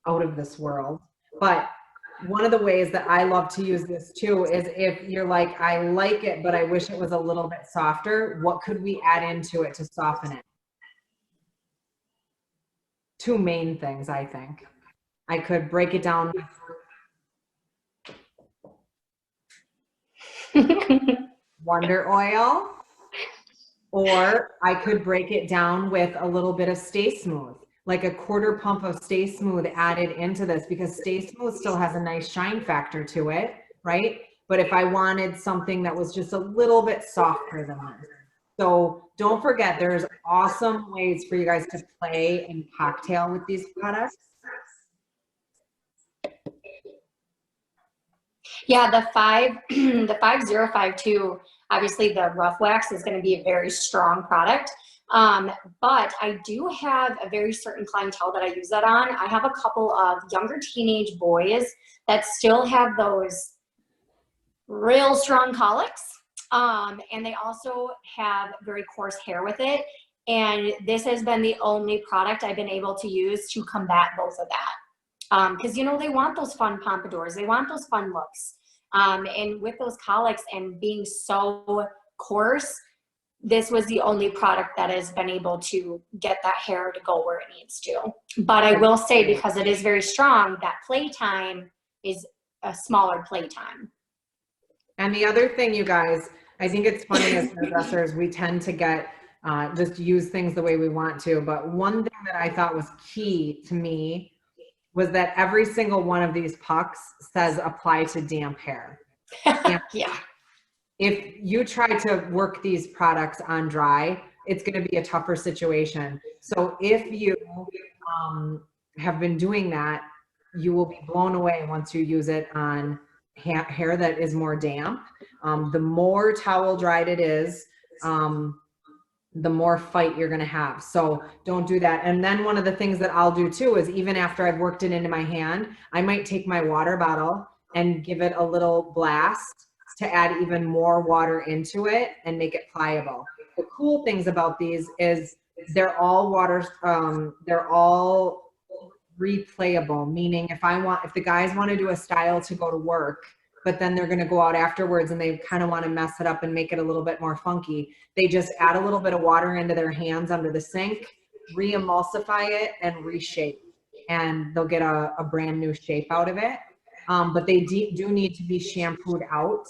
out of this world. But one of the ways that I love to use this too is if you're like, I like it, but I wish it was a little bit softer, what could we add into it to soften it? 2 main things, I think. I could break it down with Wonder Oil, or I could break it down with a little bit of Stay Smooth, like a 1/4 pump of Stay Smooth added into this, because Stay Smooth still has a nice shine factor to it, right? But if I wanted something that was just a little bit softer than this. So don't forget, there's awesome ways for you guys to play and cocktail with these products. Yeah, the 5052, obviously the rough wax is going to be a very strong product. But I do have a very certain clientele that I use that on. I have a couple of younger teenage boys that still have those real strong colics. And they also have very coarse hair with it. And this has been the only product I've been able to use to combat both of that. Because, you know, they want those fun pompadours. They want those fun looks. And with those colics and being so coarse, this was the only product that has been able to get that hair to go where it needs to. But I will say, because it is very strong, that playtime is a smaller playtime. And the other thing, you guys, I think it's funny as hairdressers, we tend to get just use things the way we want to. But one thing that I thought was key to me was that every single one of these pucks says apply to damp hair. Yeah. If you try to work these products on dry, it's going to be a tougher situation. So if you have been doing that, you will be blown away once you use it on hair that is more damp. The more towel dried it is, the more fight you're going to have. So don't do that. And then one of the things that I'll do too is, even after I've worked it into my hand, I might take my water bottle and give it a little blast to add even more water into it and make it pliable. The cool things about these is they're all they're all replayable, meaning if the guys want to do a style to go to work, but then they're going to go out afterwards and they kind of want to mess it up and make it a little bit more funky, they just add a little bit of water into their hands under the sink, re-emulsify it, and reshape, and they'll get a brand new shape out of it. But they do need to be shampooed out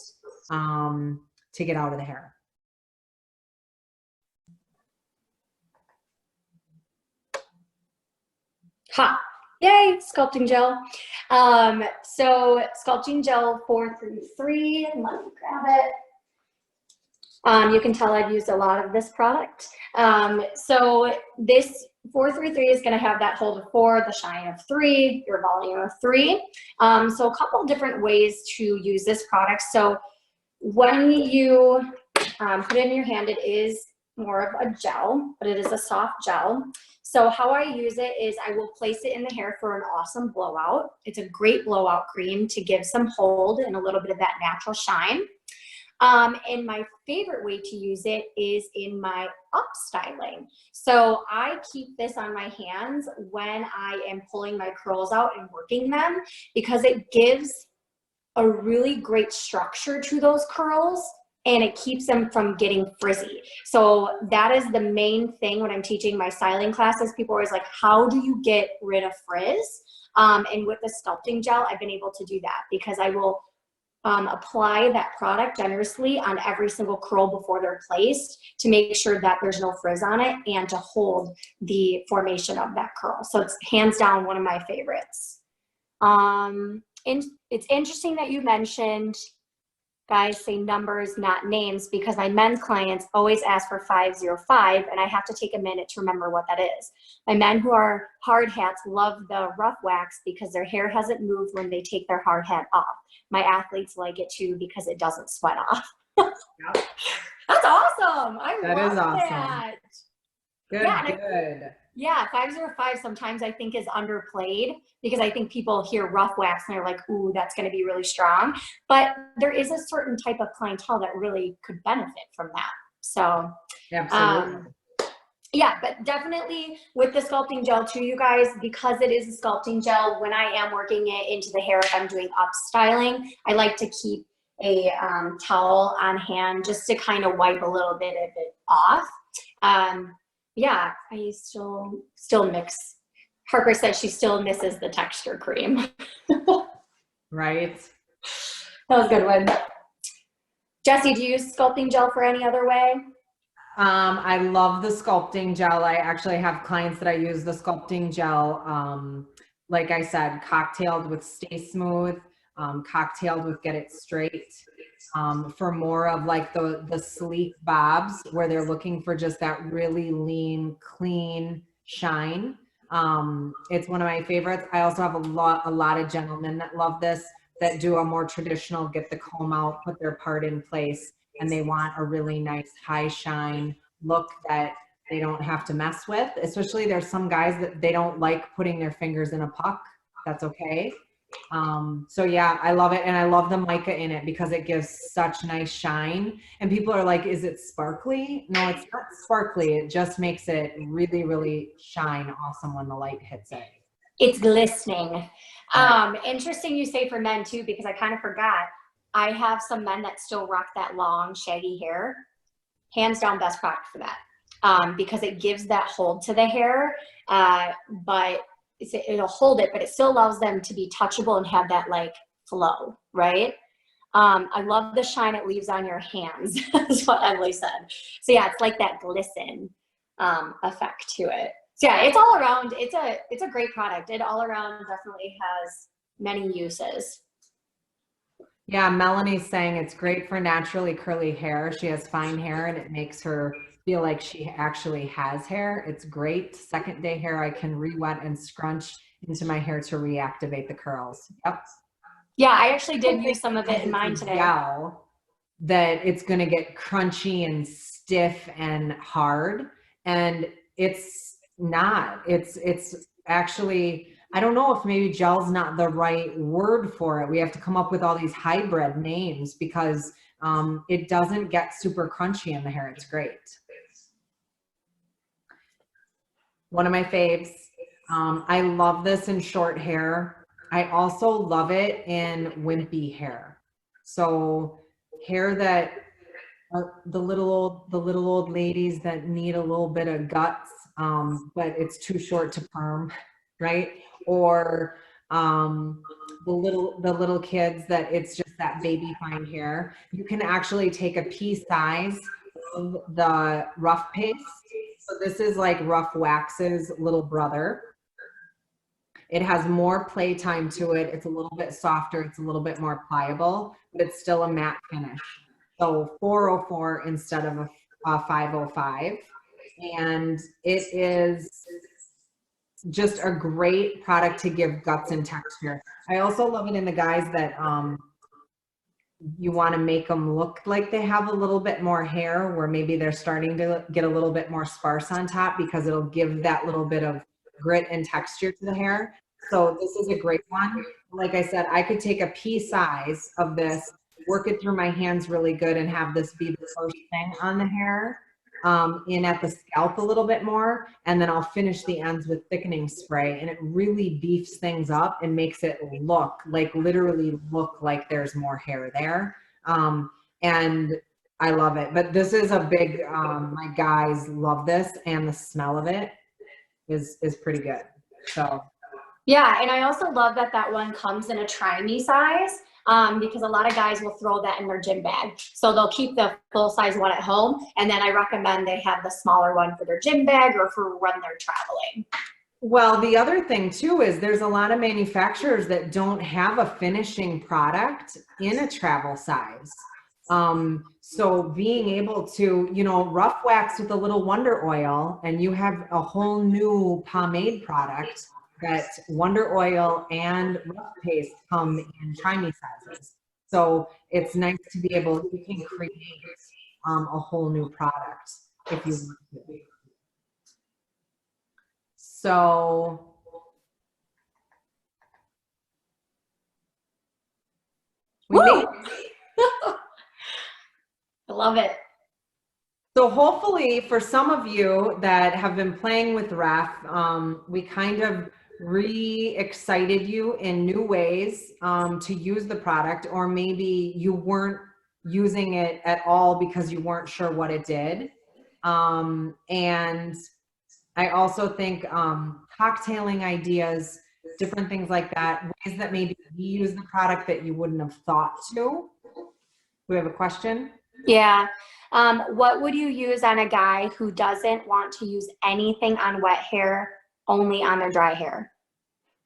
to get out of the hair. Ha! Yay, sculpting gel. So sculpting gel 433, let me grab it. You can tell I've used a lot of this product. So this 433 is gonna have that hold of 4, the shine of 3, your volume of 3. So a couple different ways to use this product. So when you put it in your hand, it is more of a gel, but it is a soft gel. So how I use it is I will place it in the hair for an awesome blowout. It's a great blowout cream to give some hold and a little bit of that natural shine. And my favorite way to use it is in my up styling. So I keep this on my hands when I am pulling my curls out and working them, because it gives a really great structure to those curls, and it keeps them from getting frizzy. So that is the main thing when I'm teaching my styling classes. People are always like, how do you get rid of frizz? And with the sculpting gel, I've been able to do that because I will apply that product generously on every single curl before they're placed to make sure that there's no frizz on it and to hold the formation of that curl. So it's hands down one of my favorites. And it's interesting that you mentioned, guys, say numbers, not names, because my men's clients always ask for 505, and I have to take a minute to remember what that is. My men who are hard hats love the rough wax because their hair hasn't moved when they take their hard hat off. My athletes like it too because it doesn't sweat off. That's awesome. That is awesome. That. Good, Yeah, good. Yeah, 505 sometimes I think is underplayed because I think people hear rough wax and they're like, ooh, that's going to be really strong. But there is a certain type of clientele that really could benefit from that. So, absolutely. Yeah, but definitely with the sculpting gel too, you guys, because it is a sculpting gel, when I am working it into the hair, if I'm doing up styling, I like to keep a towel on hand just to kind of wipe a little bit of it off. Yeah, I still mix. Harper says she still misses the texture cream. Right. That was a good one. Jesse, do you use sculpting gel for any other way? I love the sculpting gel. I actually have clients that I use the sculpting gel. Like I said, cocktailed with Stay Smooth, cocktailed with Get It Straight. For more of like the sleek bobs where they're looking for just that really lean, clean shine. It's one of my favorites. I also have a lot of gentlemen that love this, that do a more traditional, get the comb out, put their part in place, and they want a really nice high shine look that they don't have to mess with. Especially there's some guys that they don't like putting their fingers in a puck. That's okay. So yeah, I love it. And I love the mica in it because it gives such nice shine. And people are like, is it sparkly? No, it's not sparkly. It just makes it really, really shine awesome when the light hits it. It's glistening. Interesting you say for men too, because I kind of forgot. I have some men that still rock that long, shaggy hair. Hands down, best product for that. Because it gives that hold to the hair, but it'll hold it, but it still allows them to be touchable and have that like flow, right? I love the shine it leaves on your hands, is what Emily said. So yeah, it's like that glisten effect to it. So yeah, it's all around, it's a great product. It all around definitely has many uses. Yeah, Melanie's saying it's great for naturally curly hair. She has fine hair and it makes her feel like she actually has hair. It's great. Second day hair, I can re-wet and scrunch into my hair to reactivate the curls. Yep. Yeah, I actually did use some of it in mine today. Gel that it's going to get crunchy and stiff and hard. And it's not. It's actually, I don't know if maybe gel's not the right word for it. We have to come up with all these hybrid names because it doesn't get super crunchy in the hair. It's great. One of my faves. I love this in short hair. I also love it in wimpy hair. So hair that the little old ladies that need a little bit of guts, but it's too short to perm, right? Or the little kids that it's just that baby fine hair. You can actually take a pea size of the rough paste. So this is like Rough Wax's little brother. It has more play time to it. It's a little bit softer. It's a little bit more pliable, but it's still a matte finish. So 404 instead of a 505. And it is just a great product to give guts and texture. I also love it in the guys that you want to make them look like they have a little bit more hair, where maybe they're starting to get a little bit more sparse on top, because it'll give that little bit of grit and texture to the hair. So this is a great one. Like I said, I could take a pea size of this, work it through my hands really good, and have this be the first thing on the hair. in at the scalp a little bit more, and then I'll finish the ends with thickening spray, and it really beefs things up and makes it look like, literally look like there's more hair there. And I love it. But this is a big, my guys love this, and the smell of it is pretty good. So yeah, and I also love that that one comes in a try me size, because a lot of guys will throw that in their gym bag. So they'll keep the full size one at home, and then I recommend they have the smaller one for their gym bag or for when they're traveling. well, the other thing too is there's a lot of manufacturers that don't have a finishing product in a travel size. So being able to, you know, rough wax with a little Wonder Oil, and you have a whole new pomade product that Wonder Oil and rough paste come in try-me sizes. So it's nice to be able, you can create a whole new product if you want to. So we Woo! made, I love it. so hopefully for some of you that have been playing with ref, we kind of re-excited you in new ways to use the product, or maybe you weren't using it at all because you weren't sure what it did. And I also think cocktailing ideas, different things like that, ways that maybe you use the product that you wouldn't have thought to. Do we have a question? Yeah. What would you use on a guy who doesn't want to use anything on wet hair, only on their dry hair?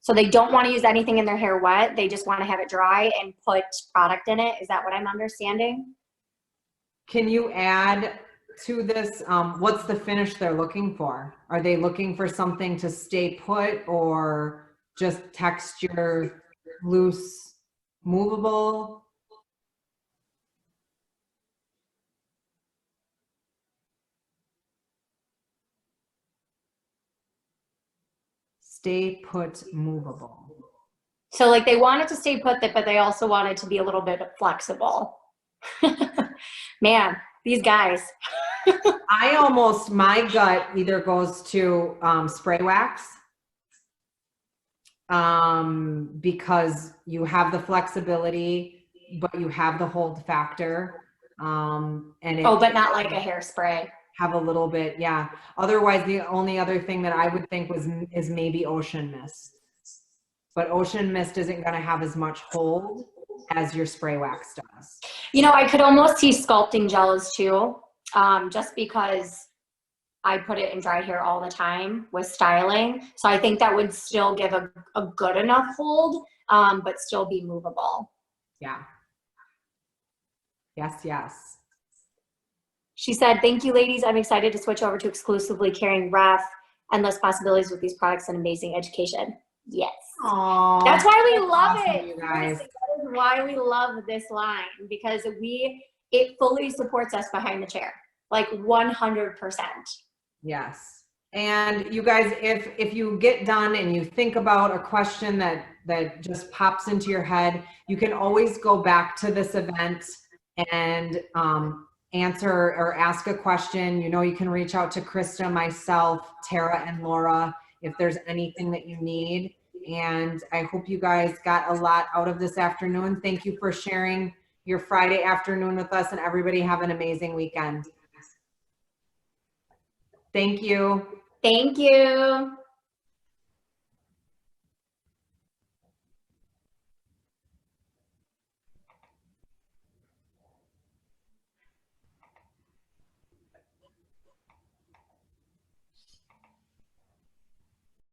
So they don't want to use anything in their hair wet. They just want to have it dry and put product in it. Is that what I'm understanding? Can you add to this, what's the finish they're looking for? Are they looking for something to stay put, or just texture, loose, movable? Stay put, movable. So like they want it to stay put, but they also want it to be a little bit flexible. Man, these guys. I almost, my gut either goes to spray wax, because you have the flexibility, but you have the hold factor. And it, Oh, but not like a hairspray. have a little bit, yeah. Otherwise, the only other thing that I would think is maybe ocean mist. But ocean mist isn't going to have as much hold as your spray wax does. You know, I could almost see sculpting gels too, just because I put it in dry hair all the time with styling. So I think that would still give a good enough hold, but still be movable. Yeah. Yes, yes. She said, thank you, ladies. I'm excited to switch over to exclusively carrying ref. Endless possibilities with these products and amazing education. Yes. Aww, that's why we love awesome, it. you guys. That is why we love this line, because it fully supports us behind the chair, like 100%. Yes. And you guys, if you get done and you think about a question that just pops into your head, you can always go back to this event and answer or ask a question. You know, you can reach out to Krista, myself, Tara, and Laura if there's anything that you need. And I hope you guys got a lot out of this afternoon. Thank you for sharing your Friday afternoon with us, and everybody have an amazing weekend. Thank you. Thank you.